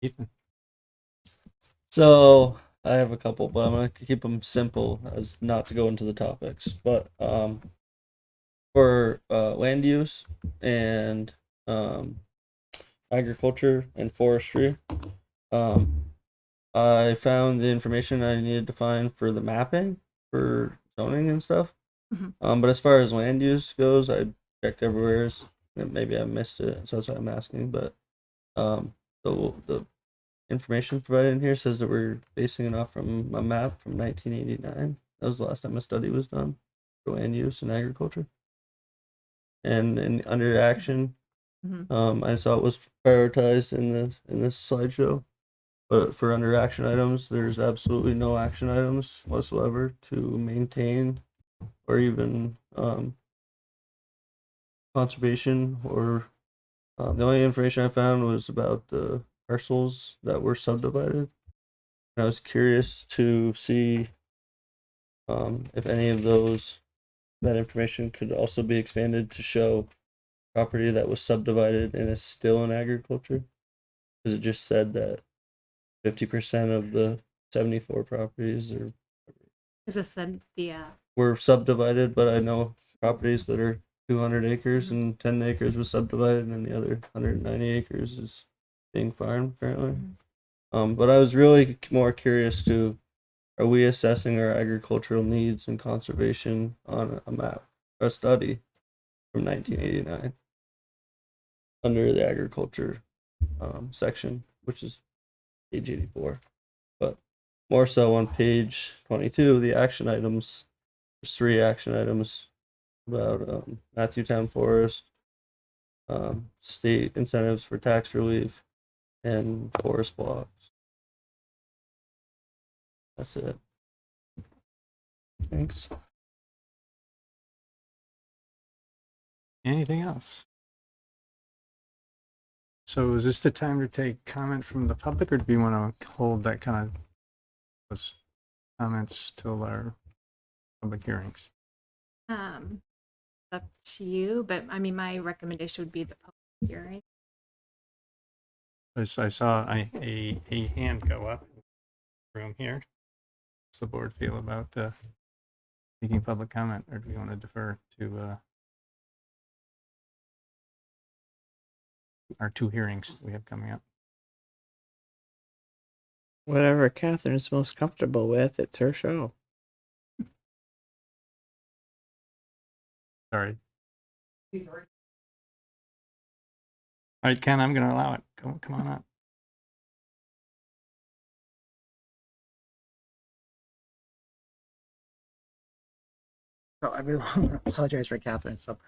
Ethan. So I have a couple, but I'm gonna keep them simple as not to go into the topics. But for land use and agriculture and forestry. I found the information I needed to find for the mapping for zoning and stuff. But as far as land use goes, I checked everywhere. Maybe I missed it, so that's why I'm asking. But the information provided in here says that we're basing it off from a map from 1989. That was the last time a study was done for land use and agriculture. And under action, I saw it was prioritized in the slideshow. But for under action items, there's absolutely no action items whatsoever to maintain or even conservation or the only information I found was about the parcels that were subdivided. And I was curious to see if any of that information could also be expanded to show property that was subdivided and is still in agriculture. Because it just said that 50% of the 74 properties Is this the were subdivided, but I know properties that are 200 acres and 10 acres was subdivided, and the other 190 acres is being farmed currently. But I was really more curious to, are we assessing our agricultural needs and conservation on a map, a study from 1989 under the agriculture section, which is page 84. But more so on page 22, the action items, there's 3 action items about Matthew Town Forest, state incentives for tax relief, and forest blocks. That's it. Thanks. Anything else? So is this the time to take comment from the public, or do we want to hold that kind of those comments till our public hearings? Up to you, but I mean, my recommendation would be the public hearing. I saw a hand go up in the room here. What's the board feel about taking public comment, or do we want to defer to our 2 hearings we have coming up? Whatever Catherine's most comfortable with, it's her show. Sorry. All right, Ken, I'm going to allow it. Come on up. So I really want to apologize for Catherine. So I'm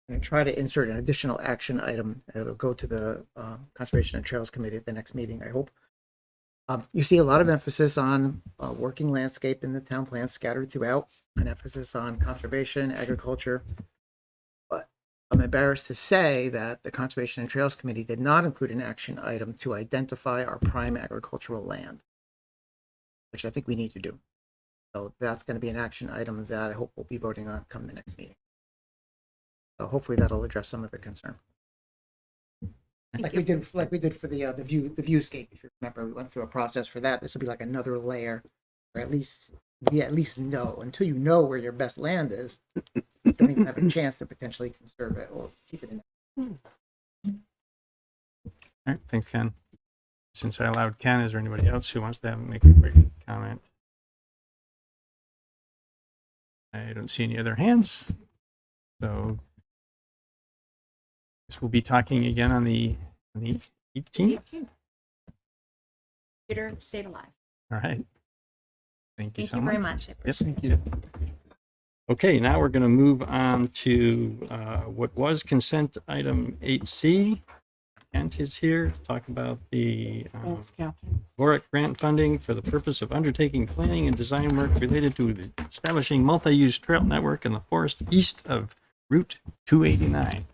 going to try to insert an additional action item. It'll go to the Conservation and Trails Committee at the next meeting, I hope. You see a lot of emphasis on working landscape in the town plan scattered throughout, an emphasis on conservation, agriculture. But I'm embarrassed to say that the Conservation and Trails Committee did not include an action item to identify our prime agricultural land, which I think we need to do. So that's going to be an action item that I hope we'll be voting on come the next meeting. So hopefully that'll address some of the concern. Like we did for the viewscape. If you remember, we went through a process for that. This will be like another layer, or at least know. Until you know where your best land is, you don't even have a chance to potentially conserve it or keep it in. All right, thanks, Ken. Since I allowed Ken, is there anybody else who wants to make a quick comment? I don't see any other hands, so I guess we'll be talking again on the 18th. Peter, stayed alive. All right. Thank you so much. Thank you very much. Yes, thank you. Okay, now we're going to move on to what was consent item 8C. Kent is here to talk about the VOREC Grant funding for the purpose of undertaking planning and design work related to the establishing multi-use trail network in the forest east of Route 289.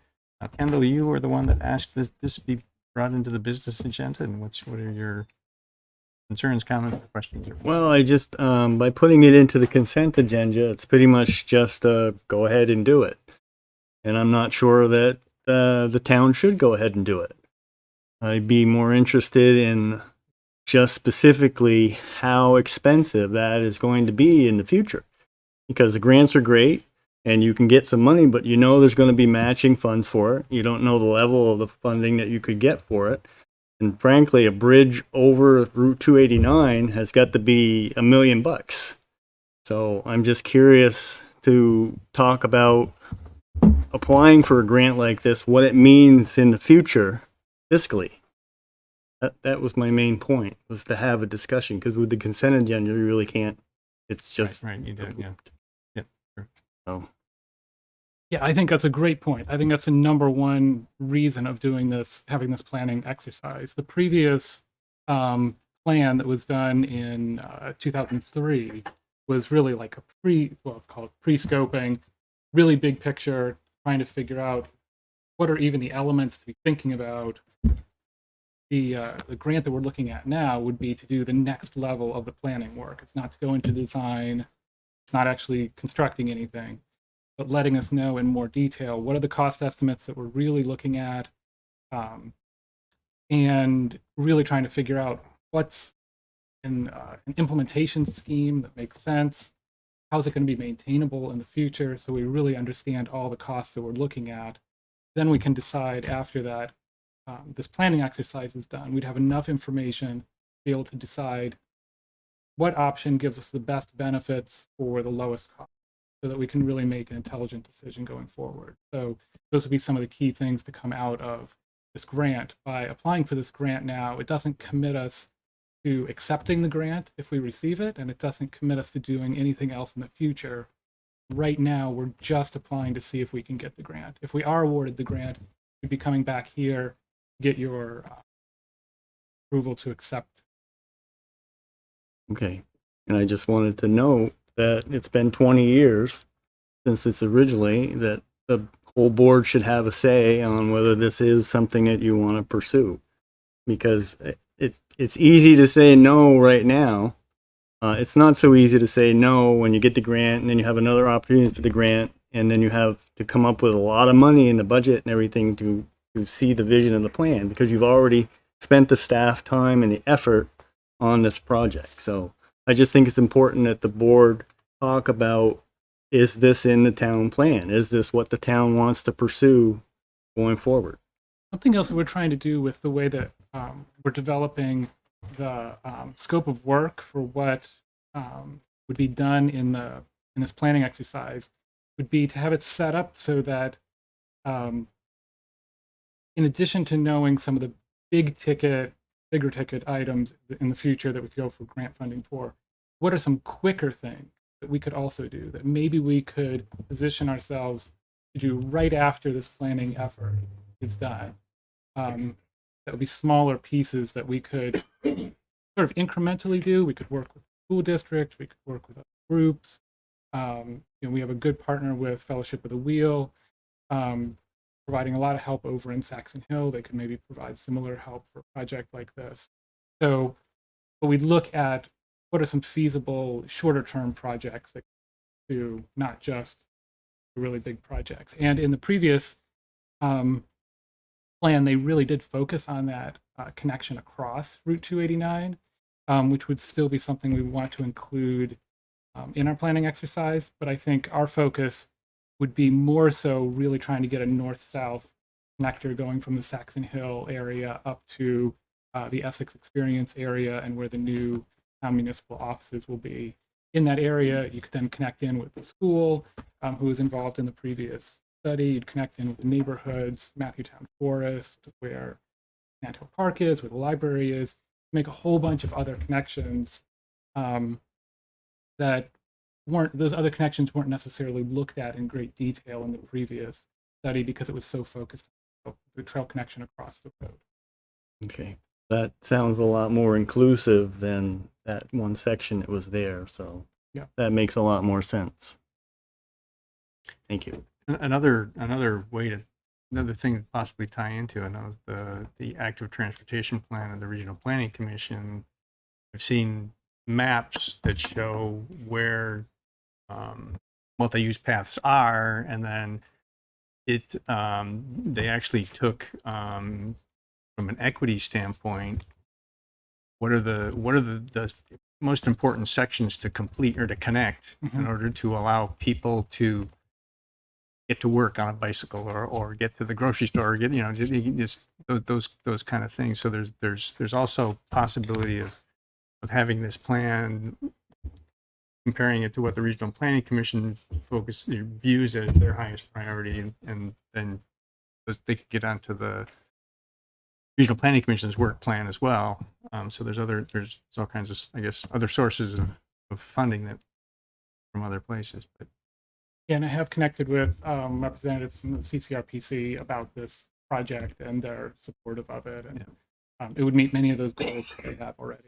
Kendall, you were the one that asked this be brought into the business agenda, and what are your concerns, comments, or questions? Well, I just, by putting it into the consent agenda, it's pretty much just go ahead and do it. And I'm not sure that the town should go ahead and do it. I'd be more interested in just specifically how expensive that is going to be in the future. Because the grants are great, and you can get some money, but you know there's going to be matching funds for it. You don't know the level of the funding that you could get for it. And frankly, a bridge over Route 289 has got to be $1 million. So I'm just curious to talk about applying for a grant like this, what it means in the future fiscally. That was my main point, was to have a discussion, because with the consent agenda, you really can't. It's just Right, you did, yeah. Yep. Sure. So. Yeah, I think that's a great point. I think that's the number one reason of doing this, having this planning exercise. The previous plan that was done in 2003 was really like a it's called pre-scoping, really big picture, trying to figure out what are even the elements to be thinking about. The grant that we're looking at now would be to do the next level of the planning work. It's not to go into design. It's not actually constructing anything, but letting us know in more detail what are the cost estimates that we're really looking at, and really trying to figure out what's an implementation scheme that makes sense. How is it going to be maintainable in the future? So we really understand all the costs that we're looking at. Then we can decide after that, this planning exercise is done, we'd have enough information to be able to decide what option gives us the best benefits for the lowest cost, so that we can really make an intelligent decision going forward. So those would be some of the key things to come out of this grant. By applying for this grant now, it doesn't commit us to accepting the grant if we receive it, and it doesn't commit us to doing anything else in the future. Right now, we're just applying to see if we can get the grant. If we are awarded the grant, we'd be coming back here, get your approval to accept. Okay. And I just wanted to note that it's been 20 years since it's originally, that the whole board should have a say on whether this is something that you want to pursue. Because it's easy to say no right now. It's not so easy to say no when you get the grant, and then you have another opportunity for the grant, and then you have to come up with a lot of money in the budget and everything to see the vision of the plan, because you've already spent the staff time and the effort on this project. So I just think it's important that the board talk about, is this in the town plan? Is this what the town wants to pursue going forward? Something else that we're trying to do with the way that we're developing the scope of work for what would be done in this planning exercise would be to have it set up so that in addition to knowing some of the bigger ticket items in the future that we could go for grant funding for, what are some quicker things that we could also do that maybe we could position ourselves to do right after this planning effort is done? That would be smaller pieces that we could sort of incrementally do. We could work with the school district, we could work with other groups. We have a good partner with Fellowship of the Wheel, providing a lot of help over in Saxon Hill. They could maybe provide similar help for a project like this. So, but we'd look at what are some feasible shorter term projects that do, not just really big projects. And in the previous plan, they really did focus on that connection across Route 289, which would still be something we want to include in our planning exercise. But I think our focus would be more so really trying to get a north-south connector going from the Saxon Hill area up to the Essex Experience area, and where the new municipal offices will be. In that area, you could then connect in with the school, who was involved in the previous study. You'd connect in with the neighborhoods, Matthewtown Forest, where Sandhill Park is, where the library is, make a whole bunch of other connections that those other connections weren't necessarily looked at in great detail in the previous study, because it was so focused on the trail connection across the road. Okay. That sounds a lot more inclusive than that one section that was there. So yeah, that makes a lot more sense. Thank you. Another thing to possibly tie into, and that was the active transportation plan of the Regional Planning Commission. I've seen maps that show where multi-use paths are, and then they actually took from an equity standpoint, what are the most important sections to complete or to connect in order to allow people to get to work on a bicycle or get to the grocery store or get, you know, just those kind of things. So there's also possibility of having this plan, comparing it to what the Regional Planning Commission views as their highest priority, and then they could get onto the Regional Planning Commission's work plan as well. So there's all kinds of, I guess, other sources of funding that from other places. But Yeah, and I have connected with representatives from the CCRPC about this project, and they're supportive of it. And it would meet many of those goals that they have already.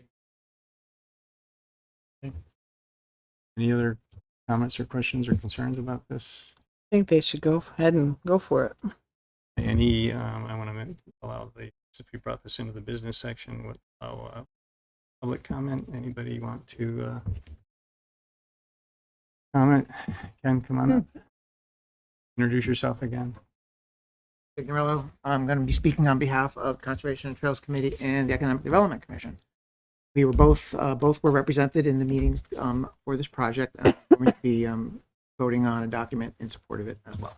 any other comments or questions or concerns about this? I think they should go ahead and go for it. Any, I want to allow if we brought this into the business section, would allow public comment. Anybody want to comment? Ken, come on up. Introduce yourself again. Signorello. I'm going to be speaking on behalf of Conservation and Trails Committee and the Economic Development Commission. We were both were represented in the meetings for this project. I'm going to be voting on a document in support of it as well.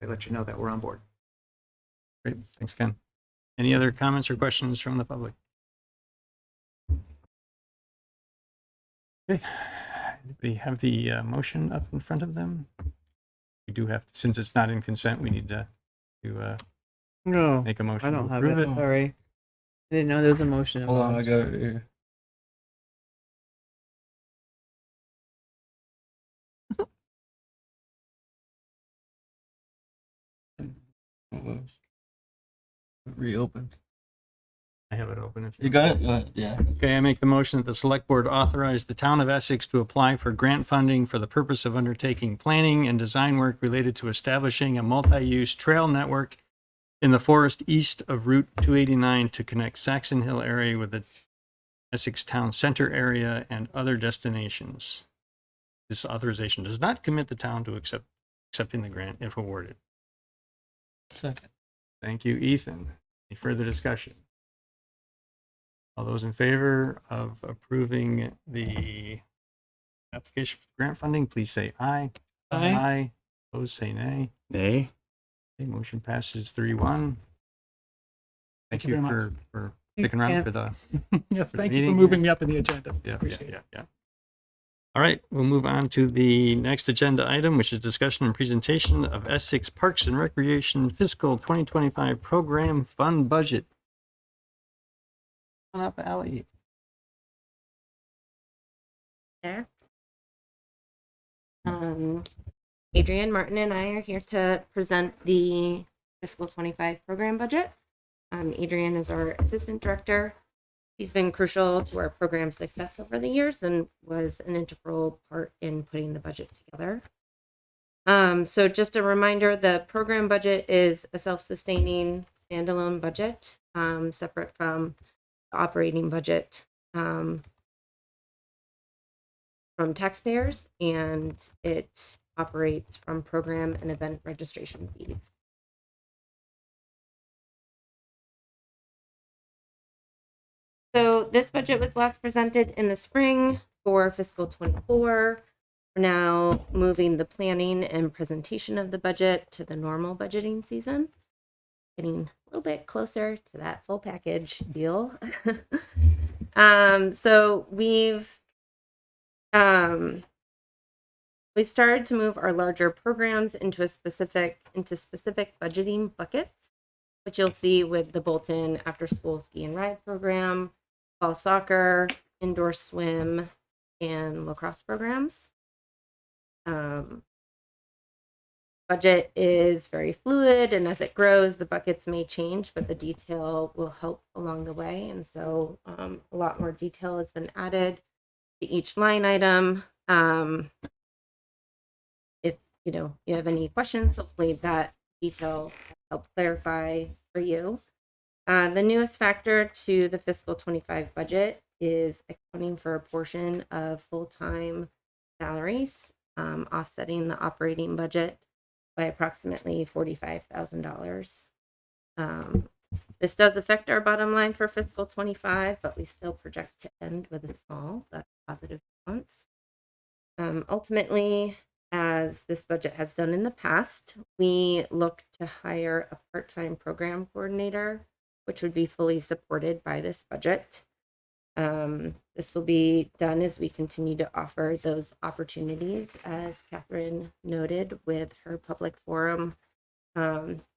I let you know that we're on board. Great, thanks, Ken. Any other comments or questions from the public? Okay, anybody have the motion up in front of them? We do have to, since it's not in consent, we need to No, make a motion. I don't to have approve it. Sorry. I didn't know there was a motion. Hold on, I involved. got it here. Reopened. I have it open. If You got it? Go ahead. Yeah. Okay, I make the motion that the Select Board authorize the Town of Essex to apply for grant funding for the purpose of undertaking planning and design work related to establishing a multi-use trail network in the forest east of Route 289 to connect Saxon Hill area with the Essex Town Center area and other destinations. This authorization does not commit the town to accepting the grant if awarded. Second. Thank you, Ethan. Any further discussion? All those in favor of approving the application for grant funding, please say aye. Aye. Aye. Opposed, say nay. Nay. Okay, motion passes 3-1. Thank you very for sticking around Ken. for the Yes, the thank you meeting. for moving me up in the agenda. yeah, Appreciate it. yeah. All right, we'll move on to the next agenda item, which is discussion and presentation of Essex Parks and Recreation Fiscal 2025 Program Fund Budget. Come on up, Ally. There. Adrienne Martin and I are here to present the fiscal 25 program budget. Adrienne is our assistant director. She's been crucial to our program success over the years and was an integral part in putting the budget together. So just a reminder, the program budget is a self-sustaining standalone budget, separate from the operating budget from taxpayers, and it operates from program and event registration fees. So this budget was last presented in the spring for fiscal 24. We're now moving the planning and presentation of the budget to the normal budgeting season, getting a little bit closer to that full package deal. So we've started to move our larger programs into specific budgeting buckets, which you'll see with the Bolton after school ski and ride program, fall soccer, indoor swim, and lacrosse programs. Budget is very fluid, and as it grows, the buckets may change, but the detail will help along the way. And so a lot more detail has been added to each line item. If you have any questions, hopefully that detail will help clarify for you. The newest factor to the fiscal 25 budget is accounting for a portion of full-time salaries, offsetting the operating budget by approximately $45,000. This does affect our bottom line for fiscal 25, but we still project to end with a small but positive balance. Ultimately, as this budget has done in the past, we look to hire a part-time program coordinator, which would be fully supported by this budget. This will be done as we continue to offer those opportunities, as Catherine noted, with her public forum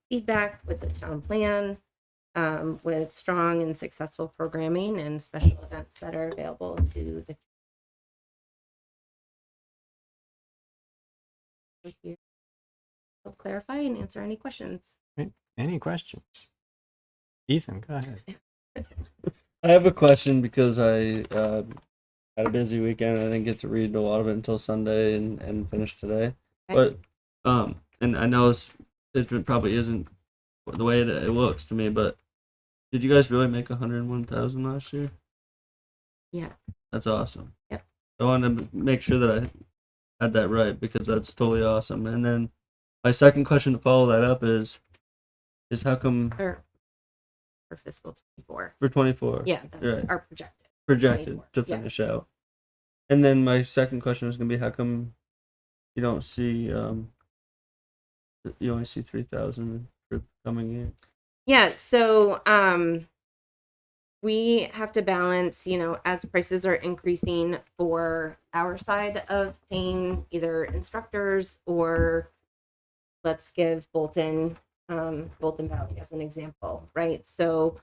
feedback, with the town plan, with strong and successful programming and special events that are available to the here. I'll clarify and answer any questions. Any questions? Ethan, go ahead. I have a question because I had a busy weekend. I didn't get to read a lot of it until Sunday and finish today. Okay. But and I know it probably isn't the way it looks to me, but did you guys really make 101,000 last year? Yeah. That's awesome. Yep. I wanted to make sure that I had that right because that's totally awesome. And then my second question to follow that up is how come For fiscal 24. for 24? Yeah, that's right. our projected. Projected 24, to yeah. finish out. And then my second question is gonna be how come you don't see you only see 3,000 for coming in? Yeah, so we have to balance, as prices are increasing for our side of paying either instructors or let's give Bolton Valley as an example, right? So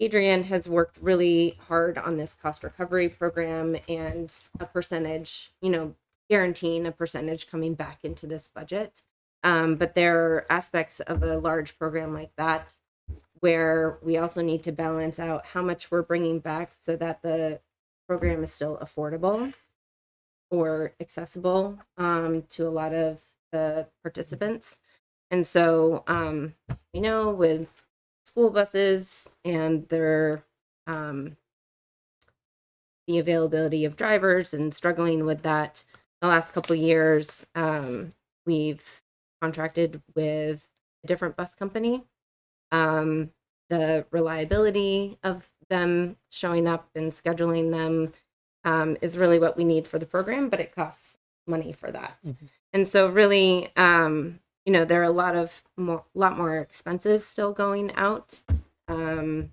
Adrian has worked really hard on this cost recovery program and a percentage, guaranteeing a percentage coming back into this budget. But there are aspects of a large program like that where we also need to balance out how much we're bringing back so that the program is still affordable or accessible to a lot of the participants. And so, with school buses and their the availability of drivers and struggling with that the last couple of years, we've contracted with a different bus company. The reliability of them showing up and scheduling them is really what we need for the program, but it costs money for that. Mm-hmm. And so really, there are a lot more expenses still going out. And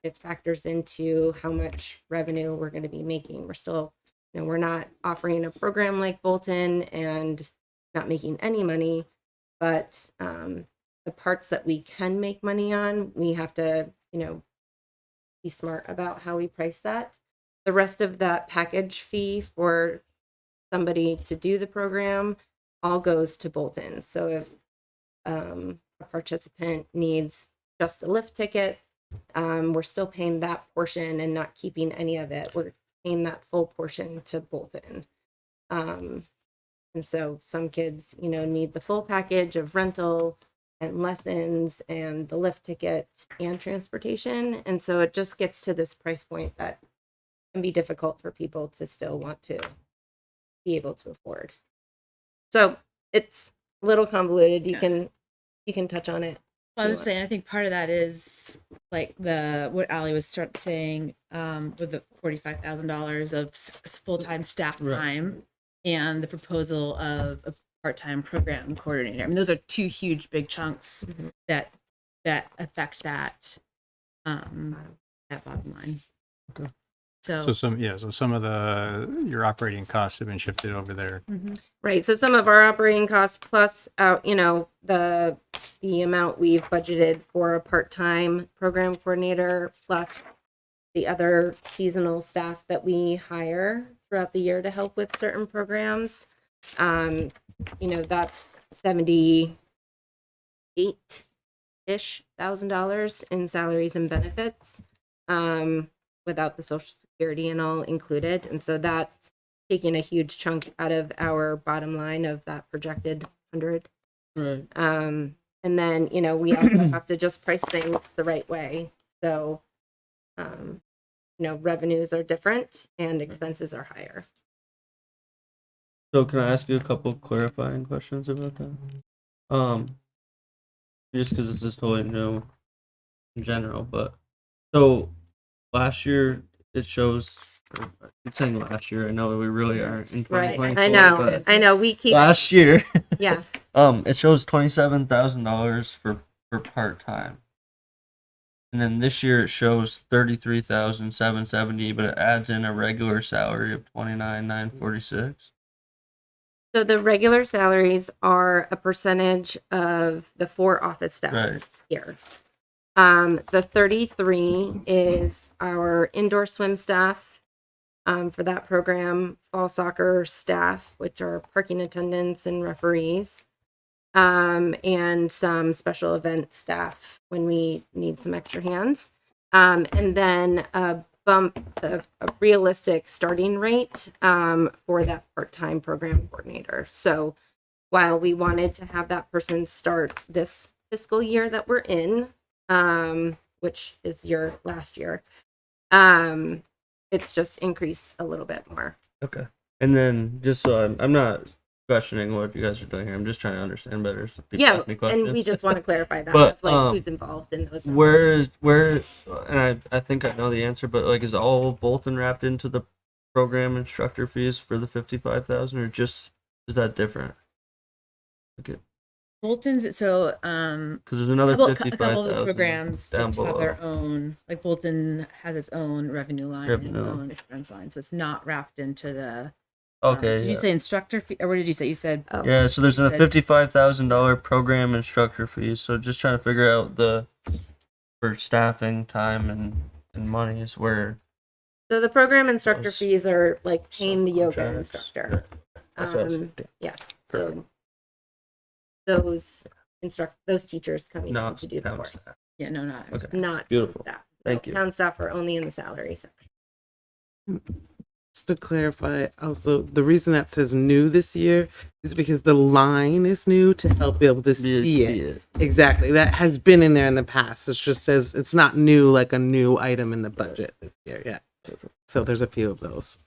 it factors into how much revenue we're going to be making. We're still, we're not offering a program like Bolton and not making any money, but the parts that we can make money on, we have to, be smart about how we price that. The rest of that package fee for somebody to do the program all goes to Bolton. So if a participant needs just a lift ticket, we're still paying that portion and not keeping any of it. We're paying that full portion to Bolton. And so some kids, need the full package of rental and lessons and the lift ticket and transportation. And so it just gets to this price point that can be difficult for people to still want to be able to afford. So it's a little convoluted. You can touch on it. Well, I was saying, I think part of that is like what Ali was saying with the $45,000 of full-time staff time and the proposal of a part-time program coordinator. I mean, those are two huge, big chunks that affect that bottom line. Okay. So some of your operating costs have been shifted over there. Mm-hmm. Right. So some of our operating costs plus the amount we've budgeted for a part-time program coordinator plus the other seasonal staff that we hire throughout the year to help with certain programs. That's $78,000-ish in salaries and benefits. Without the Social Security and all included. And so that's taking a huge chunk out of our bottom line of that projected 100. Right. And then, we also have to just price things the right way. So, revenues are different and expenses are higher. So can I ask you a couple clarifying questions about that? Just because this is totally new in general, but so last year it shows It's saying last year. I know we really aren't in Right. 2024, I know. but I know. We keep last year. Yeah. It shows $27,000 for part time. And then this year it shows 33,770, but it adds in a regular salary of 29,946. So the regular salaries are a percentage of the 4 office staff Right. here. The 33 is our indoor swim staff for that program, fall soccer staff, which are parking attendants and referees, and some special event staff when we need some extra hands. And then a realistic starting rate for that part-time program coordinator. So while we wanted to have that person start this fiscal year that we're in, which is your last year, it's just increased a little bit more. Okay. And then just so I'm not questioning what you guys are doing here. I'm just trying to understand better. So people Yeah, ask me questions. and we just want to clarify that, But, of, like who's involved in those. Where and I think I know the answer, but like is all Bolton wrapped into the program instructor fees for the 55,000, or just is that different? Okay. Bolton's so Because there's another a couple of 55,000 the programs down just have below. their own, like Bolton has its own revenue line and its Revenue. own expense line, so it's not wrapped into the. Okay. Did you yeah. say instructor fee, or what did you say? You said Yeah, so there's a said- $55,000 program instructor fees. So just trying to figure out for staffing, time, and money is where. So the program instructor Those fees are like paying the yoga subcontracts. instructor. That's what I was thinking. Yeah. So those teachers coming in Not to do the town course. staff. Yeah, no, not. Okay. Not Beautiful. town staff. Thank No, you. Town staff are only in the salary section. Just to clarify, also, the reason that says new this year is because the line is new to help be able to see it. Exactly. That has been in there in the past. It just says it's not new, like a new item in the budget this year. Yeah. So there's a few of those.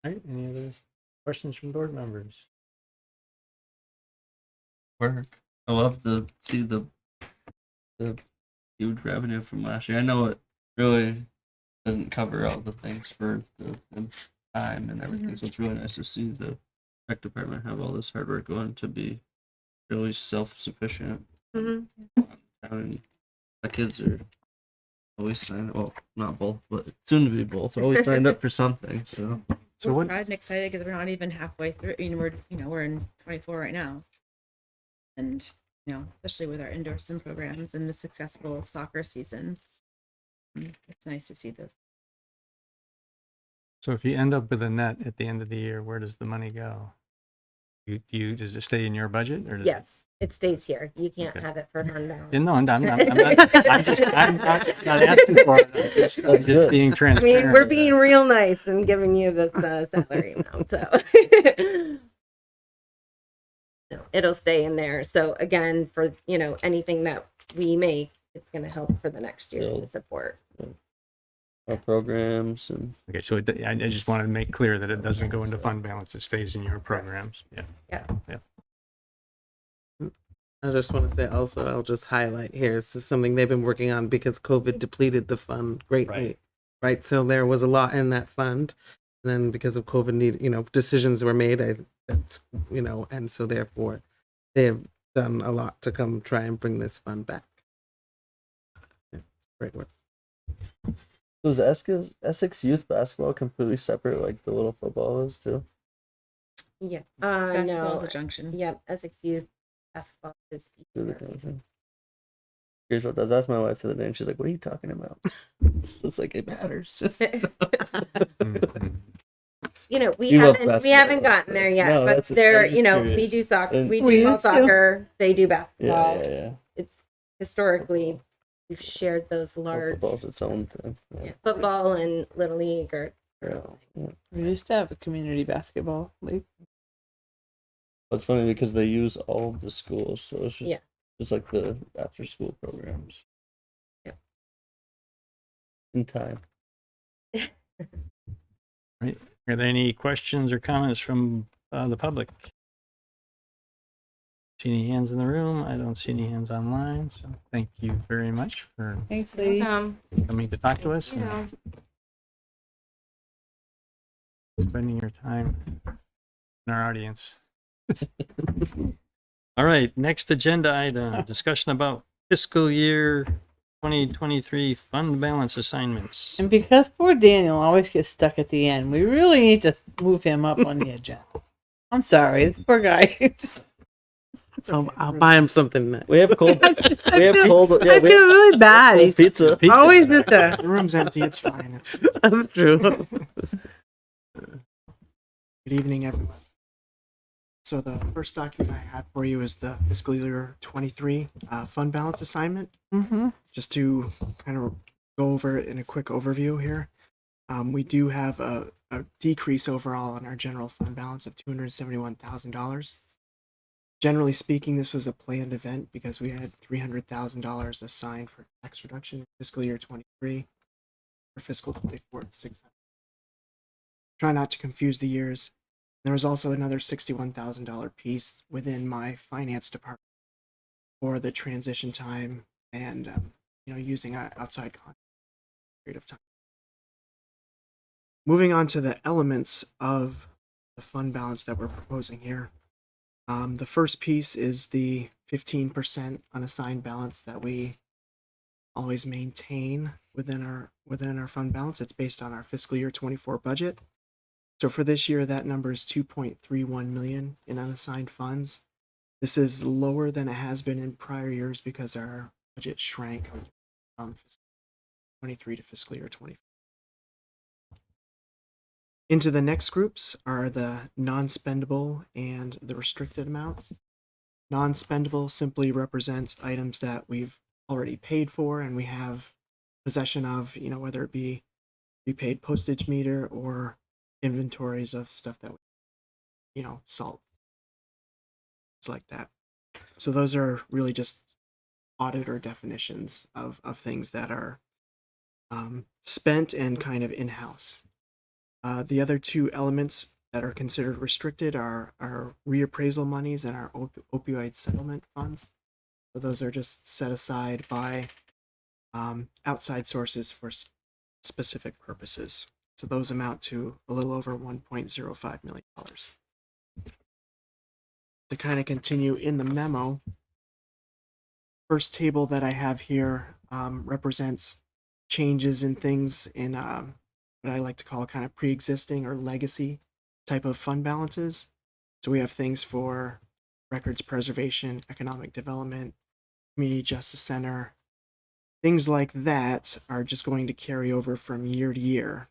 All right, any other questions from board members? Work. I love to see the huge revenue from last year. I know it really doesn't cover all the things for the time and everything, so it's really nice to see the tech department have all this hard work going to be really self-sufficient. And the kids are always signed. Well, not both, but soon to be both. Always signed up for something. So We're proud and excited because we're not even halfway through. I mean, we're in 24 right now, and especially with our indoor sim programs and the successful soccer season, it's nice to see those. So if you end up with a net at the end of the year, where does the money go? Does it stay in your budget, or does Yes, it stays here. You can't have it for fund balance. No, I'm not asking for it. I'm just being I transparent. mean, we're being real nice and giving you the salary amount, so no, it'll stay in there. So again, for anything that we make, it's going to help for the next year to support our programs and Okay, so I just wanted to make clear that it doesn't go into fund balance; it stays in your programs. Yeah. Yeah. I just want to say also, I'll just highlight here, this is something they've been working on because COVID depleted the fund greatly, right? So there was a lot in that fund. And then because of COVID, decisions were made, and so therefore they have done a lot to come try and bring this fund back. Yeah, great work. So is Essex youth basketball completely separate, like the little football is too? Yeah. Basketball No. is a junction. Yep. Essex Youth basketball is. Here's what does. Asked my wife the other day, and she's like, "What are you talking about?" It's like it matters. We You love haven't basketball, gotten there yet, No, but that's- they're I'm just we curious. do soccer, And- we We do fall used to. soccer, they do basketball. Yeah. It's historically we've shared those large Football's its own thing. Yeah. football and little league or We used to have a community basketball league. But it's funny because they use all of the schools, so it's just Yeah. just like the after school programs. Yeah. In time. Right. Are there any questions or comments from the public? See any hands in the room? I don't see any hands online. So thank you very much for Thanks, lady. coming to talk to us You and know. spending your time in our audience. All right, next agenda item, discussion about fiscal year 2023 fund balance assignments. And because poor Daniel always gets stuck at the end, we really need to move him up on the agenda. I'm sorry, this poor guy. I'll buy him something next. We have cold. we have cold. Yeah, I we feel have really bad. cold He's pizza. always at the. The room's empty. It's fine. It's That's true. Good evening, everyone. So the first document I had for you is the fiscal year 23 fund balance assignment. Mm-hmm. Just to kind of go over it in a quick overview here. We do have a decrease overall in our general fund balance of $271,000. Generally speaking, this was a planned event because we had $300,000 assigned for tax reduction in fiscal year 23. For fiscal 24, it's $600,000. Try not to confuse the years. There was also another $61,000 piece within my finance department for the transition time and using outside content period of time. Moving on to the elements of the fund balance that we're proposing here. The first piece is the 15% unassigned balance that we always maintain within our fund balance. It's based on our fiscal year 24 budget. So for this year, that number is 2.31 million in unassigned funds. This is lower than it has been in prior years because our budget shrank from fiscal 23 to fiscal year 24. Into the next groups are the non-spendable and the restricted amounts. Non-spendable simply represents items that we've already paid for and we have possession of, whether it be prepaid postage meter or inventories of stuff that salt, things like that. So those are really just auditor definitions of things that are spent and kind of in-house. The other two elements that are considered restricted are our reappraisal monies and our opioid settlement funds. So those are just set aside by outside sources for specific purposes. So those amount to a little over $1.05 million. To kind of continue in the memo, first table that I have here represents changes in things in what I like to call kind of pre-existing or legacy type of fund balances. So we have things for records preservation, economic development, community justice center. Things like that are just going to carry over from year to year.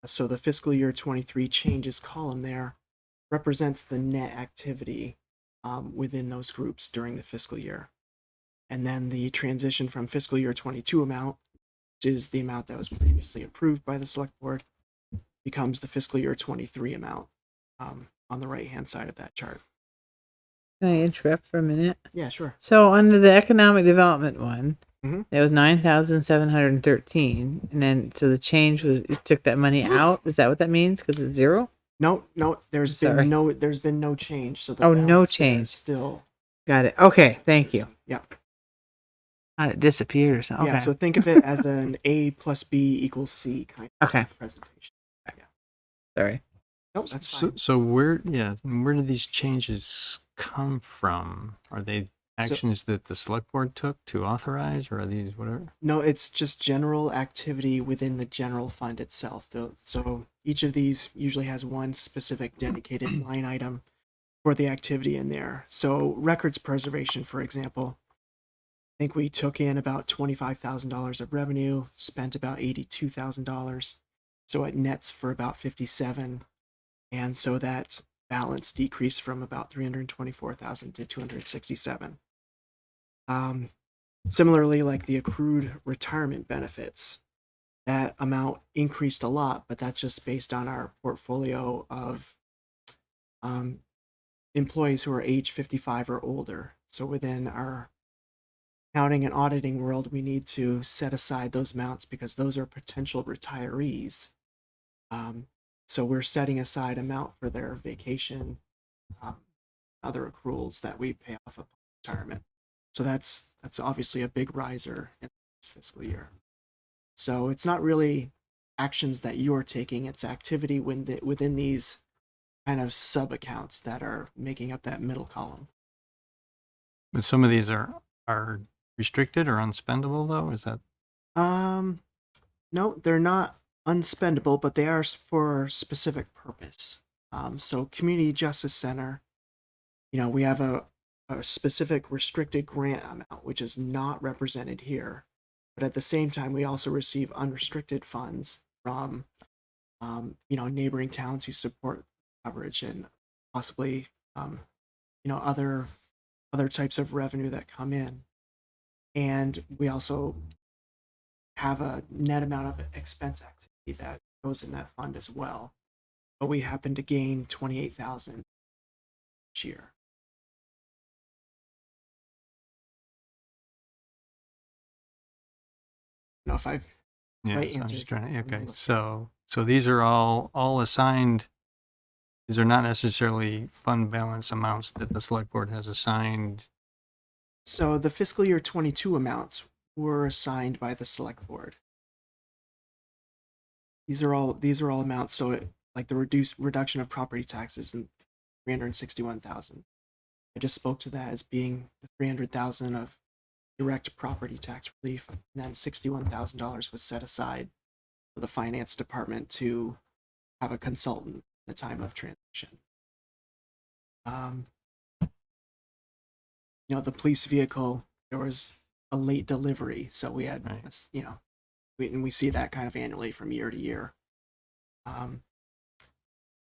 So the fiscal year 23 changes column there represents the net activity within those groups during the fiscal year. And then the transition from fiscal year 22 amount, which is the amount that was previously approved by the select board, becomes the fiscal year 23 amount on the right-hand side of that chart. Can I interrupt for a minute? Yeah, sure. So under the economic development one, Mhm. there was 9,713, and then so the change was it took that money out. Is that what that means? Because it's zero. No, there's Sorry. been no change. So the Oh, no balance there is change. still. Got it. Okay, thank you. Yeah. It disappeared or something. Yeah, Okay. so think of it as an A plus B equals C kind of Okay. presentation. Yeah. Sorry. Nope, that's So, fine. so where do these changes come from? Are they actions that the select board took to authorize, or are these whatever? No, it's just general activity within the general fund itself. So each of these usually has one specific dedicated line item for the activity in there. So records preservation, for example, I think we took in about $25,000 of revenue, spent about $82,000. So it nets for about 57. And so that balance decreased from about 324,000 to 267. Similarly, like the accrued retirement benefits, that amount increased a lot, but that's just based on our portfolio of employees who are age 55 or older. So within our accounting and auditing world, we need to set aside those amounts because those are potential retirees. So we're setting aside amount for their vacation other accruals that we pay off of retirement. So that's obviously a big riser in this fiscal year. So it's not really actions that you're taking, it's activity within these kind of sub accounts that are making up that middle column. But some of these are restricted or unspendable though, is that? No, they're not unspendable, but they are for a specific purpose. So Community Justice Center, we have a specific restricted grant amount, which is not represented here. But at the same time, we also receive unrestricted funds from, neighboring towns who support coverage and possibly, other types of revenue that come in. And we also have a net amount of expense activity that goes in that fund as well. But we happen to gain 28,000 each year. I don't know if I've Yeah, right so I'm answered. just trying to, okay, so these are all assigned. These are not necessarily fund balance amounts that the select board has assigned. So the fiscal year 22 amounts were assigned by the select board. These are all amounts. So like the reduction of property taxes and 361,000. I just spoke to that as being the 300,000 of direct property tax relief, and then $61,000 was set aside for the finance department to have a consultant at the time of transition. The police vehicle, there was a late delivery, so we had, and we see that kind of annually from year to year.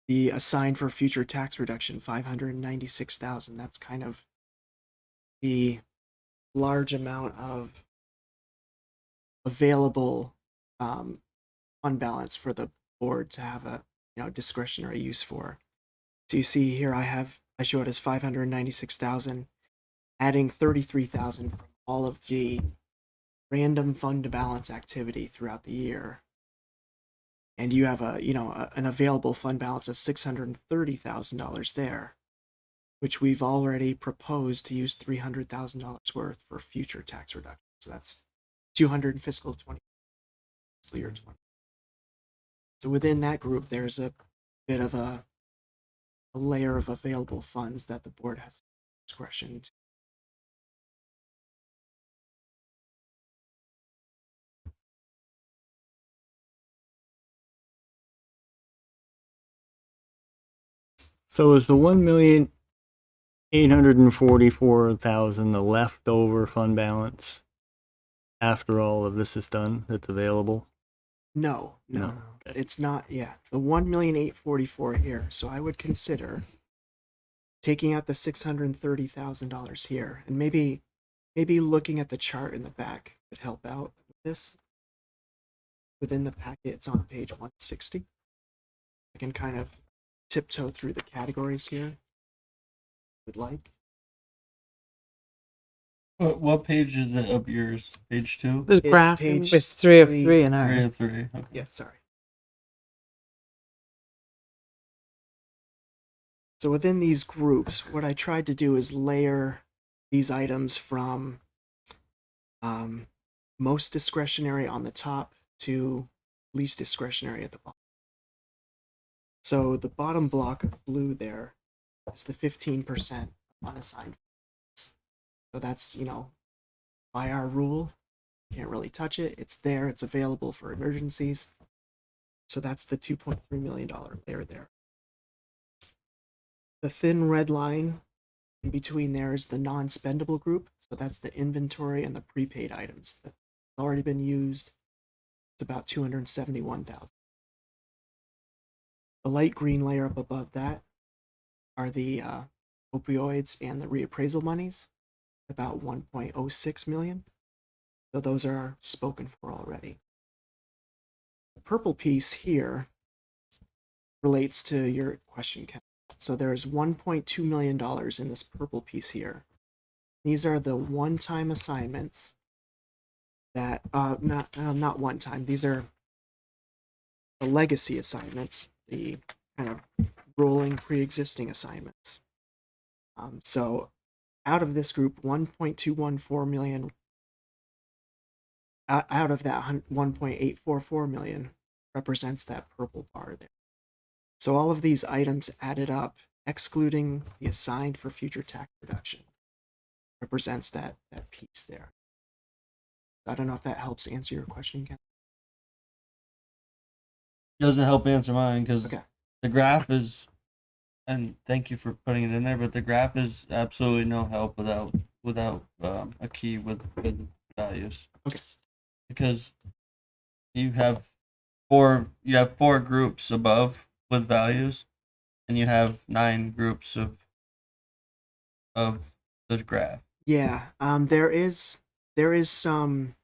The assigned for future tax reduction, 596,000. That's kind of the large amount of available fund balance for the board to have a discretionary use for. So you see here, I show it as 596,000, adding 33,000 from all of the random fund balance activity throughout the year. And you have an available fund balance of $630,000 there, which we've already proposed to use $300,000 worth for future tax reduction. So that's 200 in fiscal year 20. So within that group, there's a bit of a layer of available funds that the board has discretion to. So is the 1,844,000 the leftover fund balance after all of this is done that's available? No. Okay. It's not. Yeah, the 1,844,000 here. So I would consider taking out the $630,000 here, and maybe looking at the chart in the back would help out with this. Within the packet, it's on page 160. I can kind of tiptoe through the categories here. Would like. What page is it of yours? Page 2? The graph, it's 3 of 3 in ours. 3 of 3. Okay. Yeah, sorry. So within these groups, what I tried to do is layer these items from most discretionary on the top to least discretionary at the bottom. So the bottom block of blue there is the 15% unassigned. So that's, by our rule, can't really touch it. It's there, it's available for emergencies. So that's the $2.3 million layer there. The thin red line in between there is the non-spendable group. So that's the inventory and the prepaid items that's already been used. It's about 271,000. The light green layer up above that are the opioids and the reappraisal monies, about 1.06 million. So those are spoken for already. The purple piece here relates to your question, Ken. So there's $1.2 million in this purple piece here. These are the one-time assignments that, not one time, these are the legacy assignments, the kind of rolling pre-existing assignments. So out of this group, 1.214 million, out of that 1.844 million represents that purple bar there. So all of these items added up, excluding the assigned for future tax reduction, represents that piece there. I don't know if that helps answer your question, Ken. Doesn't help answer mine because Okay. the graph is, and thank you for putting it in there, but the graph is absolutely no help without a key with values. Okay. Because you have four groups above with values, and you have 9 groups of the graph. Yeah, there is some.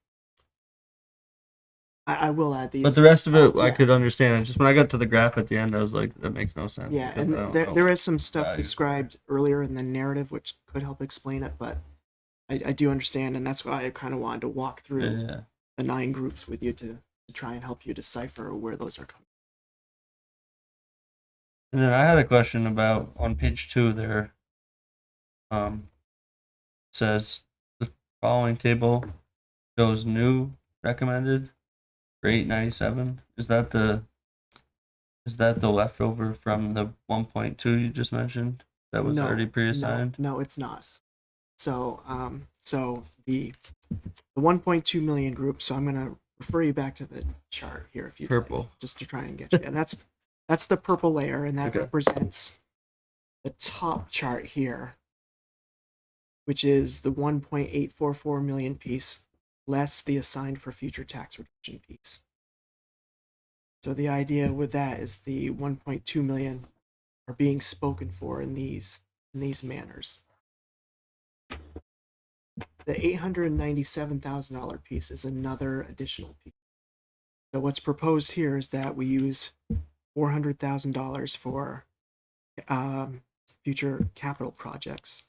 I will add these. But the rest of it, I could understand. Just when I got to the graph at the end, I was like, that makes no sense. Yeah, because and I don't know there is some stuff values. described earlier in the narrative which could help explain it, but I do understand, and that's why I kind of wanted to walk through the 9 groups with you to try and help you decipher where those are coming. And then I had a question about on page 2 there. Says the following table shows new recommended for 897. Is that the leftover from the 1.2 you just mentioned that was already pre-assigned? No, it's not. So so the 1.2 million group. So I'm gonna refer you back to the chart here if you Purple. just to try and get you. And that's the purple layer, and that Okay. represents the top chart here, which is the 1.844 million piece less the assigned for future tax reduction piece. So the idea with that is the 1.2 million are being spoken for in these manners. The $897,000 piece is another additional piece. So what's proposed here is that we use $400,000 for future capital projects,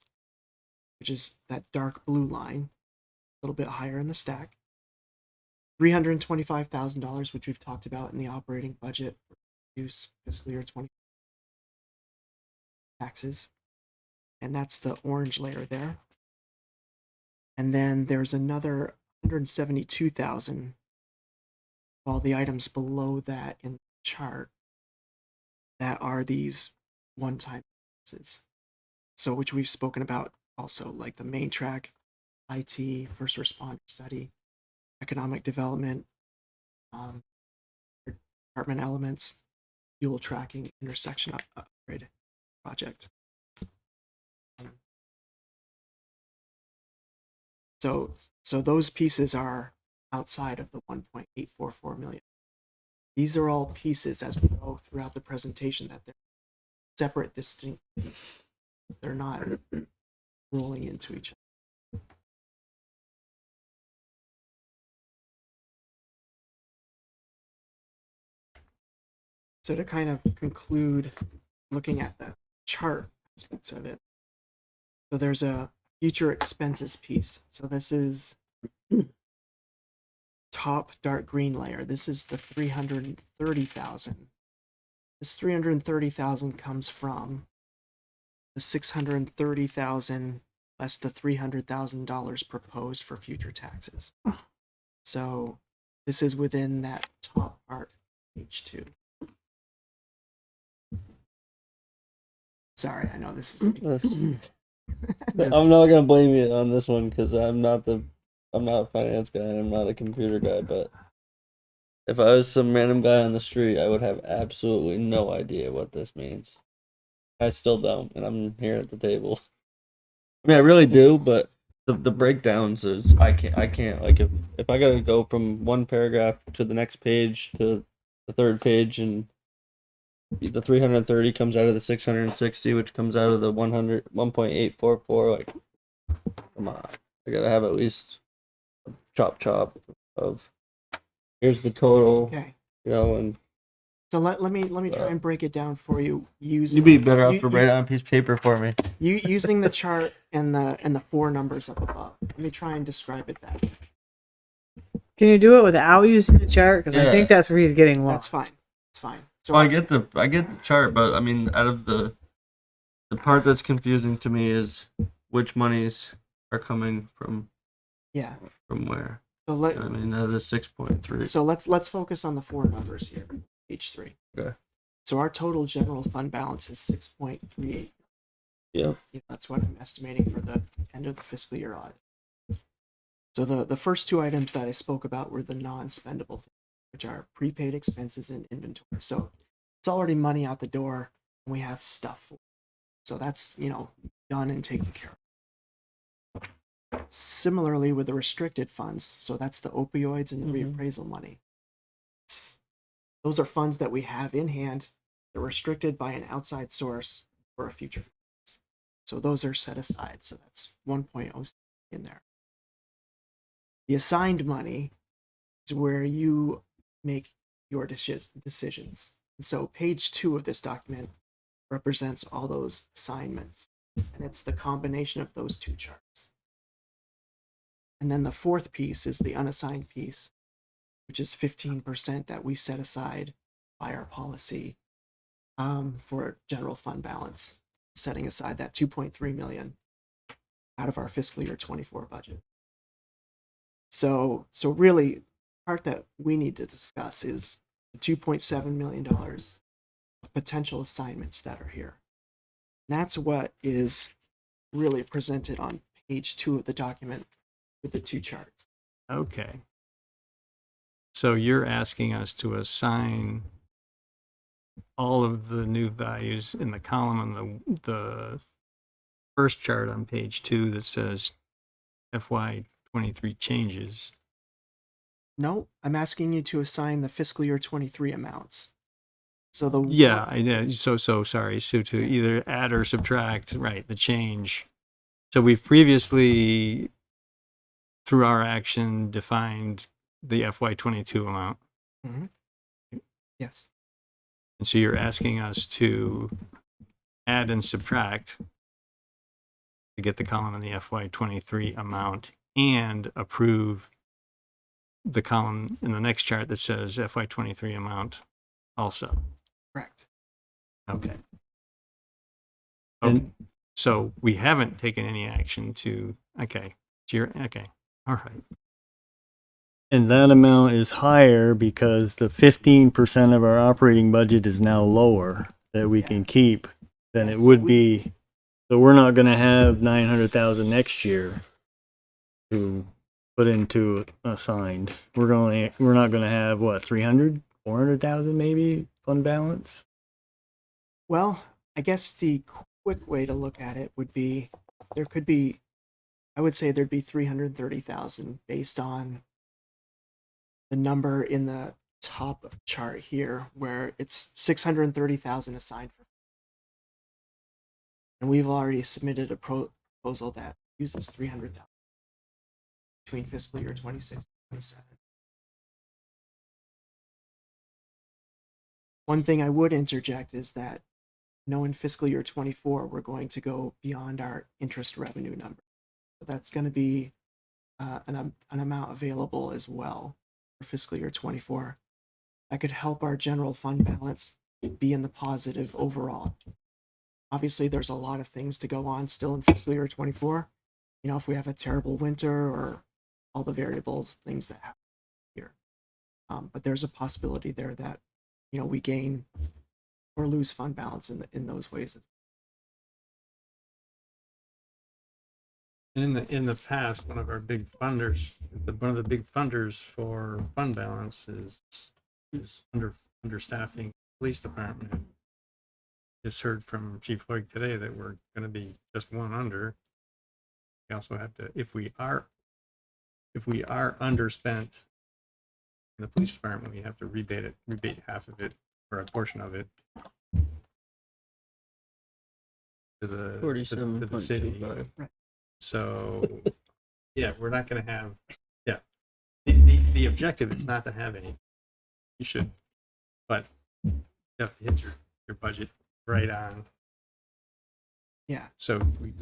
which is that dark blue line, a little bit higher in the stack. $325,000, which we've talked about in the operating budget for use fiscal year 20 taxes. And that's the orange layer there. And then there's another 172,000, all the items below that in the chart that are these one-time expenses. So which we've spoken about also, like the main track, IT, first responder study, economic development, department elements, fuel tracking, intersection upgrade project. So those pieces are outside of the 1.844 million. These are all pieces as we go throughout the presentation that they're separate, distinct pieces. They're not rolling into each other. So to kind of conclude, looking at the chart aspects of it, so there's a future expenses piece. So this is top dark green layer. This is the 330,000. This 330,000 comes from the 630,000 less the $300,000 proposed for future taxes. So this is within that top part, page 2. Sorry, I know this is. I'm not gonna blame you on this one because I'm not a finance guy and I'm not a computer guy, but if I was some random guy on the street, I would have absolutely no idea what this means. I still don't, and I'm here at the table. I mean, I really do, but the breakdowns is I can't like if I gotta go from one paragraph to the next page to the third page, and the 330 comes out of the 660, which comes out of the 1.844. Like, come on, I gotta have at least a chop of here's the total, Okay. you know, and So let me try and break it down for you. Using you'd be better off to write it on a piece of paper for me. You using the chart and the 4 numbers up above. Let me try and describe it that way. Can you do it without using the chart? Because I Yeah. think that's where he's getting lost. That's fine. It's fine. So Well, I get the chart, but I mean, out of the The part that's confusing to me is which monies are coming from Yeah. where. So let I mean, the 6.3. so let's focus on the four numbers here. Page 3. Okay. So our total general fund balance is 6.38. Yeah. That's what I'm estimating for the end of the fiscal year audit. So the first two items that I spoke about were the non-spendable things, which are prepaid expenses and inventory. So it's already money out the door and we have stuff for it. So that's, done and taken care of. Similarly with the restricted funds, so that's the opioids and the reappraisal money. Those are funds that we have in hand. They're restricted by an outside source for a future. So those are set aside. So that's 1.0 in there. The assigned money is where you make your decisions. And so page 2 of this document represents all those assignments. And it's the combination of those two charts. And then the fourth piece is the unassigned piece, which is 15% that we set aside by our policy for general fund balance, setting aside that 2.3 million out of our fiscal year 24 budget. So really, the part that we need to discuss is the $2.7 million of potential assignments that are here. And that's what is really presented on page 2 of the document with the two charts. Okay. So you're asking us to assign all of the new values in the column on the first chart on page 2 that says FY23 changes. No, I'm asking you to assign the fiscal year 23 amounts. So the So sorry. So to either add or subtract, right, the change. So we've previously, through our action, defined the FY22 amount. Yes. And so you're asking us to add and subtract to get the column in the FY23 amount and approve the column in the next chart that says FY23 amount also. Correct. Okay. And so we haven't taken any action to, okay. Okay. All right. And that amount is higher because the 15% of our operating budget is now lower that we can keep than it would be. So we're not going to have 900,000 next year to put into assigned. We're not going to have what, 300, 400,000 maybe fund balance. Well, I guess the quick way to look at it would be I would say there'd be 330,000 based on the number in the top chart here, where it's 630,000 assigned for. And we've already submitted a proposal that uses 300,000 between fiscal year 26 and 27. One thing I would interject is that, in fiscal year 24, we're going to go beyond our interest revenue number. So that's going to be an amount available as well for fiscal year 24. That could help our general fund balance be in the positive overall. Obviously, there's a lot of things to go on still in fiscal year 24. If we have a terrible winter or all the variables, things that happen here. But there's a possibility there that, we gain or lose fund balance in those ways. In the past, one of the big funders for fund balance is understaffing police department. Just heard from Chief Hoig today that we're going to be just one under. We also have to, if we are underspent in the police department, we have to rebate half of it or a portion of it to the city. Right. So yeah, we're not going to have, the objective is not to have any. You should, but you have to hit your budget right on. Yeah. So we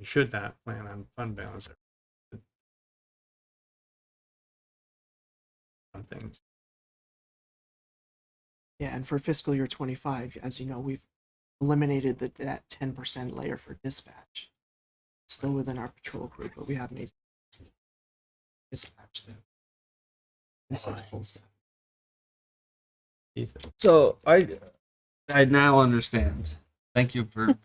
should not plan on fund balance on things. Yeah, and for fiscal year 25, as you know, we've eliminated that 10% layer for dispatch. It's still within our patrol group, but we have made dispatch to instead of full staff. So I now understand. Thank you for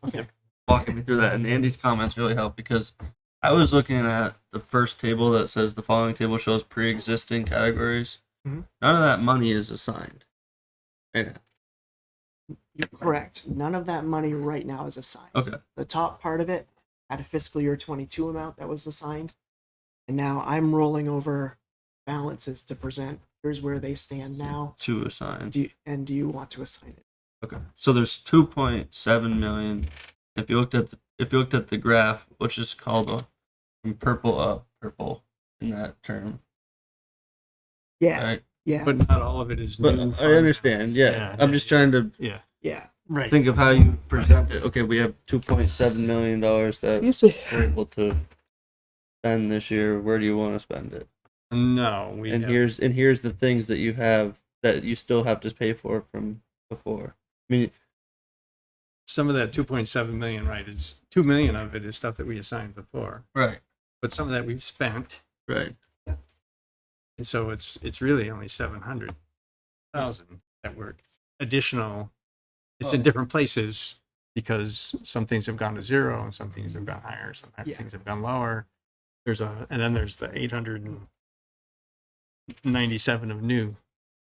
walking me through that. And Andy's comments really helped because I was looking at the first table that says the following table shows pre-existing categories. Mhm. None of that money is assigned. Yeah. You're correct. None of that money right now is assigned. Okay. The top part of it had a fiscal year 22 amount that was assigned. And now I'm rolling over balances to present. Here's where they stand now. To assign. Do you want to assign it? Okay. So there's 2.7 million. If you looked at the graph, which is called from purple up, purple in that term. Yeah. Right? Yeah. But not all of it is But new. I understand. Yeah. I'm just trying to Yeah. Right. think of how you present it. Okay, we have $2.7 million that we're able to spend this year. Where do you want to spend it? No, Here's the things that you have that you still have to pay for from before. I mean, some of that 2.7 million, right, is 2 million of it is stuff that we assigned before. Right. But some of that we've spent. Right. And so it's really only 700,000 that were additional. It's in different places because some things have gone to zero and some things have gone higher. Some things have gone lower. And then there's the 897 of new.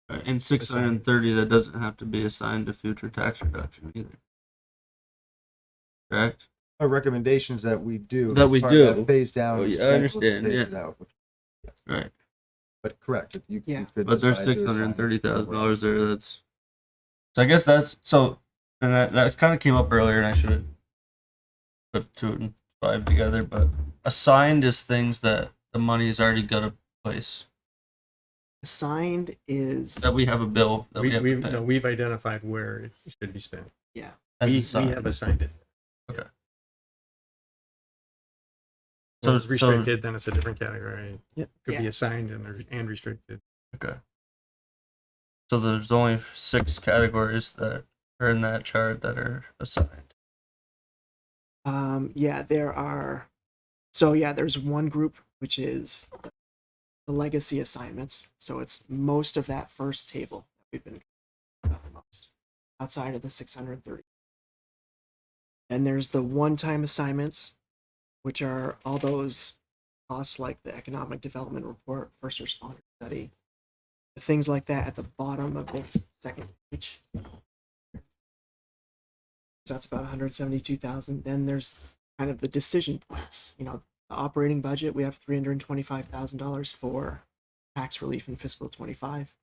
And 630 that doesn't have to be assigned to future tax reduction either. Correct? Our recommendations that we do. That we as part of do. Phase down. Oh, yeah, I schedule to understand, phase yeah. it out, Right. But correct. You could But there's decide to assign $630,000 there. That's so. I guess that's so. And that kind of came up earlier, and I should have put 2 and 5 together. But assigned is things that the money's already got a place. Assigned is That we have a bill that we have to pay. We've identified where it should be spent. Yeah. As We assigned. have assigned it. Okay. So So- it's restricted, then it's a different category. Yep. Could be Yeah. assigned and restricted. Okay. So there's only 6 categories that are in that chart that are assigned. Yeah, there are. So yeah, there's one group which is the legacy assignments. So it's most of that first table that we've been about the most, outside of the 630. And there's the one-time assignments, which are all those costs like the economic development report, first responder study, things like that at the bottom of this second page. So that's about 172,000. Then there's kind of the decision points. You know, the operating budget, we have $325,000 for tax relief in fiscal 25.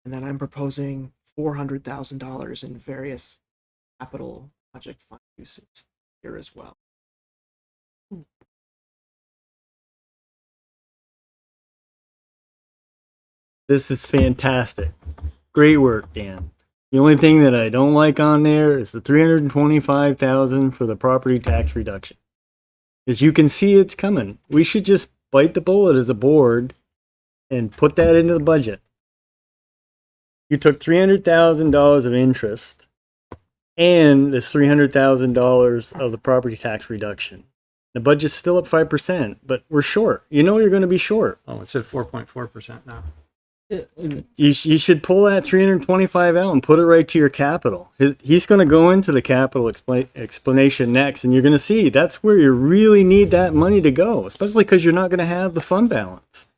And then I'm proposing $400,000 in various capital project fund uses here as well. This is fantastic. Great work, Dan. The only thing that I don't like on there is the 325,000 for the property tax reduction. As you can see, it's coming. We should just bite the bullet as a board and put that into the budget. You took $300,000 of interest and this $300,000 of the property tax reduction. The budget's still up 5%, but we're short. You know you're going to be short. Oh, it's at 4.4% now. You should pull that 325 out and put it right to your capital. He's going to go into the capital explanation next, and you're going to see that's where you really need that money to go, especially because you're not going to have the fund balance.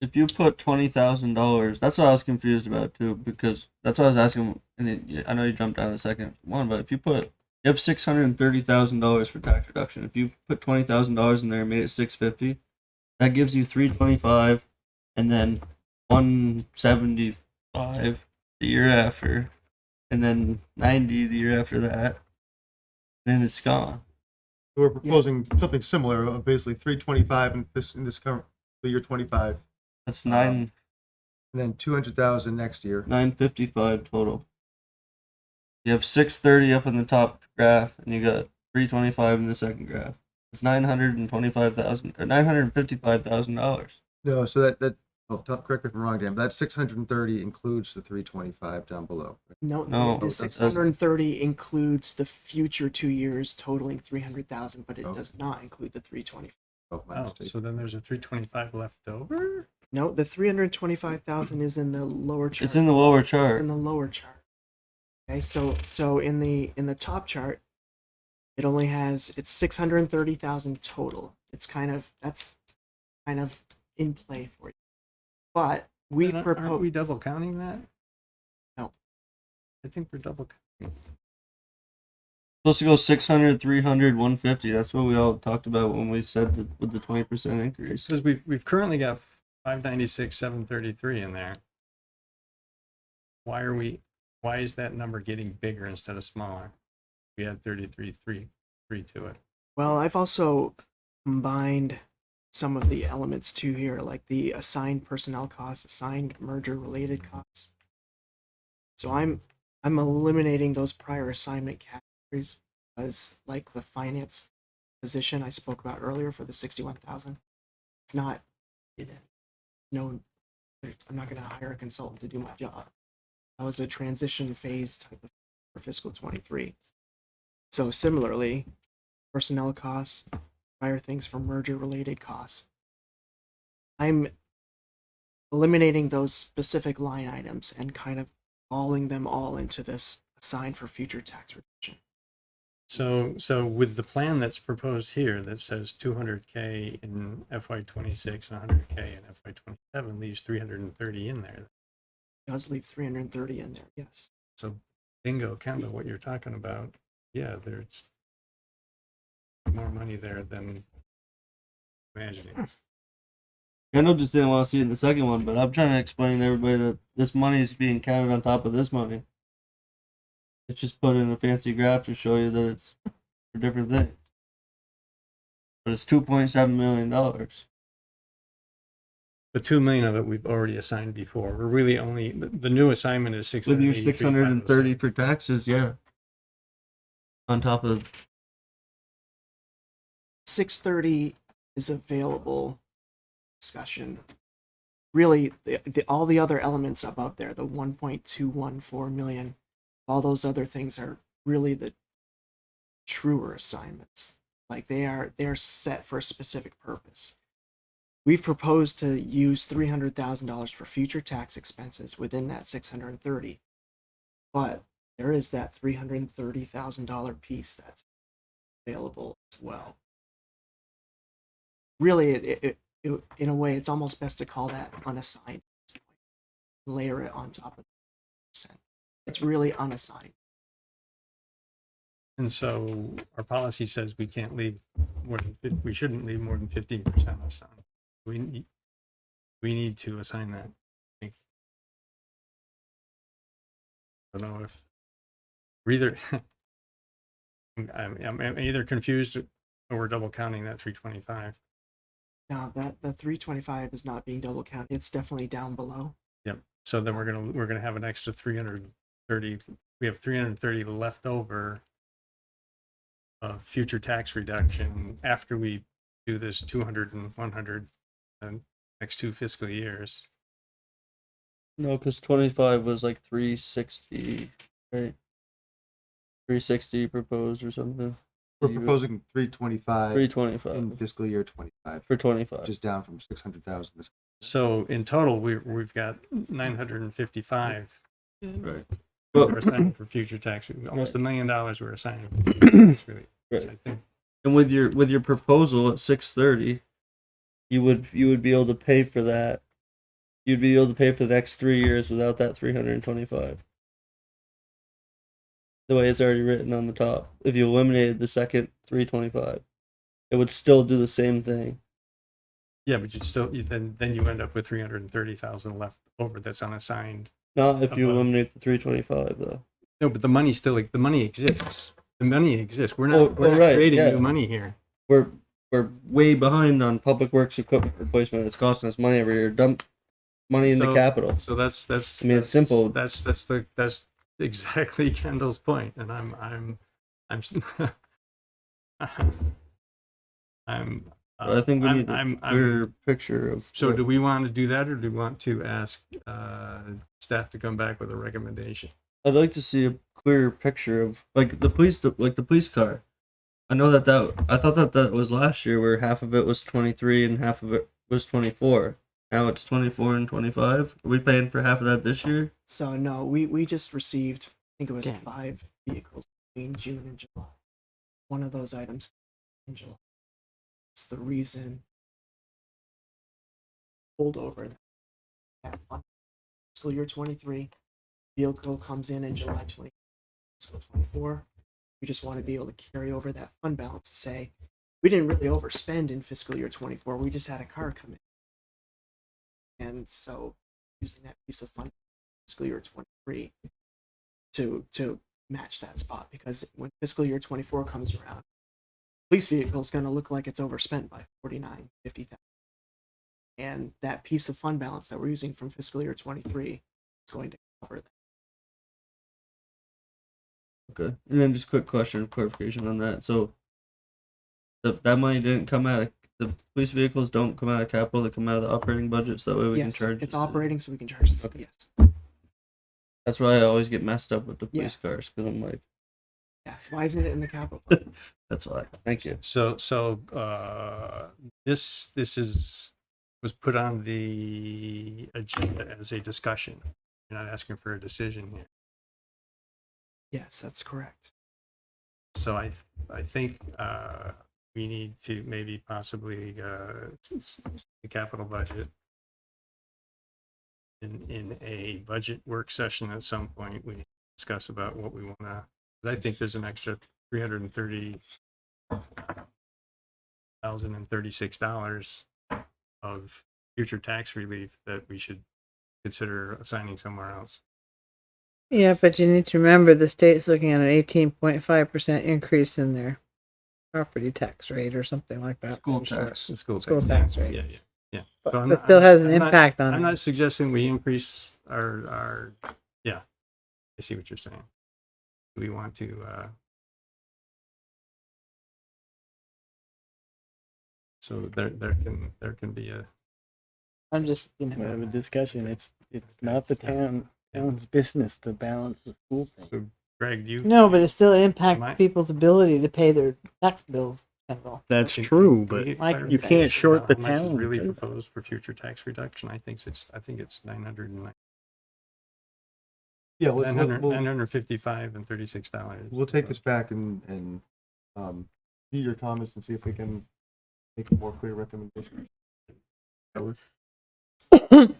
If you put $20,000, that's what I was confused about too, because that's what I was asking. And I know you jumped down the second one, but you have $630,000 for tax reduction. If you put $20,000 in there and made it $650, that gives you $325, and then $175 the year after, and then $90 the year after that. Then it's gone. We're proposing something similar, basically 325 in this current year 25. That's nine. And then 200,000 next year. 955 total. You have 630 up in the top graph, and you got 325 in the second graph. It's $925,000 or $955,000. No, so that correct me if I'm wrong, Dan, but that 630 includes the 325 down below. No, No, the that's- 630 includes the future 2 years totaling 300,000, but it Oh. does not include the 320. Oh, my Oh, mistake. so then there's a 325 left over? No, the 325,000 is in the lower chart. It's in the lower It's chart. in the lower chart. Okay, so in the top chart, it only has it's 630,000 total. It's that's kind of in play for you. But we Aren't propose we double counting that? No. I think we're double counting. Supposed to go 600, 300, 150. That's what we all talked about when we said that with the 20% increase. Because we've currently got 596, 733 in there. Why is that number getting bigger instead of smaller? We had 33.3 to it. Well, I've also combined some of the elements too here, like the assigned personnel costs, assigned merger related costs. So I'm eliminating those prior assignment categories as like the finance position I spoke about earlier for the 61,000. It's not no, I'm not going to hire a consultant to do my job. That was a transition phase type of for fiscal 23. So similarly, personnel costs, higher things for merger related costs. I'm eliminating those specific line items and kind of balling them all into this assigned for future tax reduction. So with the plan that's proposed here that says 200K in FY26 and 100K in FY27 leaves 330 in there. Does leave 330 in there, yes. So bingo, kind of what you're talking about. Yeah, there's more money there than imagining. Kendall just didn't want to see it in the second one, but I'm trying to explain to everybody that this money is being counted on top of this money. It's just put in a fancy graph to show you that it's for different things. But it's $2.7 million. But 2 million of it we've already assigned before. We're really only the new assignment is With your 630 630 for taxes, yeah. On top of 630 is available discussion. Really, all the other elements above there, the 1.214 million, all those other things are really the truer assignments. Like they're set for a specific purpose. We've proposed to use $300,000 for future tax expenses within that 630, but there is that $330,000 piece that's available as well. Really, it in a way, it's almost best to call that unassigned. Layer it on top of the %. It's really unassigned. And so our policy says we can't leave more than we shouldn't leave more than 15% assigned. We need to assign that. I think. I don't know if we're either I'm either confused or we're double counting that 325. Now that the 325 is not being double counted. It's definitely down below. Yep. So then we're gonna have an extra 330. We have 330 left over of future tax reduction after we do this 200 and 100 and next 2 fiscal years. no, because 25 was like 360, right? 360 proposed or something. We're proposing 325 325 in fiscal year 25 for 25. which is down from 600,000 this. So in total, we've got 955. Right. We're assigning for future tax, almost $1 million we're assigning. It's really, Right. I think. And with your proposal at 630, you would be able to pay for that. You'd be able to pay for the next 3 years without that 325. The way it's already written on the top. If you eliminated the second 325, it would still do the same thing. Yeah, but then you end up with 330,000 left over that's unassigned. Not if you above. eliminate the 325 though. No, but the money still the money exists. The money exists. We're Oh, not we're not right, creating yeah. new money here. We're way behind on public works equipment replacement. It's costing us money every year. Dump money into capital. So that's I mean, it's simple. That's exactly Kendall's point, and I'm I think we need a I'm- clear picture of. So what- do we want to do that, or do we want to ask staff to come back with a recommendation? I'd like to see a clear picture of like the police car. I know I thought that was last year where half of it was 23 and half of it was 24. Now it's 24 and 25. Are we paying for half of that this year? So no, we just received, I think it was Damn. 5 vehicles between June and July. One of those items in July. That's the reason hold over that fund. Fiscal year 23 vehicle comes in July 20, fiscal 24. We just want to be able to carry over that fund balance to say we didn't really overspend in fiscal year 24. We just had a car come in. And so using that piece of fund fiscal year 23 to match that spot, because when fiscal year 24 comes around, police vehicle is going to look like it's overspent by 49, 50,000. And that piece of fund balance that we're using from fiscal year 23 is going to cover that. Okay. And then just quick question, clarification on that. So that money didn't come out of the police vehicles don't come out of capital, they come out of the operating budget, so that way we Yes, can charge. it's operating, so we can charge it. Okay. Yes. That's why I always get messed up with the police cars, because I'm like, Yeah. Why isn't it in the capital fund? that's why. Thank you. So this was put on the agenda as a discussion. You're not asking for a decision here. Yes, that's correct. So I think we need to maybe possibly the capital budget in a budget work session at some point. We discuss about what we want to. I think there's an extra $330,036 of future tax relief that we should consider assigning somewhere else. Yeah, but you need to remember the state's looking at an 18.5% increase in their property tax rate or something like that. School I'm sure. tax. The school tax rate. Yeah. But So that still has an I'm not- impact on I'm it. not suggesting we increase our. Yeah, I see what you're saying. Do we want to? So there can be a. I'm just, We have a discussion. It's not the town's business to balance the school thing. So Greg, you. No, but it still impacts Am I- people's ability to pay their tax bills. Kendall. That's Can- true, can we but get Mike, clarification you can't short on the how much is town. really proposed for future tax reduction. I think it's 900 Yeah, 955 and $36. We'll take this back and see your comments and see if we can make a more clear recommendation. And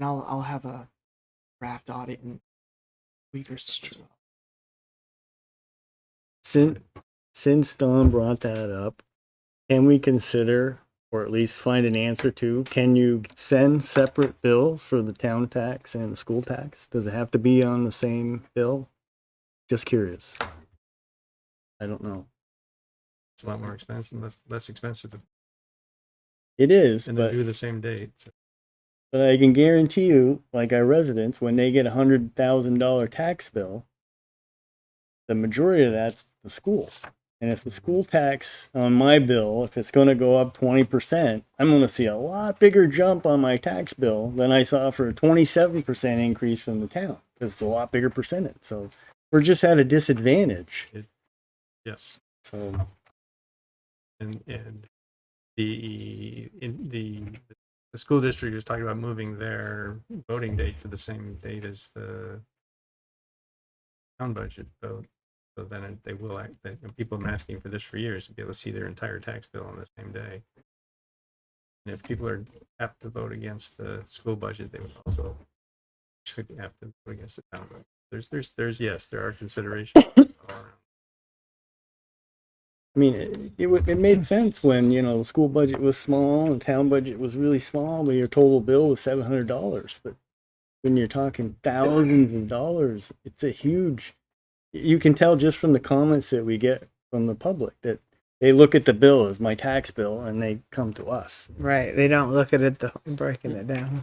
I'll have a draft audit in a week or so as well. Since Don brought that up, can we consider, or at least find an answer to, can you send separate bills for the town tax and the school tax? Does it have to be on the same bill? Just curious. I don't know. It's a lot more expensive, less expensive, It is, and but they do the same date. So. But I can guarantee you, like our residents, when they get $100,000 tax bill, the majority of that's the school. And if the school tax on my bill, if it's going to go up 20%, I'm going to see a lot bigger jump on my tax bill than I saw for a 27% increase from the town. Because it's a lot bigger percentage. So we're just at a disadvantage. Yes. So, And the school district is talking about moving their voting date to the same date as the town budget vote. So then they will act, that people have been asking for this for years, to be able to see their entire tax bill on the same day. And if people are apt to vote against the school budget, they would also should have to vote against the town budget. Yes, there are considerations. I mean, it made sense when, the school budget was small and town budget was really small, but your total bill was $700. But when you're talking thousands of dollars, it's a huge, you can tell just from the comments that we get from the public that they look at the bill as my tax bill and they come to us. Right. They don't look at it breaking it down.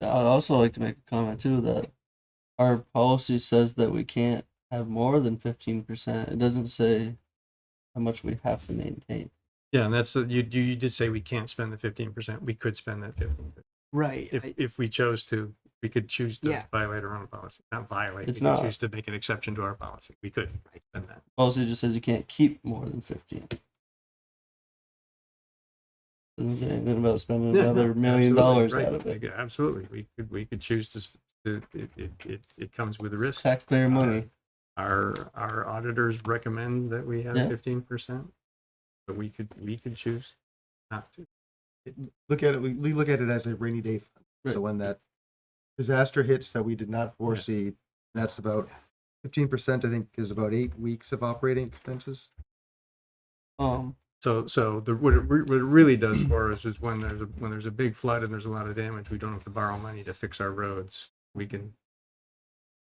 I'd also like to make a comment too that our policy says that we can't have more than 15%. It doesn't say how much we have to maintain. Yeah, and that's, you did say we can't spend the 15%. We could spend that 15%. Right. If we chose to, we could choose to Yeah. violate our own policy. Not violate, It's we could not. choose to make an exception to our policy. We could spend that. Policy just says you can't keep more than 15. Doesn't say anything about spending Yeah, another $1 million absolutely, out of it. right. Absolutely. We could choose to it comes with a risk. Taxpayer money. Our auditors recommend that we have Yeah. 15%, but we could choose not to. Look at it, we look at it as a rainy day fund. Right. So when that disaster hits that we did not foresee, that's about 15%, I think, is about 8 weeks of operating expenses. So what it really does for us is when there's a big flood and there's a lot of damage, we don't have to borrow money to fix our roads. We can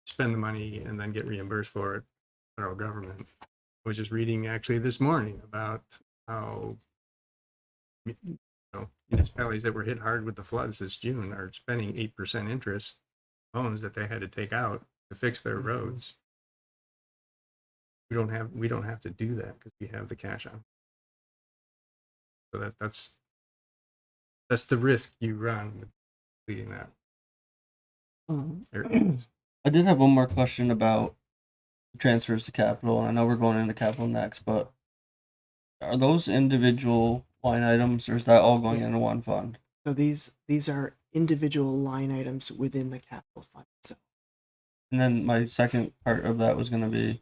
spend the money and then get reimbursed for it, federal government. I was just reading actually this morning about how municipalities that were hit hard with the floods this June are spending 8% interest loans that they had to take out to fix their roads. We don't have to do that because we have the cash on. So that's the risk you run with completing that. I did have one more question about transfers to capital, and I know we're going into capital next, but are those individual line items, or is that all going into one fund? So these are individual line items within the capital fund. So And then my second part of that was going to be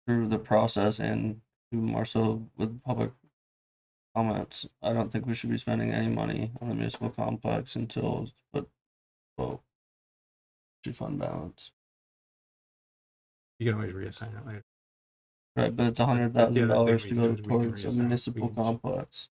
through the process and more so with public comments. I don't think we should be spending any money on the municipal complex until it's put below fund balance. You can always reassign it later. Right, but it's $100,000 to go towards a municipal complex.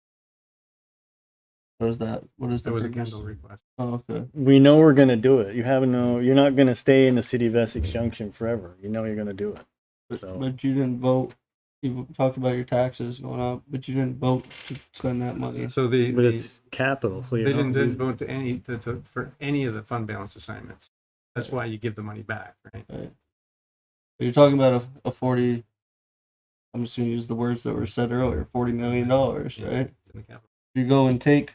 What is that? What is That was a purpose? Kendall request. Oh, okay. We know we're gonna do it. You're not gonna stay in the city of Essex Junction forever. You know you're gonna do it. So But you didn't vote. You talked about your taxes going up, but you didn't vote to spend that money. So but it's capital. So they you didn't know, vote for any of the fund balance assignments. That's why you give the money back, right? Right. But you're talking about a 40. I'm just going to use the words that were said earlier. $40 million, right? It's in the capital. You go and take.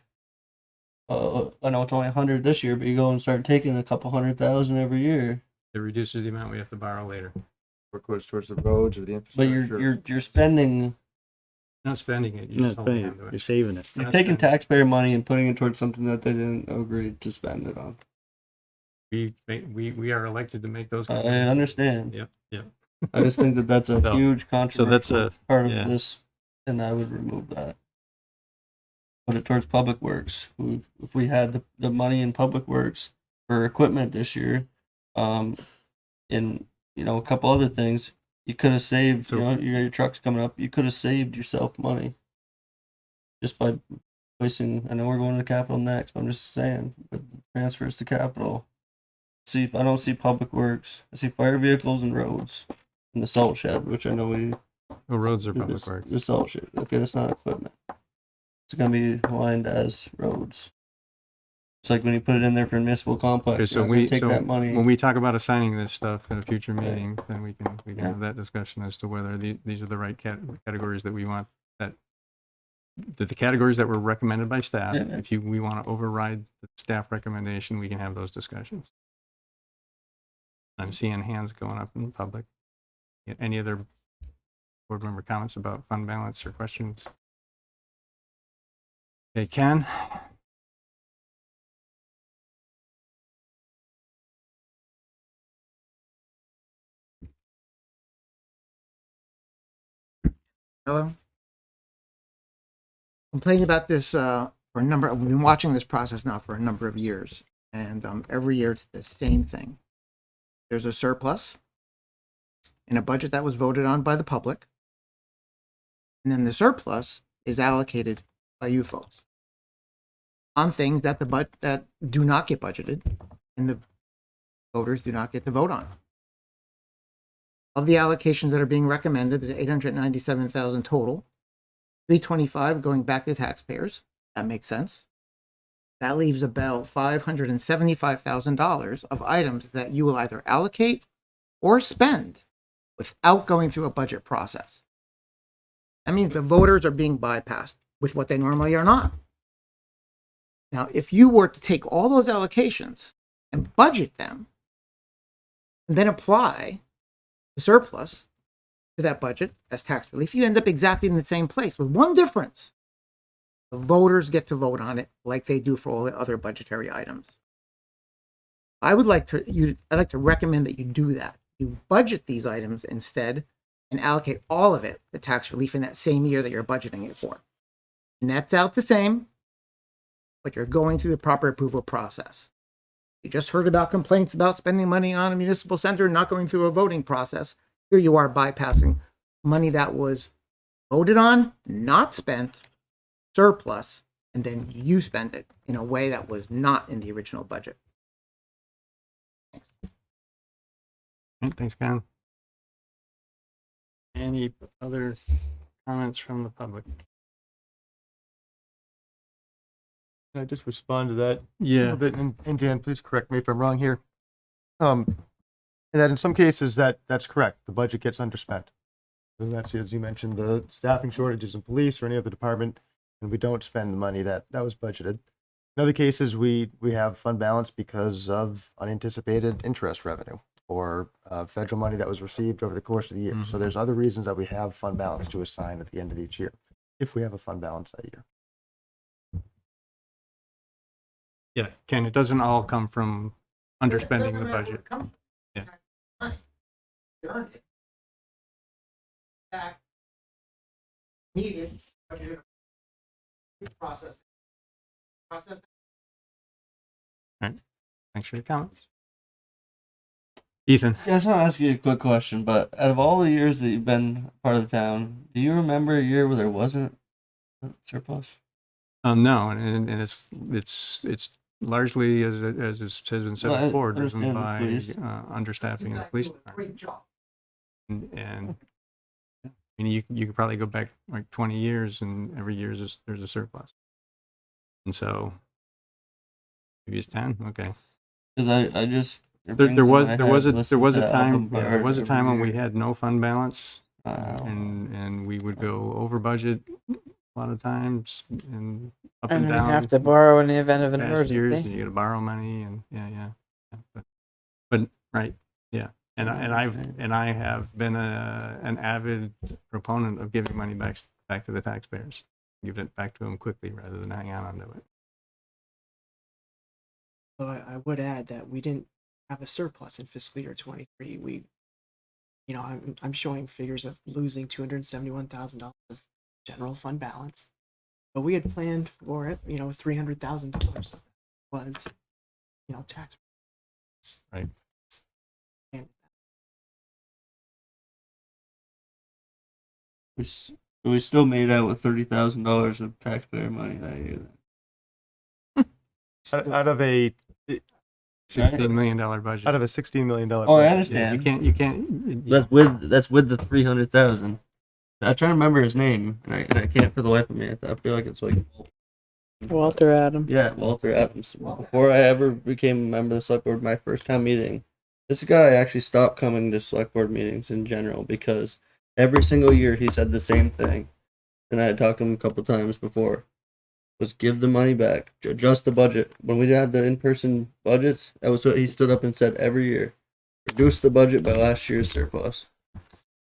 I know it's only 100 this year, but you go and start taking a couple 100,000 every year. It reduces the amount we have to borrow later. Or goes towards the roads or the But infrastructure. you're spending. You're not spending it. You're you're just not holding spending on to it. it. You're saving it. You're taking taxpayer money and putting it towards something that they didn't agree to spend it on. We are elected to make those. I decisions. understand. Yep. I just think that that's a So- huge controversial that's a- part of yeah. this, and I would remove that. Put it towards public works. If we had the money in public works for equipment this year, and a couple other things, you could have saved. So- Your truck's coming up. You could have saved yourself money just by placing. I know we're going to capital next, but I'm just saying with transfers to capital. I don't see public works. I see fire vehicles and roads, and the salt shed, which I know we. Well, roads are public works. The salt shed. Okay, that's not equipment. It's gonna be lined as roads. It's like when you put it in there for a municipal complex. Okay, so you're not gonna we take that money. when we talk about assigning this stuff in a future Right. meeting, then we can Yeah. have that discussion as to whether these are the right categories that we want. That the categories that were recommended by staff. Yeah. If we want to override the staff recommendation, we can have those discussions. I'm seeing hands going up in public. Any other board member comments about fund balance or questions? Okay, Ken? Hello. Complaining about this for a number. We've been watching this process now for a number of years, and every year it's the same thing. There's a surplus in a budget that was voted on by the public, and then the surplus is allocated by you folks on things that that do not get budgeted, and the voters do not get to vote on. Of the allocations that are being recommended, the 897,000 total, 325 going back to taxpayers. That makes sense. That leaves about $575,000 of items that you will either allocate or spend without going through a budget process. That means the voters are being bypassed with what they normally are not. Now, if you were to take all those allocations and budget them, and then apply the surplus to that budget as tax relief, you end up exactly in the same place with one difference. The voters get to vote on it like they do for all the other budgetary items. I'd like to recommend that you do that. You budget these items instead and allocate all of it to tax relief in that same year that you're budgeting it for. Nets out the same, but you're going through the proper approval process. You just heard about complaints about spending money on a municipal center and not going through a voting process. Here you are bypassing money that was voted on, not spent, surplus, and then you spend it in a way that was not in the original budget. Thanks, Ken. Any other comments from the public? Can I just respond to that? Yeah. A little bit, and Dan, please correct me if I'm wrong here. And that in some cases that's correct. The budget gets underspent. And that's, as you mentioned, the staffing shortages in police or any other department, and we don't spend the money that was budgeted. In other cases, we have fund balance because of unanticipated interest revenue or federal money that was received over the course of the year. So there's other reasons that we have fund balance to assign at the end of each year, if we have a fund balance that year. Yeah, Ken, it doesn't all come from underspending the budget. Yeah. Needed process. All right. Thanks for your comments. Ethan. Yeah, I just want to ask you a quick question, but out of all the years that you've been part of the town, do you remember a year where there wasn't a surplus? No, and it's largely, as has been said Well, before, I driven understand the by police. understaffing in the police department. Great job. And I mean, you could probably go back like 20 years, and every year there's a surplus. And so maybe it's 10. Okay. Because I just There was a time when we had no fund balance, and we would go over budget a lot of times and up and And we down. have to borrow in the event of an past years, emergency. and you got to borrow money, and yeah. But right, yeah. And I have been an avid proponent of giving money back to the taxpayers, giving it back to them quickly rather than hang on to it. So I would add that we didn't have a surplus in fiscal year 23. I'm showing figures of losing $271,000 of general fund balance, but we had planned for it. $300,000 was, tax. Right. we still made out with $30,000 of taxpayer money that year. Out of a $16 million budget. Out of a $16 million budget. Oh, I understand. Yeah, you can't. That's with the 300,000. I'm trying to remember his name, and I can't for the life of me. I feel like it's like Walter Adams. Yeah, Walter Adams. Before I ever became a member of the select board, my first town meeting, this guy actually stopped coming to select board meetings in general because every single year he said the same thing, and I had talked to him a couple times before. Was give the money back, adjust the budget. When we had the in-person budgets, that was what he stood up and said every year. Reduce the budget by last year's surplus.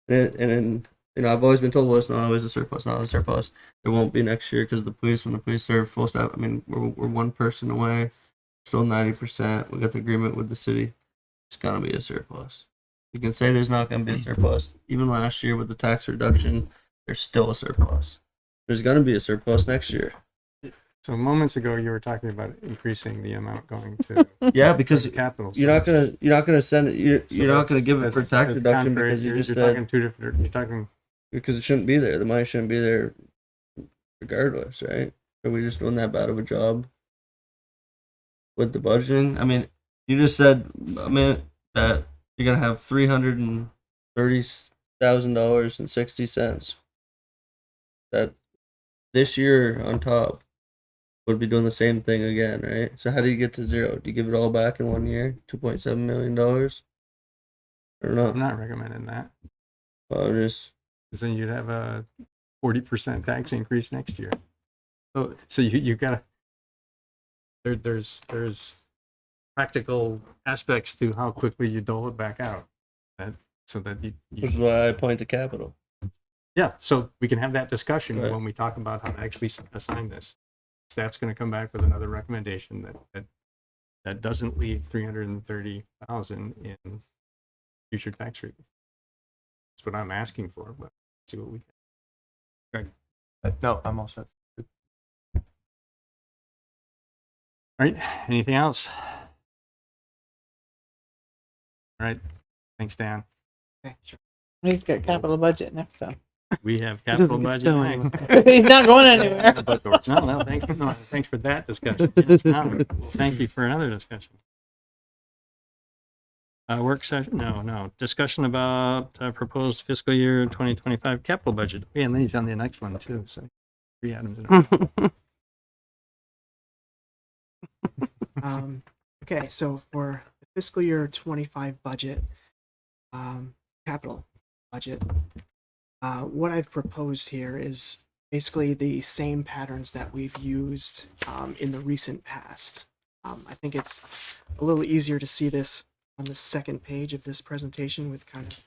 And I've always been told, well, it's not always a surplus, not a surplus. It won't be next year because when the police are full staff, I mean, we're one person away, still 90%. We got the agreement with the city. It's gonna be a surplus. You can say there's not gonna be a surplus. Even last year with the tax reduction, there's still a surplus. There's gonna be a surplus next year. So moments ago, you were talking about increasing the amount going to yeah, because capital. You're not gonna send it. You're not gonna give it for tax reduction contrary. because you just you're said talking two different. You're talking because it shouldn't be there. The money shouldn't be there, regardless, right? Are we just doing that bad of a job with the budgeting? I mean, you just said a minute that you're gonna have $330,000.60. That this year on top would be doing the same thing again, right? So how do you get to zero? Do you give it all back in 1 year? $2.7 million? Or not? I'm not recommending that. Well, just Because then you'd have a 40% tax increase next year. So you gotta, there's practical aspects to how quickly you dole it back out. So that which is why I point to capital. yeah, so we can have that discussion Right. when we talk about how to actually assign this. Staff's going to come back with another recommendation that doesn't leave 330,000 in future tax relief. That's what I'm asking for, but see what we can. Greg. No, I'm all set. All right, anything else? All right, thanks, Dan. Okay, sure. He's got capital budget next time. We have He doesn't capital get to budget go next. anywhere. He's not going anywhere. No, thanks for that discussion. Yes, now, thank you for another discussion. Work session? No. Discussion about proposed fiscal year 2025 capital budget. Yeah, and then he's on the next one too. So 3 items in a row. Okay, so for the fiscal year 25 budget, capital budget, what I've proposed here is basically the same patterns that we've used in the recent past. I think it's a little easier to see this on the second page of this presentation with kind of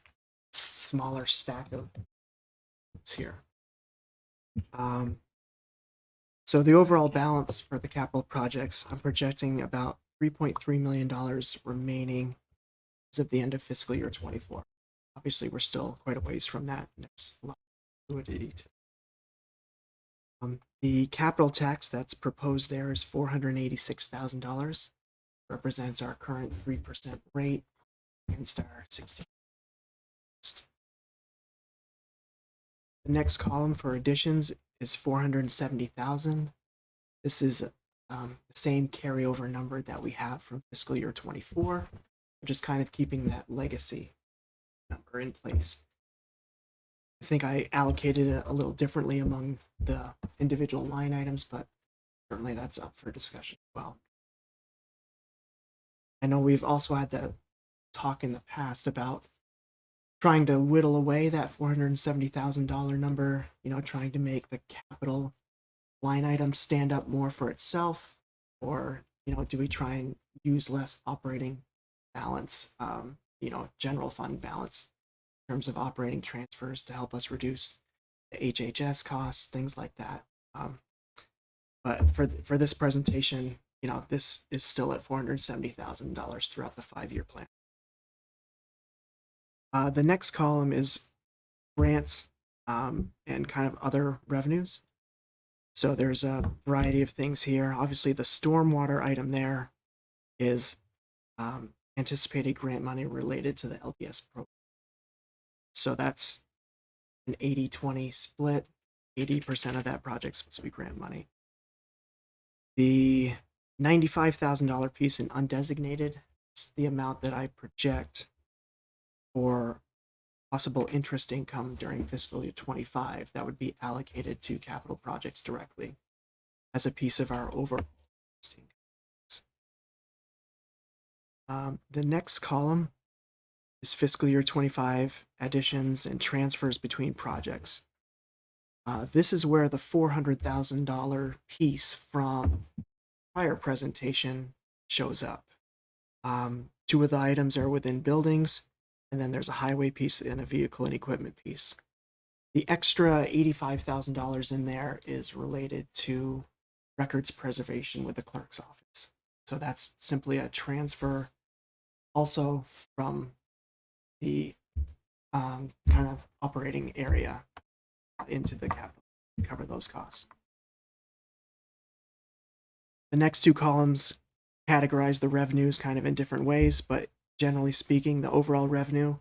smaller stack of here. So the overall balance for the capital projects, I'm projecting about $3.3 million remaining as of the end of fiscal year 24. Obviously, we're still quite a ways from that. There's a lot of fluidity to the capital tax that's proposed there is $486,000. Represents our current 3% rate against our 16%. The next column for additions is 470,000. This is the same carryover number that we have from fiscal year 24. We're just kind of keeping that legacy number in place. I think I allocated it a little differently among the individual line items, but certainly that's up for discussion as well. I know we've also had the talk in the past about trying to whittle away that $470,000 number, trying to make the capital line item stand up more for itself, or, do we try and use less operating balance, general fund balance in terms of operating transfers to help us reduce the HHS costs, things like that. But for this presentation, this is still at $470,000 throughout the 5-year plan. The next column is grants and kind of other revenues. So there's a variety of things here. Obviously, the stormwater item there is anticipated grant money related to the LDS program. So that's an 80-20 split. 80% of that project's supposed to be grant money. The $95,000 piece in undesignated, it's the amount that I project for possible interest income during fiscal year 25 that would be allocated to capital projects directly as a piece of our overall interest income. The next column is fiscal year 25 additions and transfers between projects. This is where the $400,000 piece from prior presentation shows up. 2 of the items are within buildings, and then there's a highway piece and a vehicle and equipment piece. The extra $85,000 in there is related to records preservation with the clerk's office. So that's simply a transfer also from the kind of operating area into the capital to cover those costs. The next 2 columns categorize the revenues kind of in different ways, but generally speaking, the overall revenue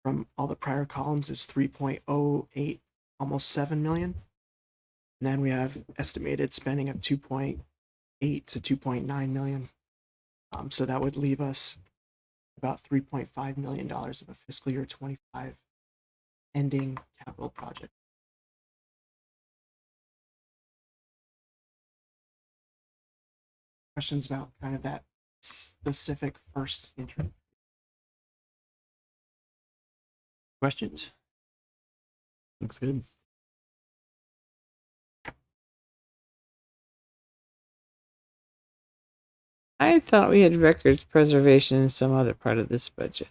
from all the prior columns is 3.08, almost 7 million. And then we have estimated spending of 2.8 to 2.9 million. So that would leave us about $3.5 million of a fiscal year 25 ending capital project. Questions about kind of that specific first intro? Questions? Looks good. I thought we had records preservation in some other part of this budget.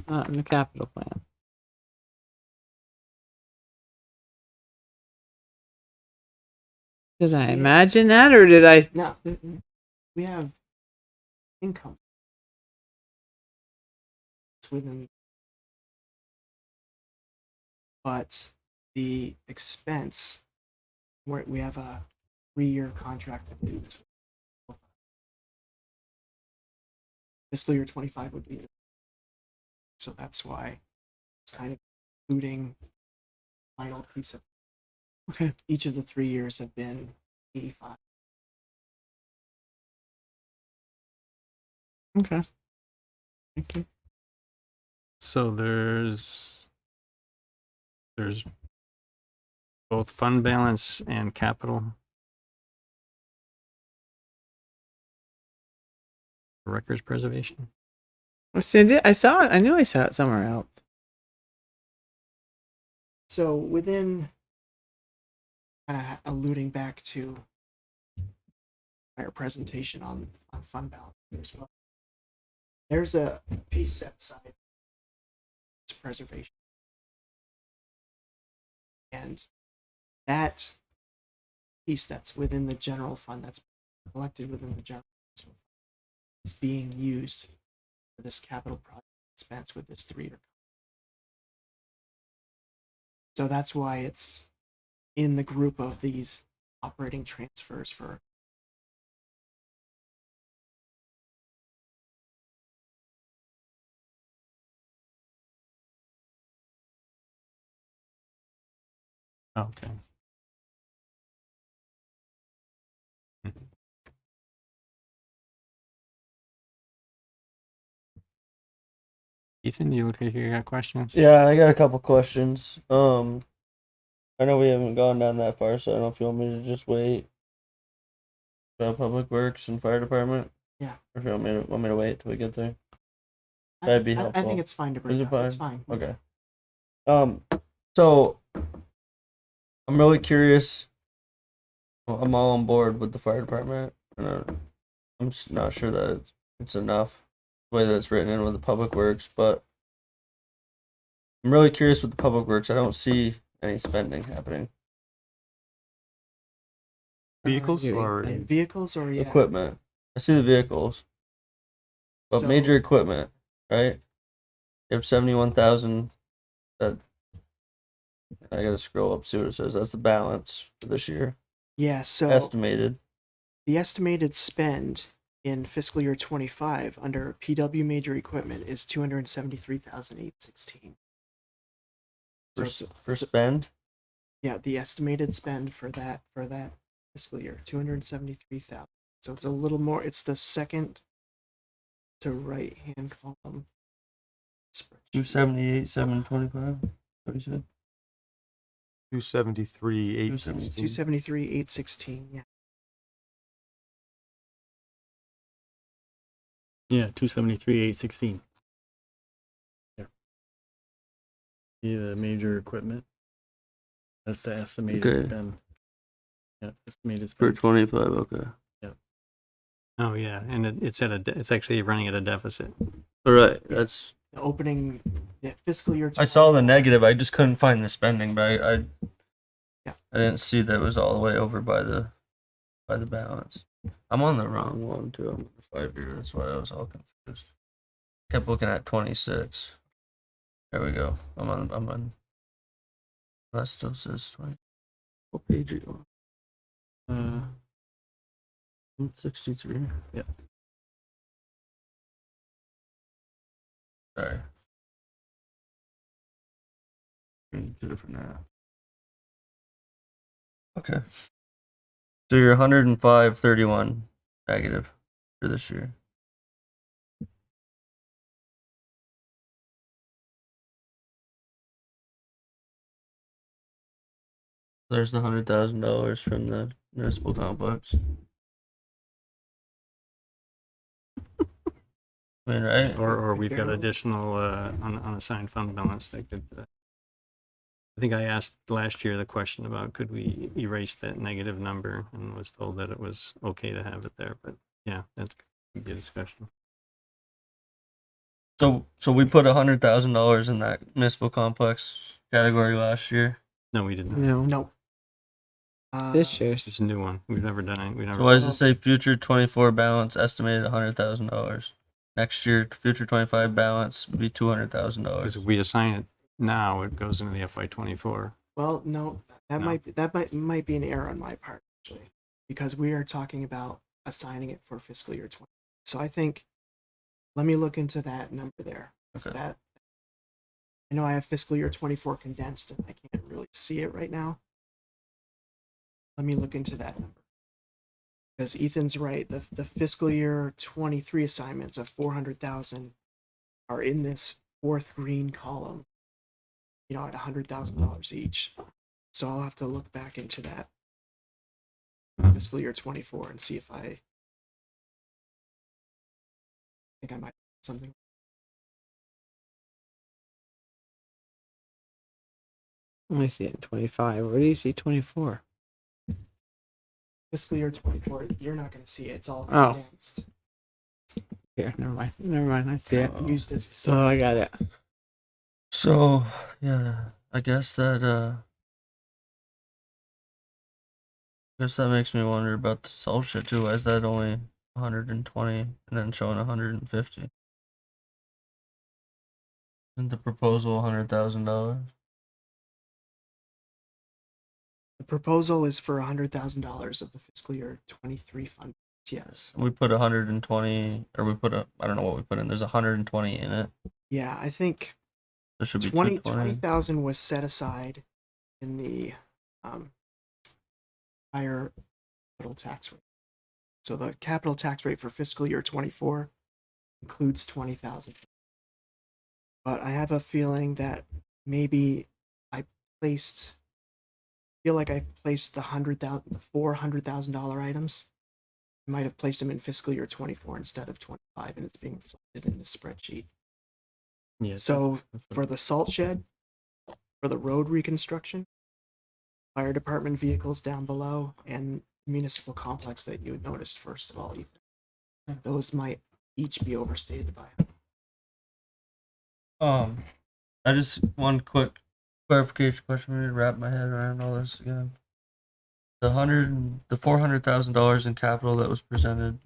Not in the capital plan. Did I imagine that, or did I? No, we have income. It's within, but the expense, we have a 3-year contract, I believe. Fiscal year 25 would be, so that's why it's kind of including final piece of. Okay. Each of the 3 years have been 85. Okay. Thank you. So there's both fund balance and capital. Records preservation. I saw it. I knew I saw it somewhere else. So within, kind of alluding back to our presentation on fund balance as well, there's a piece set aside to preservation, and that piece that's within the general fund, that's collected within the general fund, is being used for this capital project expense with this 3-year. So that's why it's in the group of these operating transfers for. Okay. Ethan, you look like you got questions? Yeah, I got a couple questions. I know we haven't gone down that far, so I don't know if you want me to just wait about Public Works and Fire Department. Yeah. Or if you want me to wait till we get there. That'd be helpful. I think it's fine to bring Is it it up. fine? It's fine. Okay. So I'm really curious. Well, I'm all on board with the fire department, and I'm just not sure that it's enough the way that it's written in with the Public Works, but I'm really curious with the Public Works. I don't see any spending happening. Vehicles or vehicles or yeah. Equipment. I see the vehicles, but So- major equipment, right? You have 71,000. That I gotta scroll up, see what it says. That's the balance for this year. Yeah, so Estimated. the estimated spend in fiscal year 25 under PW major equipment is 273,816. For spend? Yeah, the estimated spend for that fiscal year, 273,000. So it's a little more. It's the second to right hand column. 278, 725. What you said? 273, 273, 816. Yeah. Yeah, 273, 816. Yeah. See the major equipment. That's the estimated Okay. spend. Yeah, estimated For spend. 25, okay. Yeah. Oh yeah, and it's actually running at a deficit. All right, that's. The opening, the fiscal year. I saw the negative. I just couldn't find the spending, but I Yeah. I didn't see that it was all the way over by the balance. I'm on the wrong one too. I'm on the 5-year. That's why I was all confused. Kept looking at 26. There we go. I'm on. That still says 20. What page are you on? 63. Yeah. Sorry. Two different now. Okay. So you're 105.31 negative for this year. There's the $100,000 from the municipal complex. I mean, right? Or we've got additional unassigned fund balance that could. I think I asked last year the question about could we erase that negative number, and was told that it was okay to have it there. But yeah, that's a good discussion. So we put $100,000 in that municipal complex category last year. No, we didn't. No. Nope. This year's. It's a new one. We've never done it. We never. So why does it say future 24 balance estimated $100,000? Next year, future 25 balance would be $200,000. Because if we assign it now, it goes into the FY24. Well, no, that No. might be an error on my part actually, because we are talking about assigning it for fiscal year 20. So I think, let me look into that number there. Okay. That, I know I have fiscal year 24 condensed, and I can't really see it right now. Let me look into that number. Because Ethan's right, the fiscal year 23 assignments of 400,000 are in this fourth green column, you know, at $100,000 each. So I'll have to look back into that fiscal year 24 and see if I think I might have something. I see it in 25. Where do you see 24? Fiscal year 24, you're not going to see it. It's all Oh. condensed. Here, never mind. Never mind. I see it. Used as a So I got it. So yeah, I guess that makes me wonder about the salt shed too. Why is that only 120 and then showing 150? Isn't the proposal $100,000? The proposal is for $100,000 of the fiscal year 23 fund. Yes. We put 120, or we put I don't know what we put in. There's 120 in it. Yeah, I think There should be 20,000 220. was set aside in the higher capital tax rate. So the capital tax rate for fiscal year 24 includes 20,000. But I have a feeling that maybe I feel like I placed the $400,000 items. I might have placed them in fiscal year 24 instead of 25, and it's being reflected in the spreadsheet. Yeah. So for the salt shed, for the road reconstruction, fire department vehicles down below, and municipal complex that you had noticed first of all, Ethan, those might each be overstated by. I just one quick clarification question. Let me wrap my head around all this again. The $400,000 in capital that was presented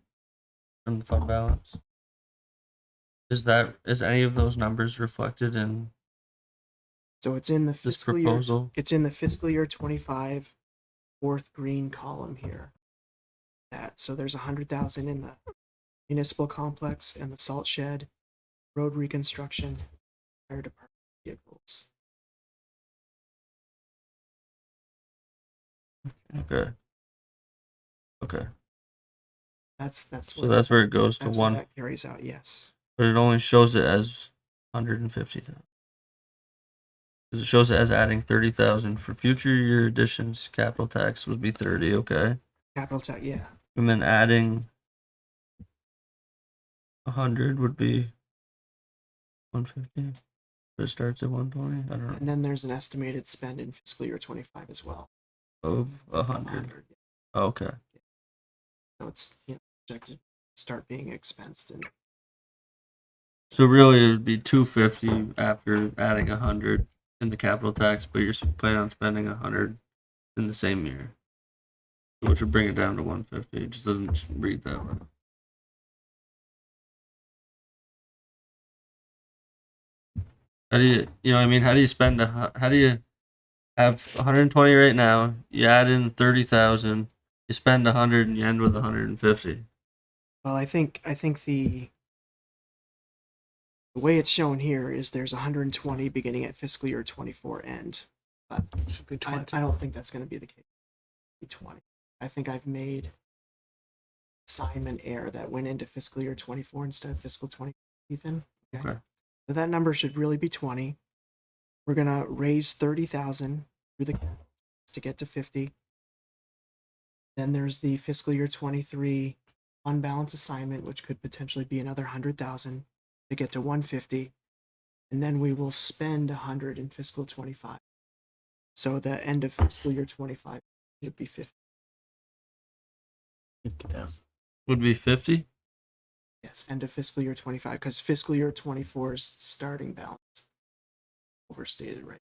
from the fund balance. Is any of those numbers reflected in? So it's in the this fiscal year. proposal? It's in the fiscal year 25 fourth green column here. So there's 100,000 in the municipal complex and the salt shed, road reconstruction, fire department vehicles. Okay. Okay. That's So that's where it goes to that's where one. that carries out. Yes. But it only shows it as 150,000. Because it shows it as adding 30,000 for future year additions. Capital tax would be 30. Okay. Capital tax. Yeah. And then adding 100 would be 150. But it starts at 120. I don't know. And then there's an estimated spend in fiscal year 25 as well. Of 100. Okay. So it's projected to start being expensed. And So really, it would be 250 after adding 100 in the capital tax, but you're planning on spending 100 in the same year, which would bring it down to 150. It just doesn't read that way. How do how do you spend how do you have 120 right now? You add in 30,000, you spend 100, and you end with 150. well, I think the way it's shown here is there's 120 beginning at fiscal year 24 end. But Should be I don't think that's going to be the case. Be 20. I think I've made assignment error that went into fiscal year 24 instead of fiscal 20. Ethan. Okay. So that number should really be 20. We're gonna raise 30,000 through the to get to 50. Then there's the fiscal year 23 fund balance assignment, which could potentially be another 100,000 to get to 150, and then we will spend 100 in fiscal 25. So the end of fiscal year 25 would be 50. 50,000. Would be 50? Yes, end of fiscal year 25, because fiscal year 24's starting balance overstated, right?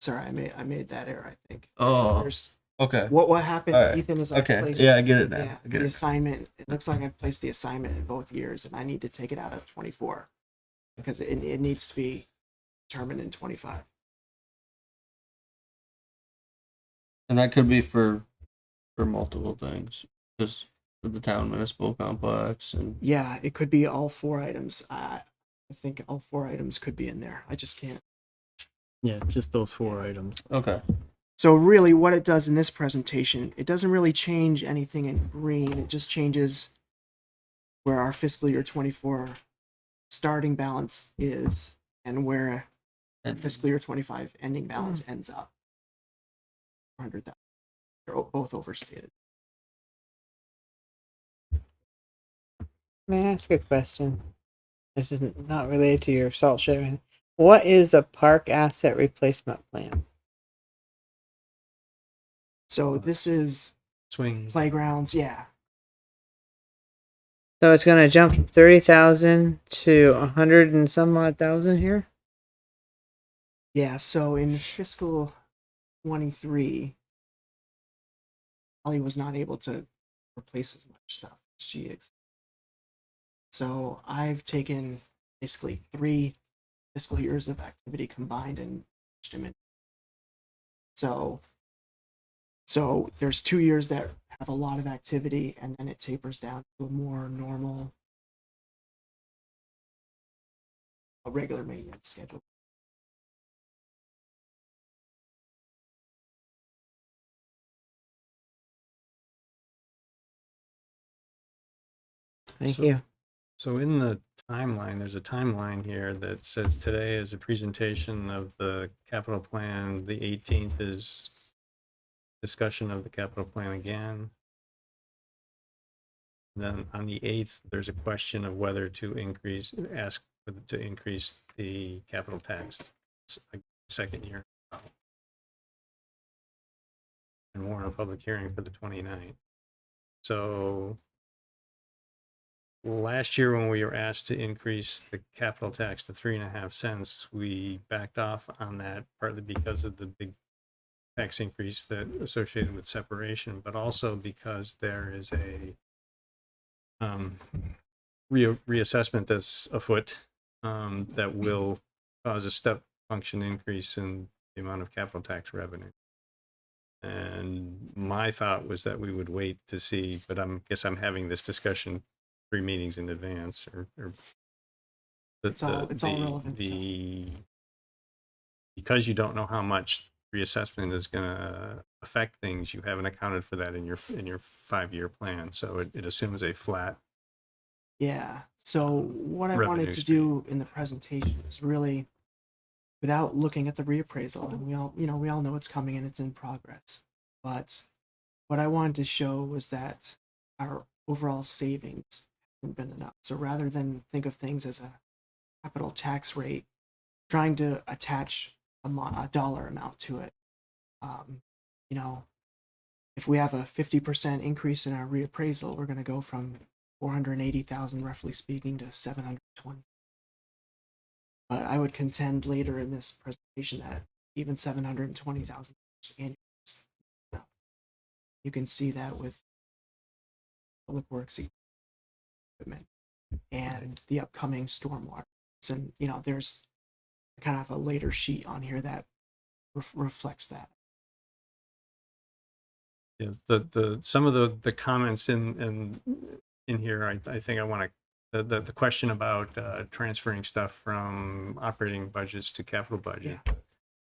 Sorry, I made that error, I think. Oh, There's, okay. what happened, All right. Ethan, is I Okay, placed, yeah, I get it now. yeah, I get the it. assignment, it looks like I've placed the assignment in both years, and I need to take it out of 24 because it needs to be determined in 25. And that could be for multiple things, just for the town municipal complex and Yeah, it could be all 4 items. I think all 4 items could be in there. I just can't. Yeah, it's just those 4 items. okay. So really what it does in this presentation, it doesn't really change anything in green. It just changes where our fiscal year 24 starting balance is and where our fiscal year 25 ending balance ends up. 400,000. They're both overstated. May I ask a question? This is not related to your salt shed. What is a park asset replacement plan? So this is Swing. playgrounds, yeah. So it's going to jump from 30,000 to 100 and some odd thousand here. Yeah, so in fiscal 23, Holly was not able to replace as much stuff as she expected. So I've taken basically 3 fiscal years of activity combined and pushed them in. So there's 2 years that have a lot of activity, and then it tapers down to a more normal, a regular maintenance schedule. Thank you. So in the timeline, there's a timeline here that says today is a presentation of the capital plan. The 18th is discussion of the capital plan again. Then on the 8th, there's a question of whether to ask to increase the capital tax second year. And warn a public hearing for the 29th. So last year, when we were asked to increase the capital tax to 3.5 cents, we backed off on that partly because of the big tax increase that associated with separation, but also because there is a reassessment that's afoot that will cause a step function increase in the amount of capital tax revenue. And my thought was that we would wait to see, but guess I'm having this discussion 3 meetings in advance, or It's all relevant. Because you don't know how much reassessment is going to affect things, you haven't accounted for that in your 5-year plan. So it assumes a flat. Yeah. So what I wanted revenue to stream. do in the presentation is really, without looking at the reappraisal, and we all know it's coming and it's in progress. But what I wanted to show was that our overall savings hasn't been enough. So rather than think of things as a capital tax rate, trying to attach a dollar amount to it. If we have a 50% increase in our reappraisal, we're going to go from 480,000, roughly speaking, to 720. But I would contend later in this presentation that even 720,000 annually. You can see that with public works equipment and the upcoming stormwater. And there's kind of a later sheet on here that reflects that. Yeah, some of the comments in here, I think I want to the question about transferring stuff from operating budgets to capital budget. Yeah.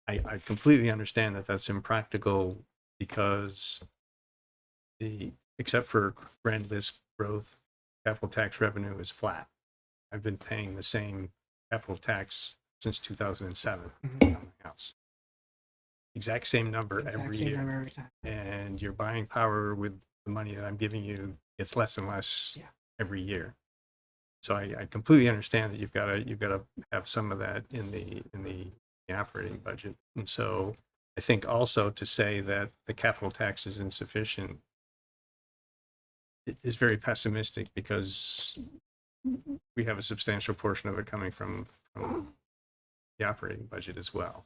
I completely understand that that's impractical because except for grand list growth, capital tax revenue is flat. I've been paying the same capital tax since 2007 on my house. Exact same number every year. Every time. And you're buying power with the money that I'm giving you gets less and less Yeah. every year. So I completely understand that you've got to have some of that in the operating budget. And so I think also to say that the capital tax is insufficient is very pessimistic, because we have a substantial portion of it coming from the operating budget as well.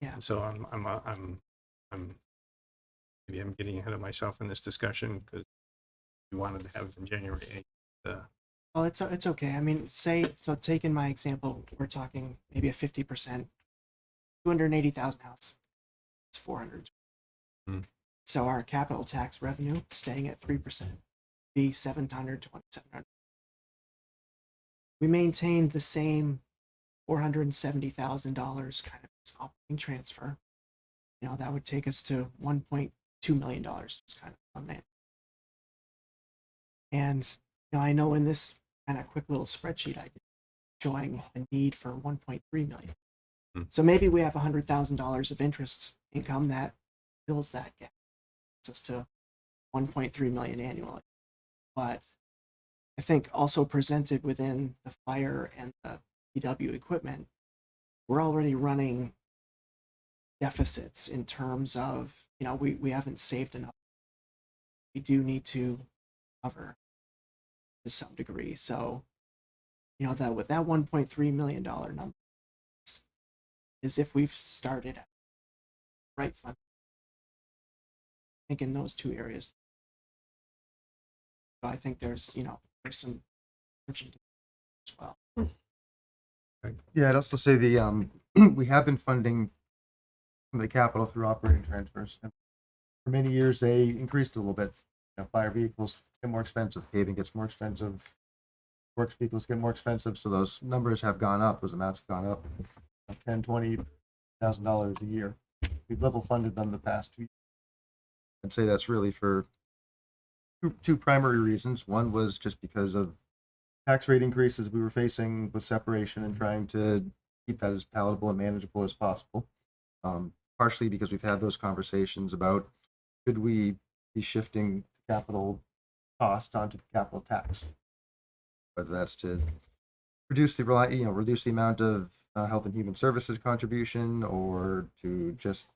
Yeah. And so maybe I'm getting ahead of myself in this discussion, because we wanted to have it in January 8th. Well, it's okay. I mean, taking my example, we're talking maybe a 50%, 280,000 house. It's 400. So our capital tax revenue staying at 3%, be 700. We maintained the same $470,000 kind of operating transfer. You know, that would take us to $1.2 million. Just kind of on that. And you know, I know in this kind of quick little spreadsheet I did showing a need for 1.3 million. So maybe we have $100,000 of interest income that fills that gap. Gets us to 1.3 million annually. But I think also presented within the fire and the PW equipment, we're already running deficits in terms of, you know, we haven't saved enough. We do need to cover to some degree. So, you know, that with that $1.3 million number is if we've started at right fund. I think in those two areas. So I think there's some urgent as well. Yeah, I'd also say the we have been funding some of the capital through operating transfers. And for many years, they increased a little bit. You know, fire vehicles get more expensive, paving gets more expensive, works vehicles get more expensive. So those numbers have gone up. Those amounts have gone up $10,000-$20,000 a year. We've level funded them the past 2 years. I'd say that's really for two primary reasons. One was just because of tax rate increases we were facing with separation and trying to keep that as palatable and manageable as possible. Partially because we've had those conversations about should we be shifting capital costs onto the capital tax, whether that's to reduce the amount of health and human services contribution, or to just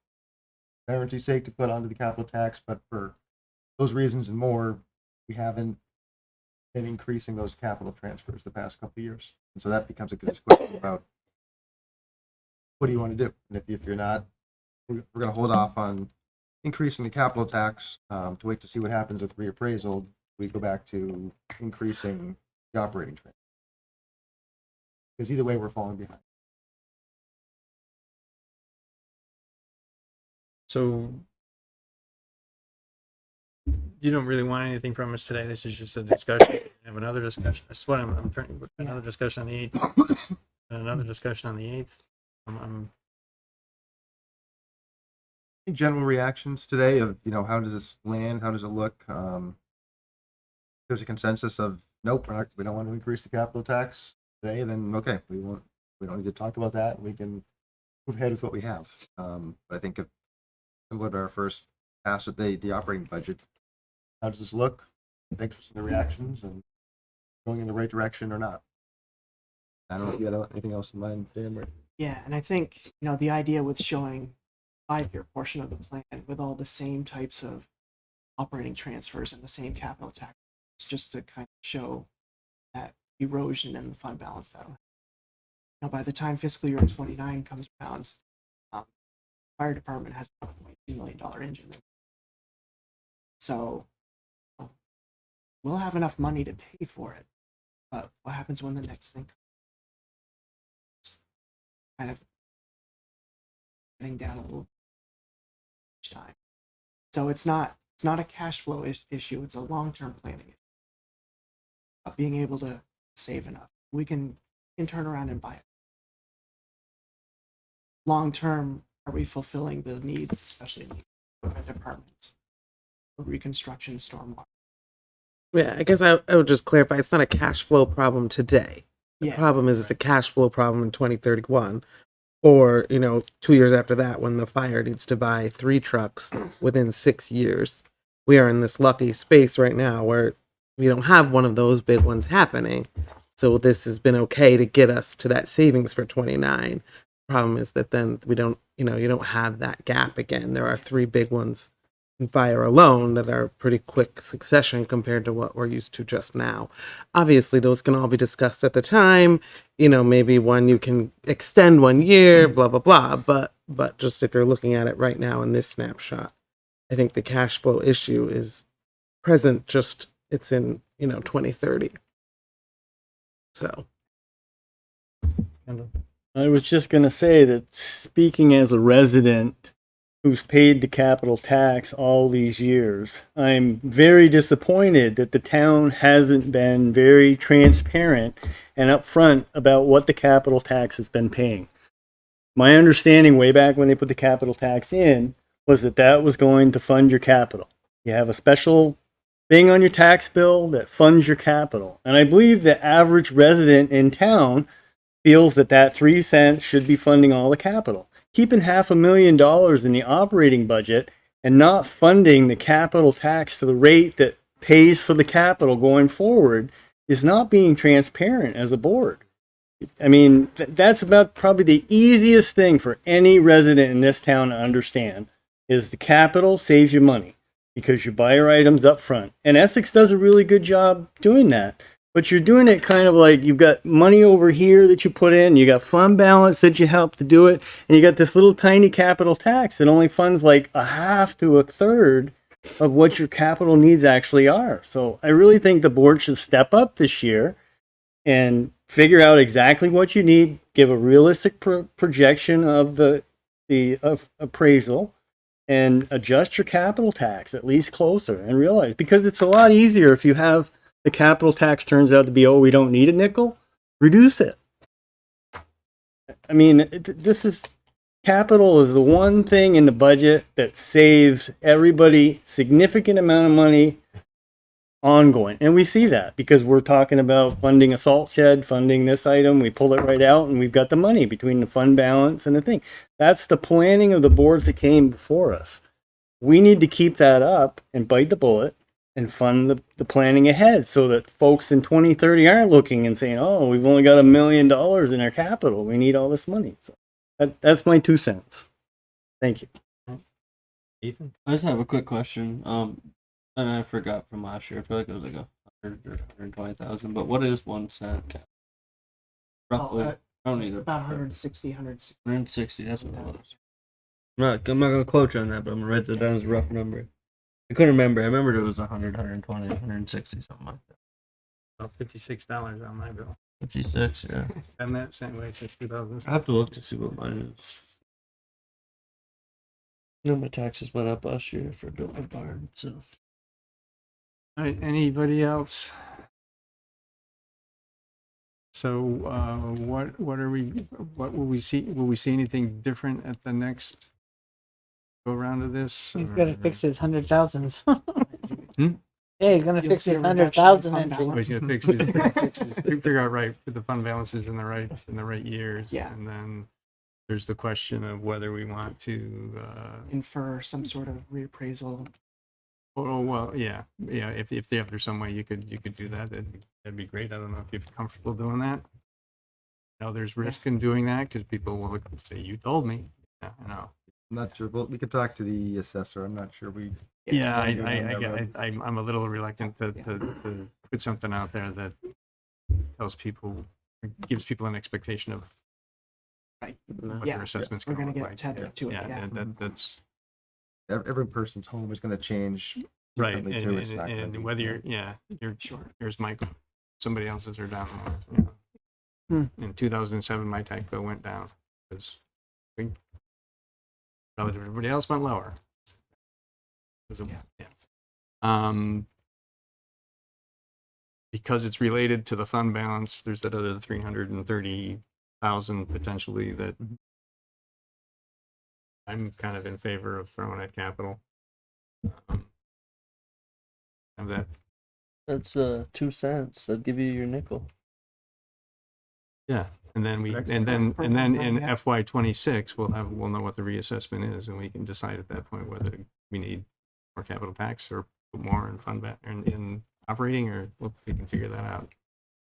transparency's sake to put onto the capital tax. But for those reasons and more, we haven't been increasing those capital transfers the past couple of years. And so that becomes a good question about what do you want to do? And if you're not, we're going to hold off on increasing the capital tax to wait to see what happens with reappraisal. We go back to increasing the operating transfer. Because either way, we're falling behind. So you don't really want anything from us today. This is just a discussion. Have another discussion. That's what I'm turning. Another discussion on the 8th. And another discussion on the 8th. General reactions today of, you know, how does this land? How does it look? There's a consensus of nope, we don't want to increase the capital tax today. Then okay, we don't need to talk about that. We can move ahead with what we have. But I think if similar to our first pass at the operating budget, how does this look? Thanks for the reactions and going in the right direction or not. I don't know if you had anything else in mind, Dan. Yeah, and I think, you know, the idea with showing 5-year portion of the plan with all the same types of operating transfers and the same capital tax, it's just to kind of show that erosion in the fund balance that will. You know, by the time fiscal year 29 comes around, fire department has a $1.2 million engine. So we'll have enough money to pay for it, but what happens when the next thing comes? Kind of getting down a little each time. So it's not a cash flow issue. It's a long-term planning issue. But being able to save enough, we can turn around and buy it. Long-term, are we fulfilling the needs, especially in the departments, for reconstruction, stormwater? Yeah, I guess I would just clarify, it's not a cash flow problem today. The Yeah, problem is it's a cash flow problem in 2031, or, you know, 2 years after that when the fire needs to buy 3 trucks within 6 years. we are in this lucky space right now where we don't have one of those big ones happening. So this has been okay to get us to that savings for 29. Problem is that then we don't, you don't have that gap again. There are 3 big ones in fire alone that are pretty quick succession compared to what we're used to just now. Obviously, those can all be discussed at the time. Maybe one you can extend 1 year, blah, blah, blah. But just if you're looking at it right now in this snapshot, I think the cash flow issue is present, just it's in, 2030. So. I was just going to say that, speaking as a resident who's paid the capital tax all these years, I'm very disappointed that the town hasn't been very transparent and upfront about what the capital tax has been paying. My understanding way back when they put the capital tax in was that that was going to fund your capital. You have a special thing on your tax bill that funds your capital. And I believe the average resident in town feels that that 3 cents should be funding all the capital. Keeping $500,000 in the operating budget and not funding the capital tax to the rate that pays for the capital going forward is not being transparent as a board. I mean, that's about probably the easiest thing for any resident in this town to understand is the capital saves you money because you buy your items up front. And Essex does a really good job doing that. But you're doing it kind of like you've got money over here that you put in, you got fund balance that you help to do it, and you got this little tiny capital tax that only funds like a half to a third of what your capital needs actually are. So I really think the board should step up this year and figure out exactly what you need, give a realistic projection of the appraisal, and adjust your capital tax at least closer and realize, because it's a lot easier if you have the capital tax turns out to be, oh, we don't need a nickel, reduce it. I mean, capital is the one thing in the budget that saves everybody significant amount of money ongoing. And we see that because we're talking about funding a salt shed, funding this item, we pull it right out and we've got the money between the fund balance and the thing. That's the planning of the boards that came before us. We need to keep that up and bite the bullet and fund the planning ahead so that folks in 2030 aren't looking and saying, oh, we've only got $1 million in our capital. We need all this money. So that's my 2 cents. Thank you. Ethan? I just have a quick question. And I forgot from last year. I feel like it was like 100 or 120,000. But what is 1 cent cap? Roughly. I don't need it's it. about 160. 160, that's what it was. I'm not going to quote you on that, but I'm going to write that down as a rough number. I couldn't remember. I remembered it was 100, 120, 160, something like that. About $56 on my bill. 56, yeah. And that same way since 2007. I have to look to see what mine is. My taxes went up last year for building barn, so. All right, anybody else? So, what will we see? Will we see anything different at the next go around of this? He's got to fix his 100,000. Hmm? Yeah, he's gonna You'll fix see his a reduction in 100,000 fund entry. Oh, he's gonna fix it. Figure out right, put the fund balances in the right years. Yeah. And then there's the question of whether we want to infer some sort of reappraisal. oh well, yeah. If there's some way you could do that, that'd be great. I don't know if you're comfortable doing that. No, there's risk in doing that because people will look and say, "You told me." Yeah, I know. I'm not sure. Well, we could talk to the assessor. I'm not sure we. Yeah, I'm a little reluctant to put something out there that tells people, gives people an expectation of Right. what Yeah. their assessment's We're going gonna to get look like. tethered to it, yeah. That's Every person's home is going to change right. differently And, too. It's not going to and be. whether you're yours might go, somebody else's are down more. In 2007, my tax bill went down because relative to everybody else went lower. Because it's related to the fund balance, there's that other 330,000 potentially that I'm kind of in favor of throwing at capital. Have that. That's 2 cents. That'd give you your nickel. Yeah, and then in FY26 we'll know what the reassessment is, and we can decide at that point whether we need more capital tax or put more in in operating, or we can figure that out.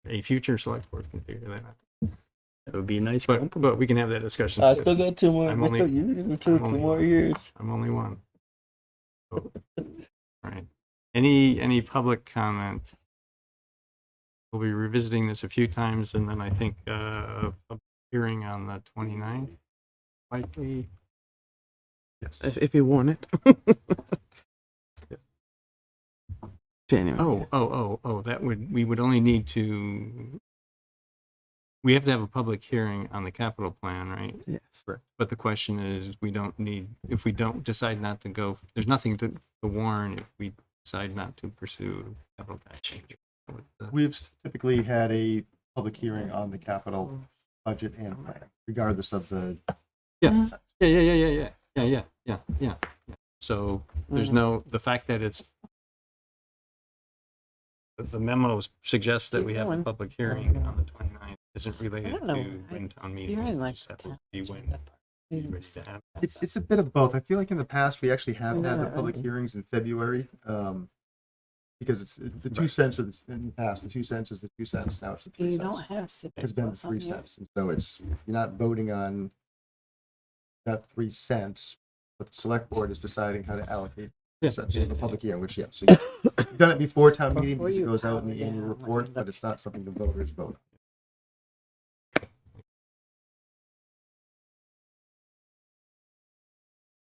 A future select board can figure that out. That would be a nice But we can have that discussion. I too. still got 2 more. I'm I only- still, you I'm two only more one. years. I'm only one. So, all right. Any public comment? We'll be revisiting this a few times, and then I think a hearing on the 29th, likely. Yes. If you want it. January. That we would only need to. We have to have a public hearing on the capital plan, right? Yes. But the question is, if we don't decide not to go, there's nothing to warn if we decide not to pursue capital tax change. We've typically had a public hearing on the capital budget and plan, regardless of the. Yeah. So there's the fact that it's, the memo suggests that we have a public hearing on the 29th isn't related to when town meeting. It's It's a bit of both. I feel like in the past, we actually have had the public hearings in February. Because it's the 2 cents in the past, the 2 cents is the 2 cents. Now it's the 3 cents. It's been 3 cents. And so you're not voting on that 3 cents, but the select board is deciding how to allocate cents in the public hearing, which, so you've done it before town meeting because it goes out in the annual report, but it's not something the voters vote on.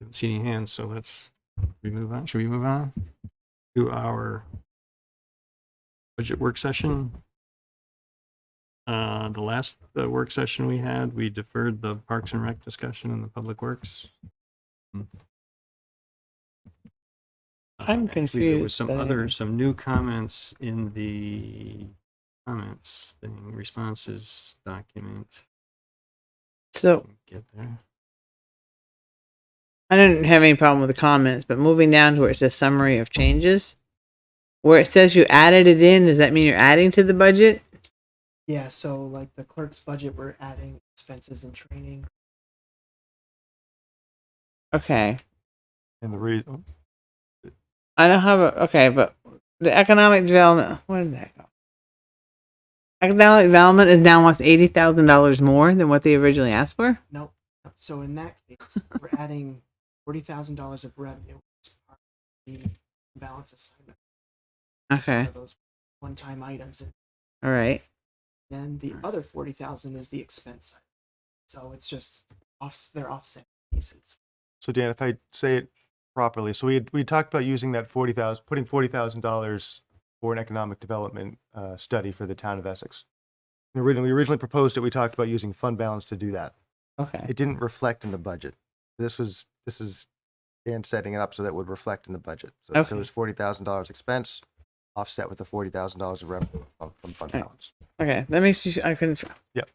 Don't see any hands, so should we move on to our budget work session? The last work session we had, we deferred the Parks and Rec discussion and the Public Works. I'm Actually, there was confused. some new comments in the comments thing, responses document. So Get there. I didn't have any problem with the comments, but moving down to where it says summary of changes, where it says you added it in, does that mean you're adding to the budget? Yeah, so like the clerk's budget, we're adding expenses and training. Okay. And the reason. I don't have but the economic development, where did that go? Economic development is now wants $80,000 more than what they originally asked for? Nope. So in that case, we're adding $40,000 of revenue as part of the balance assignment. Okay. For those one-time items. All right. Then the other 40,000 is the expense side. So it's just they're offset pieces. So Dan, if I say it properly, so we talked about using that putting $40,000 for an economic development study for the town of Essex. We originally proposed it. We talked about using fund balance to do that. Okay. It didn't reflect in the budget. This is Dan setting it up so that would reflect in the budget. So, Okay. so it was $40,000 expense offset with the $40,000 of revenue from fund Okay. balance. Okay. That makes me, I couldn't, Yep.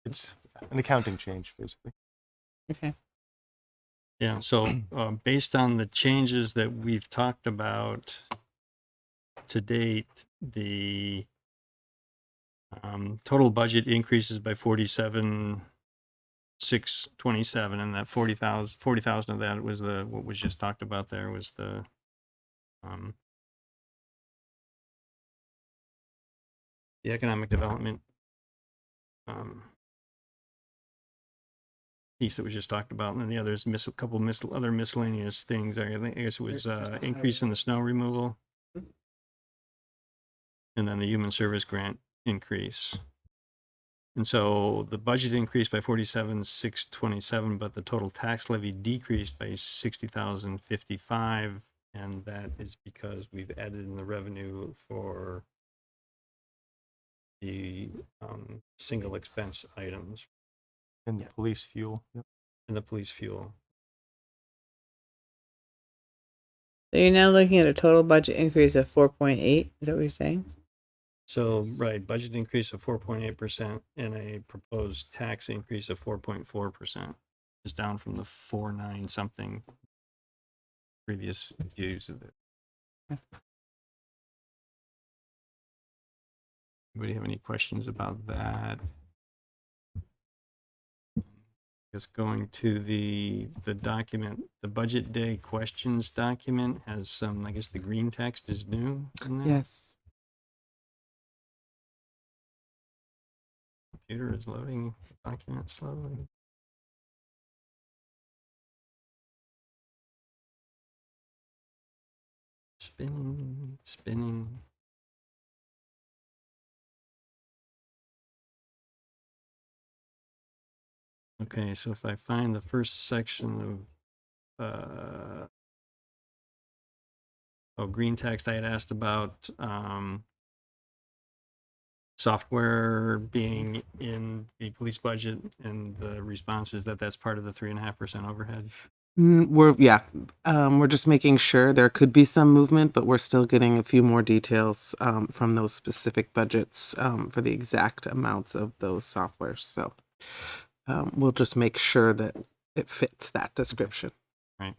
It's an accounting change, basically. okay. Yeah, so based on the changes that we've talked about to date, the total budget increases by 47,627, and that 40,000 of that was what was just talked about there was the economic development piece that we just talked about, and then the others a couple other miscellaneous things. I guess it was increase in the snow removal, and then the human service grant increase. And so the budget increased by 47,627, but the total tax levy decreased by 60,055, and that is because we've added in the revenue for the single expense items. And the police fuel. Yep. And the police fuel. So you're now looking at a total budget increase of 4.8. Is that what you're saying? So, right, budget increase of 4.8% and a proposed tax increase of 4.4%. Is down from the 4.9 something previous views of it. Anybody have any questions about that? Just going to the document, the budget day questions document has some, I guess the green text is new in there. Yes. Computer is loading the document slowly. Spinning, spinning. Okay, so if I find the first section of green text, I had asked about software being in the police budget, and the response is that that's part of the 3.5% overhead. We're just making sure there could be some movement, but we're still getting a few more details from those specific budgets for the exact amounts of those softwares. So we'll just make sure that it fits that description. Right.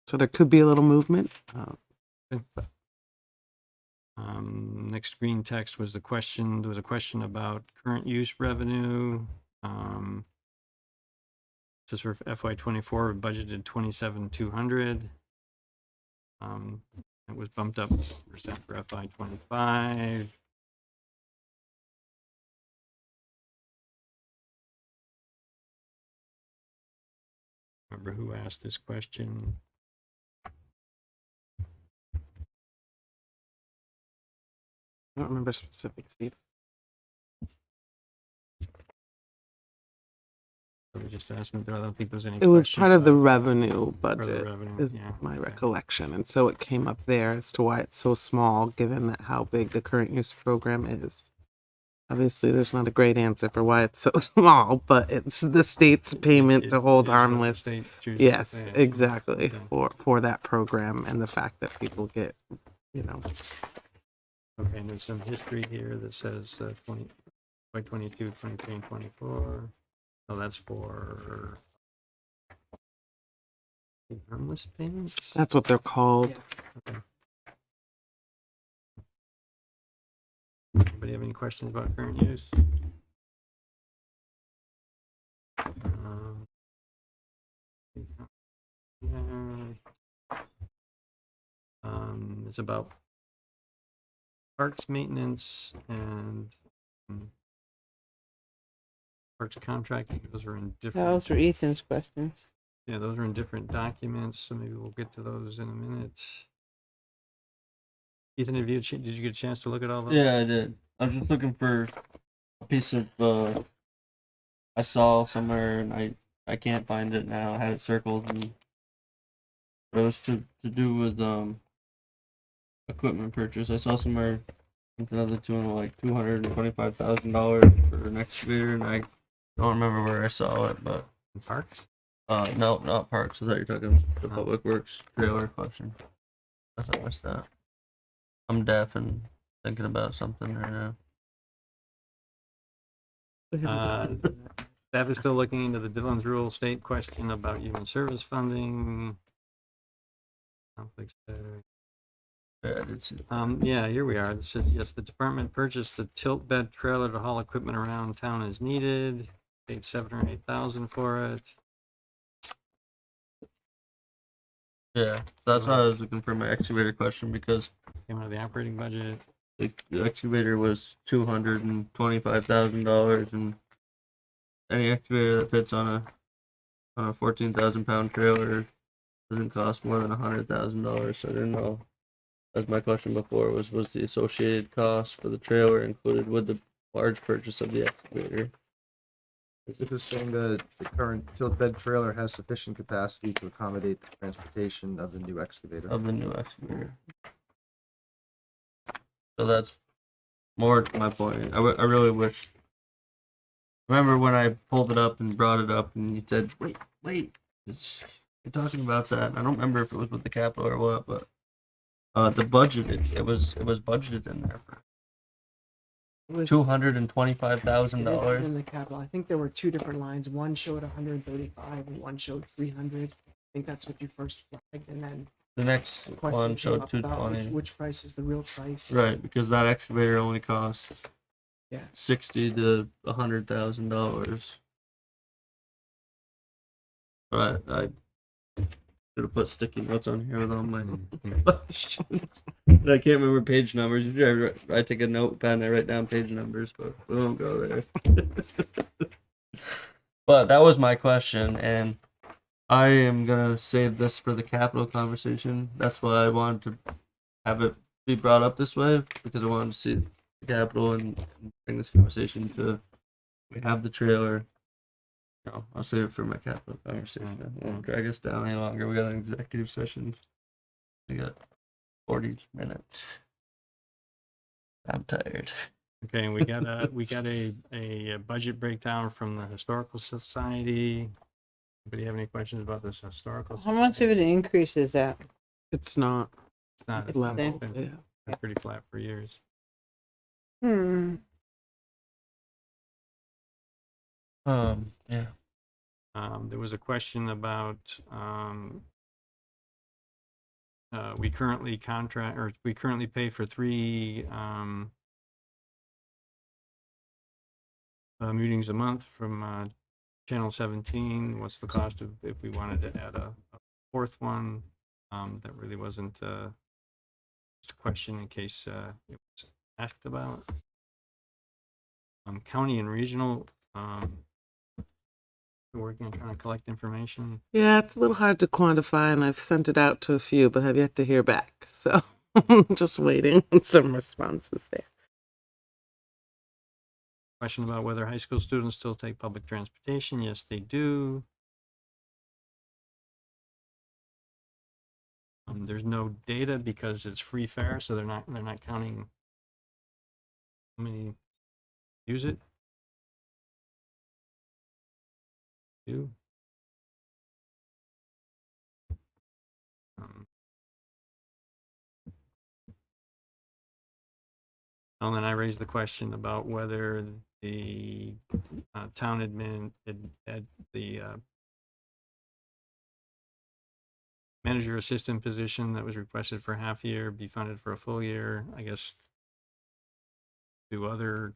So there could be a little movement. Next green text was the question. There was a question about current use revenue. This is for FY24, budgeted 27,200. It was bumped up percent for FY25. Remember who asked this question? I don't remember specifics, Steve. So we just asked, I don't think there's any. It was part of the about- revenue part of the budget, revenue, is yeah, my okay. recollection. And so it came up there as to why it's so small, given that how big the current use program is. Obviously, there's not a great answer for why it's so small, but it's the state's payment to hold harmless. Yes, exactly, for that program, and the fact that people get, Okay, and there's some history here that says 22, 23, and 24. So that's for harmless payments? That's what they're called. Okay. Anybody have any questions about current use? It's about parks maintenance and parks contracting. Those are in different. Those were Ethan's questions. Yeah, those are in different documents, so maybe we'll get to those in a minute. Ethan, did you get a chance to look at all those? Yeah, I did. I was just looking for a piece of I saw somewhere and I can't find it now. I had it circled, and it was to do with equipment purchase. I saw somewhere something other tune of like $225,000 for an excavator, and I don't remember where I saw it, but parks? No, not parks. I thought you were talking the public works trailer question. I thought I missed that. I'm deaf and thinking about something right now. Staff is still looking into the Dillon's Rule State question about human service funding. Conflicts there. Yeah, I did see yeah, here we are. It says, yes, the department purchased a tilt bed trailer to haul equipment around town as needed. Paid $7,000 or $8,000 for it. Yeah, that's why I was looking for my excavator question, because came out of the operating budget. The excavator was $225,000, and any excavator that fits on a 14,000 pound trailer doesn't cost more than $100,000. So I didn't know. As my question before was the associated cost for the trailer included with the large purchase of the excavator? It's interesting that the current tilt bed trailer has sufficient capacity to accommodate the transportation of the new excavator. So that's more to my point. I really wish. Remember when I pulled it up and brought it up, and you said, "Wait, you're talking about that." I don't remember if it was with the capital or what, but the budget it was budgeted in there for $225,000 in the capital. I think there were two different lines. One showed 135 and one showed 300. I think that's what you first flagged, and then The next one showed 220. Which price is the real price? Right, because that excavator only costs Yeah. $60,000 to $100,000. But I should have put sticky notes on here with all my questions. And I can't remember page numbers. Usually I take a notepad and I write down page numbers, but we won't go there. But that was my question, and I am gonna save this for the capital conversation. That's why I wanted to have it be brought up this way, because I wanted to see the capital and bring this conversation to. We have the trailer. No, I'll save it for my capital conversation. I won't drag us down any longer. We got an executive session. We got 40 minutes. I'm tired. Okay, and we got a budget breakdown from the Historical Society. Anybody have any questions about this Historical How Society? much of an increase is that? It's not. It's not. It's It's the same. been pretty flat for years. Hmm. Yeah. There was a question about we currently pay for 3 meetings a month from Channel 17. What's the cost of if we wanted to add a 4th one? That really wasn't just a question in case it was asked about. County and regional. We're working on trying to collect information. Yeah, it's a little hard to quantify, and I've sent it out to a few, but have yet to hear back. So I'm just waiting on some responses there. Question about whether high school students still take public transportation. Yes, they do. There's no data because it's free fare, so they're not counting how many use it. Do. And then I raised the question about whether the town admin had the manager assistant position that was requested for half year be funded for a full year. I guess do other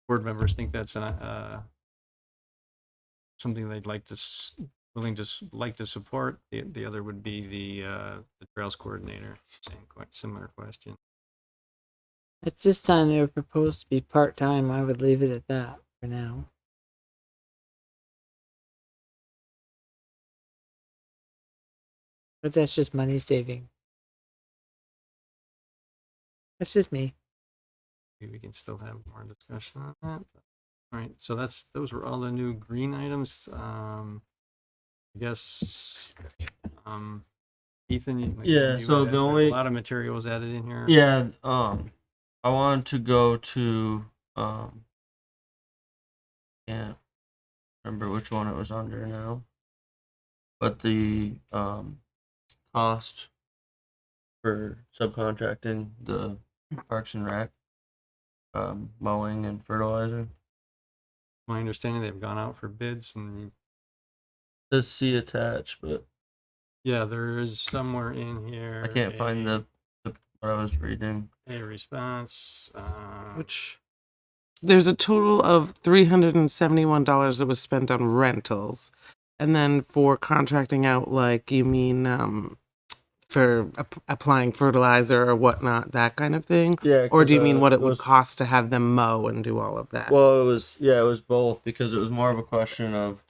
board members think that's something they'd like to like to support? The other would be the trails coordinator. Same quite similar question. At this time, they were proposed to be part-time. I would leave it at that for now. But that's just money saving. That's just me. Maybe we can still have more discussion on that. All right, so those were all the new green items. I guess Ethan, So the only a lot of materials added in here. Yeah, I wanted to go to can't remember which one it was under now, but the cost for subcontracting the Parks and Rec mowing and fertilizer. My understanding, they've gone out for bids, and Does C attached, but yeah, there is somewhere in here. I can't find the what I was reading. A response. Which there's a total of $371 that was spent on rentals, and then for contracting out, like you mean for applying fertilizer or whatnot, that kind of thing. Yeah. Or do you mean what it was would cost to have them mow and do all of that? Well, it was both, because it was more of a question of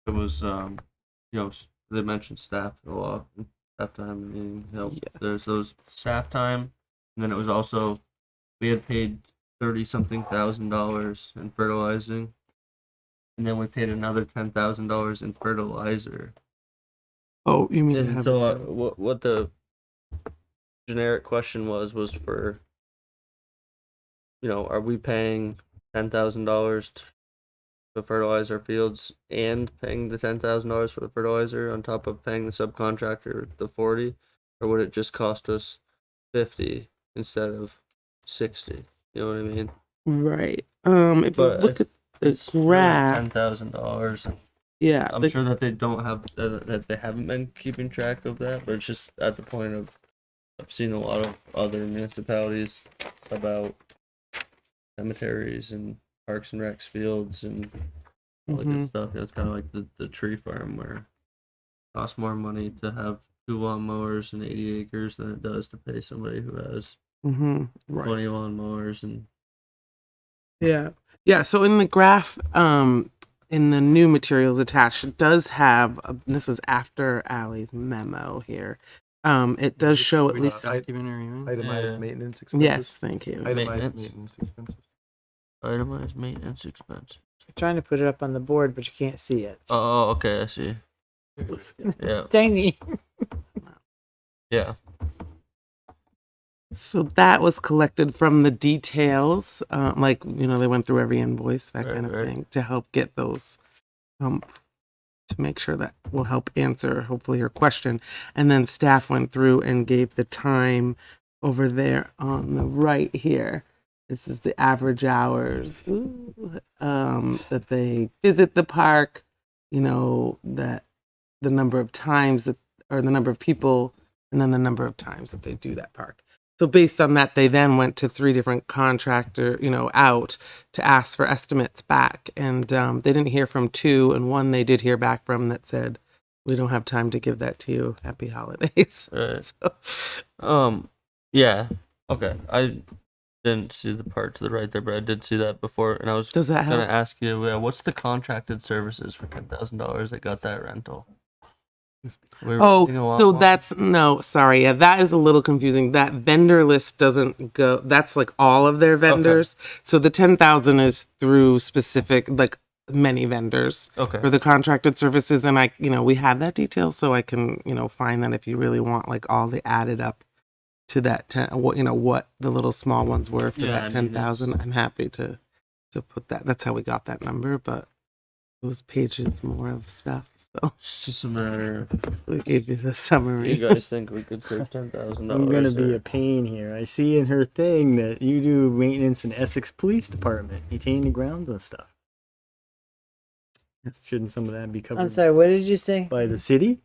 it was they mentioned staff a lot, staff time, and there's those staff time, and then it was also we had paid $30-something thousand in fertilizing, and then we paid another $10,000 in fertilizer. Oh, you mean And so what the generic question was for, are we paying $10,000 to fertilize our fields and paying the $10,000 for the fertilizer on top of paying the subcontractor the 40, or would it just cost us 50 instead of 60? You know what I mean? Right. If you look at the graph, $10,000. Yeah, I'm sure that they don't have that they haven't been keeping track of that, but it's just at the point of I've seen a lot of other municipalities about cemeteries and parks and recs fields and all the good stuff. Yeah, it's kind of like the tree farm where it costs more money to have 2 lawnmowers and 80 acres than it does to pay somebody who has Right. 20 lawnmowers and Yeah. Yeah. So in the graph, in the new materials attached, it does have, this is after Ally's memo here. It does show at least Itemized maintenance expenses. Yes, thank you. Itemized maintenance expenses. itemized maintenance expense. I'm trying to put it up on the board, but you can't see it. Oh, okay, I see. Yeah. Tiny. Yeah. So that was collected from the details, like, you know, they went through every invoice, that Right, kind of right. thing, to help get those, to make sure that will help answer hopefully her question. And then staff went through and gave the time over there on the right here. This is the average hours that they visit the park, you know, that the number of times that, or the number of people, and then the number of times that they do that park. So based on that, they then went to 3 different contractor, you know, out to ask for estimates back. And they didn't hear from 2, and 1 they did hear back from that said, we don't have time to give that to you. Happy holidays. Right. So, Yeah. Okay. I didn't see the part to the right there, but I did see that before, and I was Does that gonna help? ask you, what's the contracted services for $10,000 that got that rental? We were renting a lot so more? that's, no, sorry. Yeah, that is a little confusing. That vendor list doesn't go, that's like all of their vendors. So the 10,000 is through specific, like many vendors Okay. for the contracted services. And I, you know, we have that detail, so I can, you know, find that if you really want like all the added up to that 10, what, you know, what the little small ones were for Yeah, I that mean, 10,000. I'm happy to put that. That's how we got that number, but those pages more of stuff. So It's just a matter of we gave you the summary. you guys think we could save $10,000? I'm gonna be a pain here. I see in her thing that you do maintenance in Essex Police Department, maintain the grounds and stuff. Shouldn't some of that be covered I'm sorry, what did you say? by the city?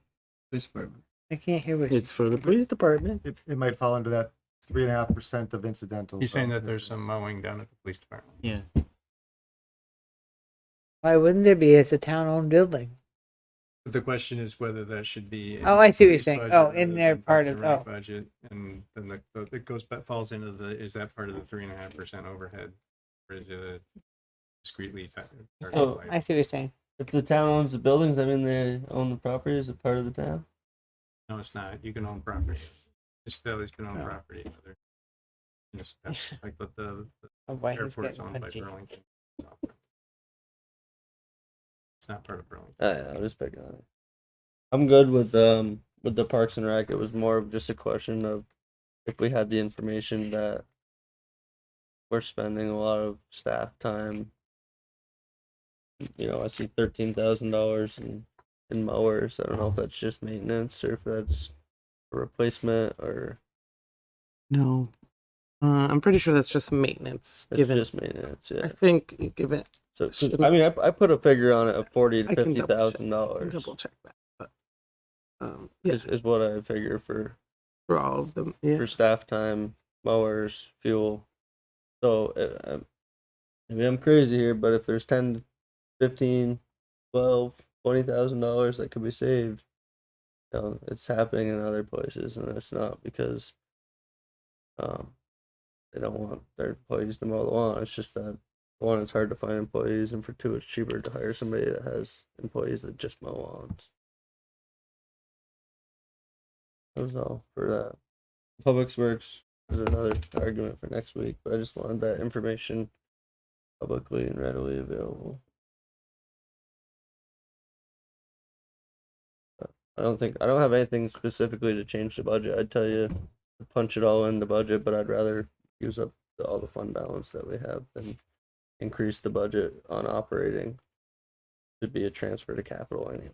Police department. I can't hear what It's for the police department. It might fall under that 3.5% of incidental. He's saying that there's some mowing down at the police department. Yeah. Why wouldn't there be? It's a town-owned building. But the question is whether that should be. Oh, I see what you're police saying. budget Oh, rather in their than part Parks of- and Rec oh. budget, and then it goes back, falls into the, is that part of the 3.5% overhead, or is it a discreetly Oh, I see what you're saying. If the town owns the buildings, I mean, they own the property. Is it part of the town? No, it's not. You can own property. Municipalities can own Oh. property. Other municipalities, like the Oh, boy, he's airport is getting owned by punchy. Burlington. So. It's not part of Burlington. Yeah, I'm just picking on it. I'm good with the Parks and Rec. It was more of just a question of if we had the information that we're spending a lot of staff time. You know, I see $13,000 in mowers. I don't know if that's just maintenance or if that's a replacement or No, I'm pretty sure that's just maintenance. it's Given, just maintenance. I Yeah. think, given. So I mean, I put a figure on it of $40,000 to I can $50,000. double check that, but yeah, Is what I figure for all of them. Yeah. for staff time, mowers, fuel. So maybe I'm crazy here, but if there's 10, 15, 12, $20,000 that could be saved, you know, it's happening in other places, and it's not because they don't want their employees to mow the lawn. It's just that, one, it's hard to find employees, and for 2, it's cheaper to hire somebody that has employees that just mow lawns. That was all for that. Public Works is another argument for next week, but I just wanted that information publicly and readily available. I don't have anything specifically to change the budget. I'd tell you to punch it all in the budget, but I'd rather use up all the fund balance that we have than increase the budget on operating. Should be a transfer to capital anyway.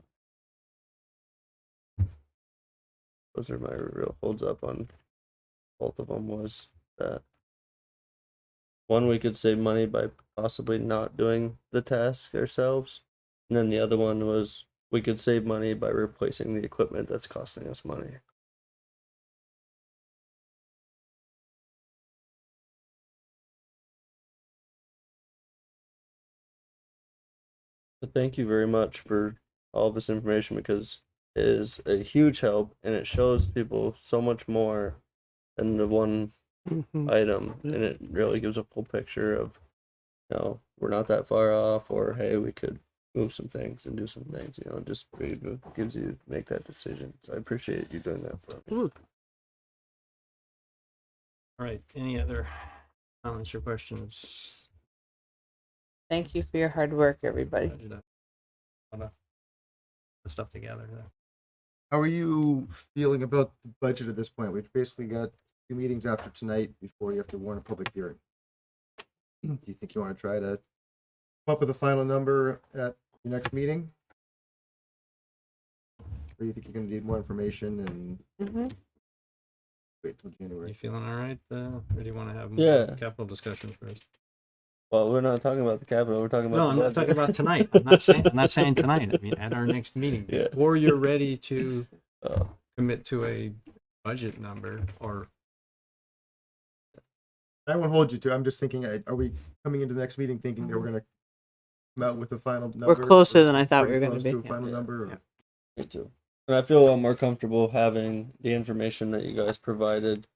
Those are my real holds up on both of them. Was that one, we could save money by possibly not doing the task ourselves, and then the other one was we could save money by replacing the equipment that's costing us money. But thank you very much for all this information because it is a huge help and it shows people so much more than the one item, and it really gives a full picture of, we're not that far off, or hey, we could move some things and do some things. Just gives you make that decision. So I appreciate you doing that for me. All right. Any other comments or questions? Thank you for your hard work, everybody. The stuff together. How are you feeling about the budget at this point? We've basically got 2 meetings after tonight before you have to warn a public hearing. Do you think you want to try to come up with a final number at your next meeting? Or do you think you're going to need more information and wait till January? You feeling all right? Or do you want to have Yeah. more capital discussion first? Well, we're not talking about the capital. We're talking about. No, I'm not talking about tonight. I'm not saying tonight. I mean, at our next meeting, Yeah. before you're ready to commit to a budget number, or I won't hold you to. I'm just thinking, are we coming into the next meeting thinking that we're going to come out with a final number? We're closer or than I thought we were pretty going to close be. a final number. Or? Me too. And I feel a lot more comfortable having the information that you guys provided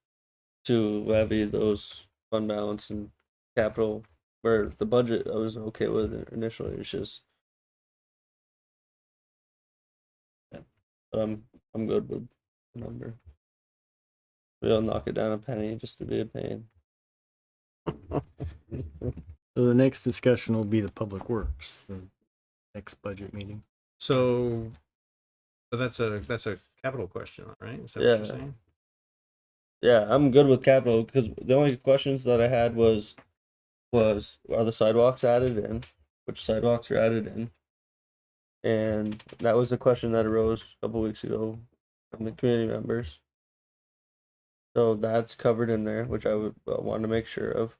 to levy those fund balance and capital. Where the budget I was okay with it initially. It's just, but I'm good with the number. We'll knock it down a penny just to be a pain. So the next discussion will be the public works, the next budget meeting. so. But that's a capital question, right? Is that what you're saying? Yeah, I'm good with capital because the only questions that I had was are the sidewalks added in? Which sidewalks are added in? And that was a question that arose a couple weeks ago from the community members. So that's covered in there, which I would want to make sure of.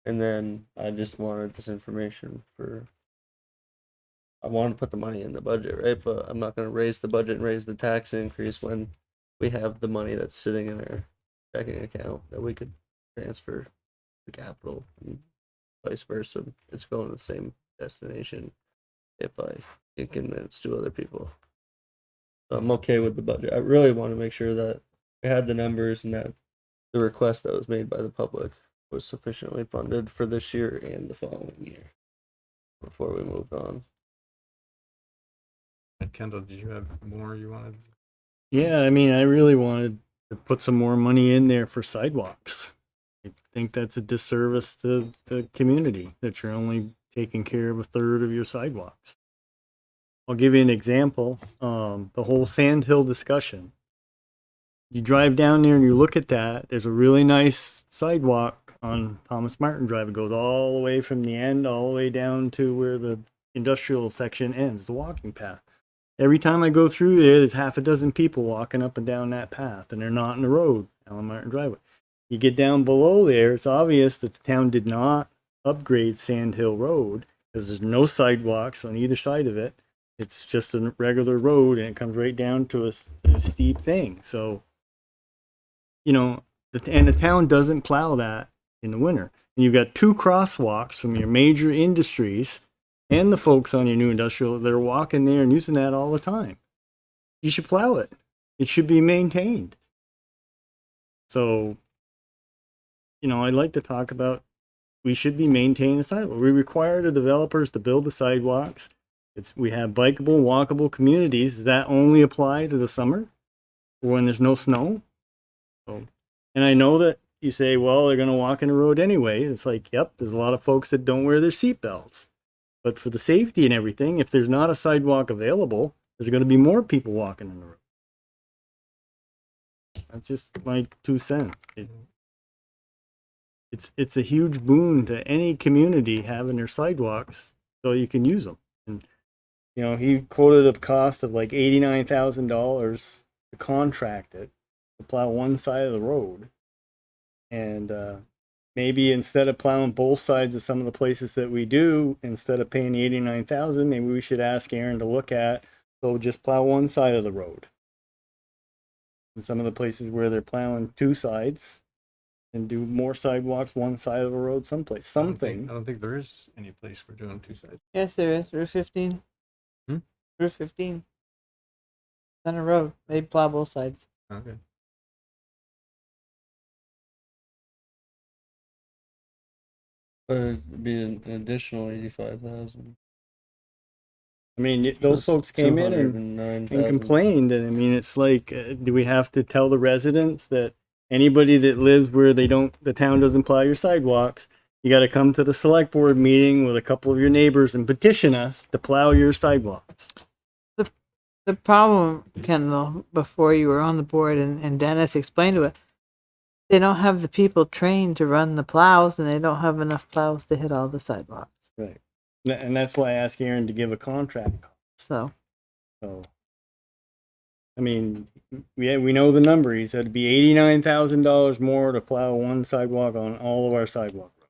And then I just wanted this information I wanted to put the money in the budget, right? But I'm not going to raise the budget and raise the tax increase when we have the money that's sitting in our checking account that we could transfer to capital and vice versa. It's going to the same destination if I can convince 2 other people. So I'm okay with the budget. I really want to make sure that we had the numbers and that the request that was made by the public was sufficiently funded for this year and the following year before we moved on. And Kendall, did you have more you wanted? Yeah, I mean, I really wanted to put some more money in there for sidewalks. I think that's a disservice to the community that you're only taking care of a third of your sidewalks. I'll give you an example. The whole Sand Hill discussion. You drive down there and you look at that, there's a really nice sidewalk on Thomas Martin Drive. It goes all the way from the end, all the way down to where the industrial section ends, the walking path. Every time I go through there's half a dozen people walking up and down that path, and they're not in the road, Allen Martin Driveway. You get down below there, it's obvious that the town did not upgrade Sand Hill Road because there's no sidewalks on either side of it. It's just a regular road, and it comes right down to a steep thing. So, and the town doesn't plow that in the winter. And you've got 2 crosswalks from your major industries and the folks on your new industrial, they're walking there and using that all the time. You should plow it. It should be maintained. So, I'd like to talk about, we should be maintaining the sidewalk. We require the developers to build the sidewalks. We have bikeable, walkable communities. Does that only apply to the summer or when there's no snow? So, and I know that you say, well, they're going to walk in the road anyway. It's like, yep, there's a lot of folks that don't wear their seatbelts. But for the safety and everything, if there's not a sidewalk available, there's going to be more people walking in the road. That's just my 2 cents. It's a huge boon to any community having their sidewalks so you can use them. And he quoted a cost of like $89,000 to contract it to plow one side of the road. And maybe instead of plowing both sides of some of the places that we do, instead of paying the $89,000, maybe we should ask Aaron to look at, so just plow one side of the road. In some of the places where they're plowing 2 sides, and do more sidewalks one side of the road someplace, something. I don't think there is any place we're doing two sides. Yes, there is. Route 15. Hmm? Route 15. Center Road. They plow both sides. Okay. But it'd be an additional 85,000. I mean, those folks came in and complained, and I mean, it's like, do we have to tell the residents that anybody that lives where the town doesn't plow your sidewalks, you got to come to the select board meeting with a couple of your neighbors and petition us to plow your sidewalks? The problem, Kendall, before you were on the board and Dennis explained to it, they don't have the people trained to run the plows, and they don't have enough plows to hit all the sidewalks. Right. And that's why I asked Aaron to give a contract. So, I mean, we know the number. He said it'd be $89,000 more to plow one sidewalk on all of our sidewalk roads.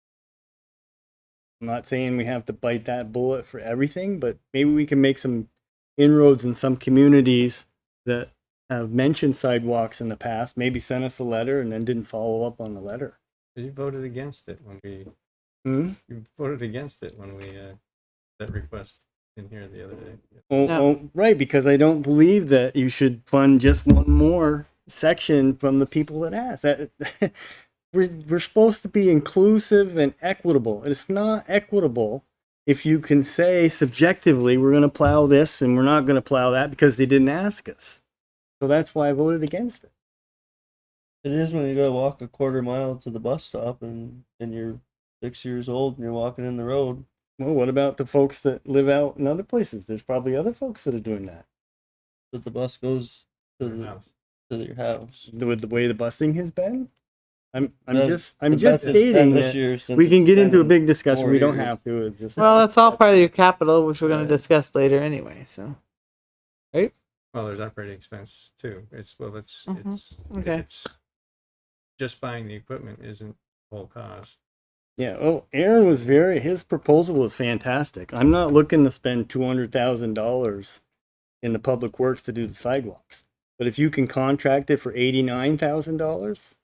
I'm not saying we have to bite that bullet for everything, but maybe we can make some inroads in some communities that have mentioned sidewalks in the past. Maybe send us a letter and then didn't follow up on the letter. You voted against it when we. You voted against it when we that request in here the other day. Oh, right, because I don't believe that you should fund just one more section from the people that asked. That we're supposed to be inclusive and equitable. It's not equitable if you can say subjectively we're going to plow this and we're not going to plow that because they didn't ask us. So that's why I voted against it. It is when you gotta walk a quarter mile to the bus stop and you're 6 years old and you're walking in the road. Well, what about the folks that live out in other places? There's probably other folks that are doing that. But the bus goes to your house. With the way the busing has been? I'm The just best it's stating been this that year since we can it's get into a been big discussion. 4 We don't years. have to. It's just well, that's all part of your capital, which we're going to discuss later anyway. So, right? Well, there's operating expense too. It's Okay. it's just buying the equipment isn't full cost. Yeah. Oh, Aaron was his proposal was fantastic. I'm not looking to spend $200,000 in the public works to do the sidewalks. But if you can contract it for $89,000,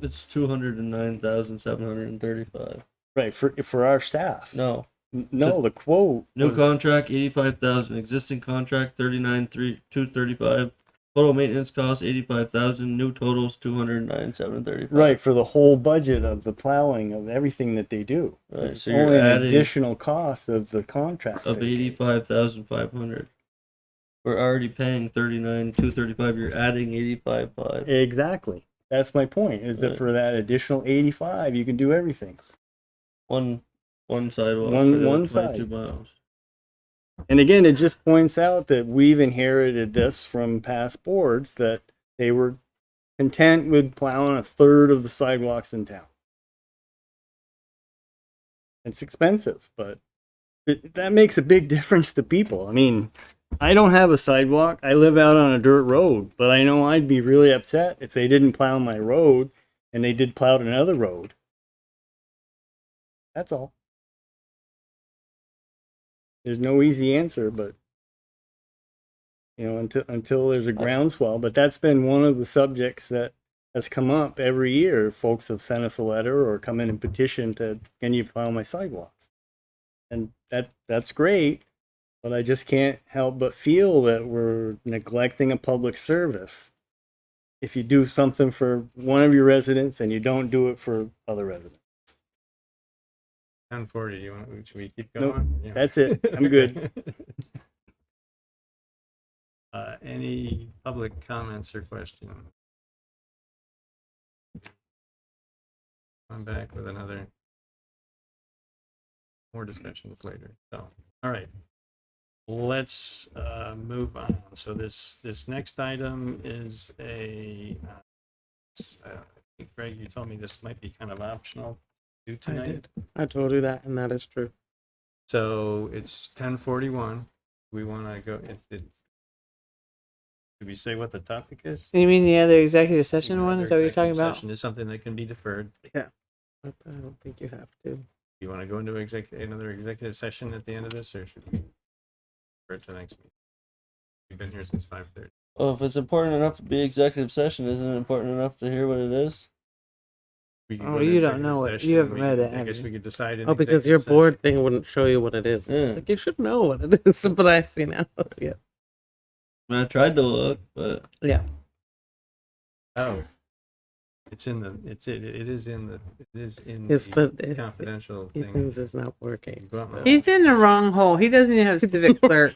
It's 209,735. right, for our staff. No. No, the quote. New was- contract 85,000. Existing contract 235. Total maintenance cost 85,000. New totals 209,735. Right, for the whole budget of the plowing of everything that they do. Right, It's so you're only an adding- additional cost of the contract. Of 85,500. We're already paying 235. You're adding 85,500. Exactly. That's my point. Is that Right. for that additional 85, you can do everything. One sidewalk. One- for the one 22 side. miles. And again, it just points out that we've inherited this from past boards that they were content with plowing a third of the sidewalks in town. It's expensive, but that makes a big difference to people. I mean, I don't have a sidewalk. I live out on a dirt road, but I know I'd be really upset if they didn't plow my road and they did plow another road. That's all. There's no easy answer, but until there's a groundswell. But that's been one of the subjects that has come up every year. Folks have sent us a letter or come in and petition to, can you plow my sidewalks? And that's great, but I just can't help but feel that we're neglecting a public service if you do something for one of your residents and you don't do it for other residents. 1040. Should we keep Nope, going? Yeah. that's it. I'm good. Any public comments or questions? I'm back with more discussions later. So, all right, let's move on. So this next item is I think, Greg, you told me this might be kind of optional to do tonight. I did. I told you that, and that is true. So it's 10:41. We want to go. Did we say what the topic is? You mean the other executive session one? Is that what you're talking Executive about? session is something that can be deferred. Yeah. But I don't think you have to. You want to go into another executive session at the end of this, or should we defer it to next meeting? We've been here since 5:30. Well, if it's important enough to be executive session, isn't it important enough to hear what it is? we could Oh, go to you don't executive know it. session You and haven't read it, I have guess you? we could decide. In Oh, because your executive session. board thing wouldn't show you what it is. Yeah. Like you should know what it is, but I see now. Yeah. I mean, I tried to look, but Yeah. Oh, it's in the, it is in the, Yes, but confidential thing. Ethan's is not working. He's in the wrong hole. He doesn't even have a civic clerk.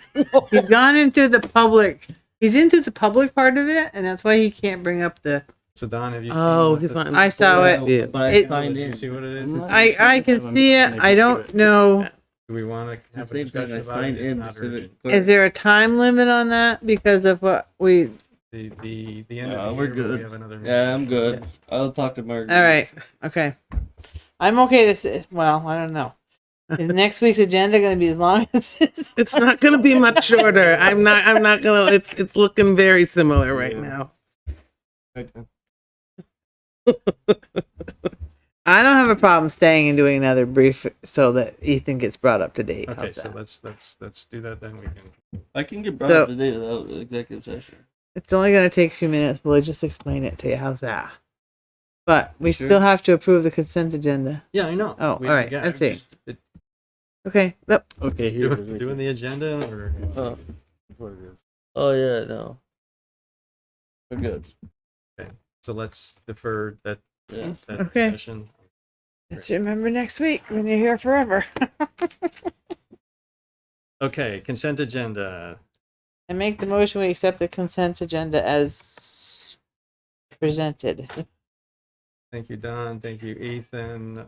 He's gone into the public. He's into the public part of it, and that's why he can't bring up the. So Don, have you? Oh, seen he's what not. I saw it. Yeah. but I It- signed Did you in. see what it is? I can see it. I don't know. Do we want to have Since a they've got, discussion I about signed it? It's in the not civic urgent. clerk. Is there a time limit on that because of what we? The end No, of the we're year, but we good. have another. Yeah, I'm good. I'll talk to Mark. All right. Okay. I'm okay to say. Well, I don't know. Is next week's agenda going to be as long as this? It's not going to be much shorter. I'm not going to. It's looking very similar right now. I don't have a problem staying and doing another brief so that Ethan gets brought up to date. Okay, How's so that? let's do that then. We can. I can get brought So- up to date without the executive session. It's only going to take a few minutes. We'll just explain it to you. How's that? But we Sure. still have to approve the consent agenda. Yeah, I know. Oh, all right. yeah, I see. just- Okay. Yep. Okay, here it is. Doing the agenda or? Oh, That's what it is. oh yeah, no. We're good. Okay, so let's defer that, Yeah. that Okay. session. Just remember next week when you're here forever. Okay, consent agenda. And make the motion we accept the consent agenda as presented. Thank you, Don. Thank you, Ethan.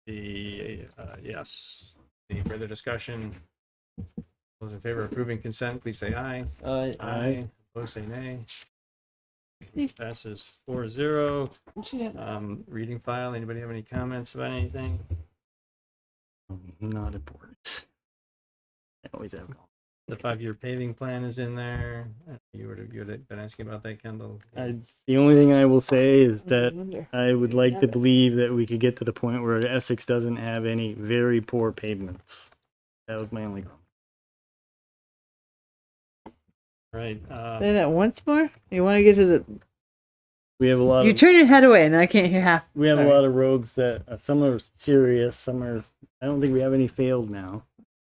Yes. Any further discussion? Those in favor of approving consent, please say aye. Aye. Aye. Opposed, say nay. Passes 4-0. Reading file. Anybody have any comments about anything? Not important. I always have. The 5-year paving plan is in there. You would have been asking about that, Kendall. The only thing I will say is that I would like to believe that we could get to the point where Essex doesn't have any very poor pavements. That was my only comment. Right. Say that once more. You want to get to the. We have a lot You of turn your head away, and I can't hear half. we have Sorry. a lot of roads that some are serious, some are. I don't think we have any failed now,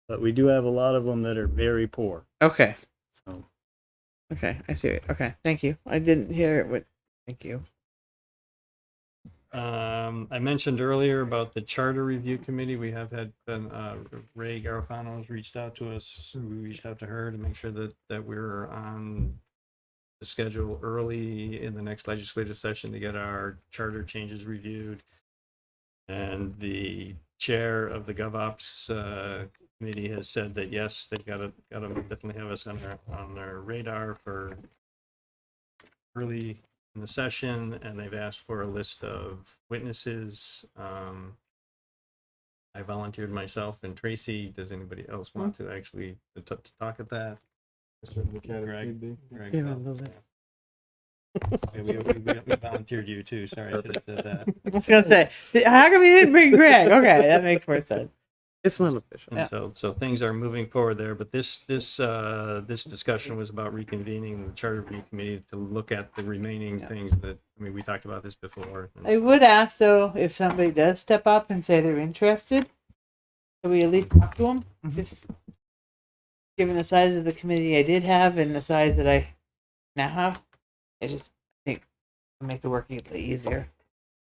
but we do have a lot of them that are very poor. Okay. So Okay. I see it. Okay. Thank you. I didn't hear it. But thank you. I mentioned earlier about the charter review committee. We have had Ray Garofano has reached out to us. We reached out to her to make sure that we're on the schedule early in the next legislative session to get our charter changes reviewed. And the chair of the GovOps committee has said that yes, they've got to definitely have us on their radar for early in the session, and they've asked for a list of witnesses. I volunteered myself and Tracy. Does anybody else want to actually to talk at that? Greg, You're on the list. yeah, we volunteered you too. Sorry, I should have said that. I was gonna say, how come you didn't bring Greg? Okay, that makes more sense. It's not official. And so things are moving forward there, but this discussion was about reconvening the charter review committee to look at the remaining things that, I mean, we talked about this before. I would ask though if somebody does step up and say they're interested, can we at least talk to them? Just given the size of the committee I did have and the size that I now have, I just think it'll make the work a little easier.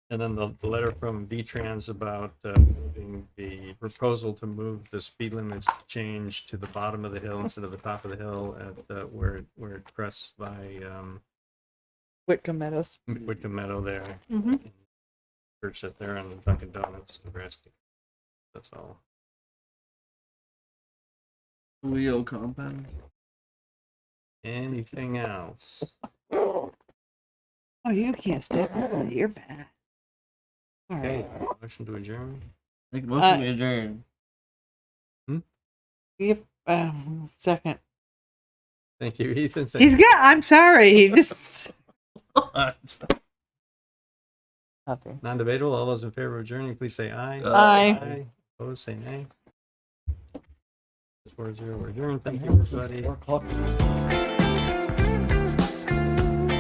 And then the letter from VTrans about moving the proposal to move the speed limits change to the bottom of the hill instead of the top of the hill at where it crests by Whitcomb Meadows. Whitcomb Meadow there. Mhm. Church that there on the Dunkin' Donuts, Nebraska. That's all. Leo compound. Anything else? Oh, you can't step up. You're bad. All Okay, right. motion to adjourn. Make a motion to adjourn. Yep. Second. Thank you, Ethan. He's got. I'm sorry. He just. Nothing. Non-debatable. All those in favor of adjourning, please say aye. Aye. Opposed, say nay. 4-0. We're adjourned. Thank you, everybody.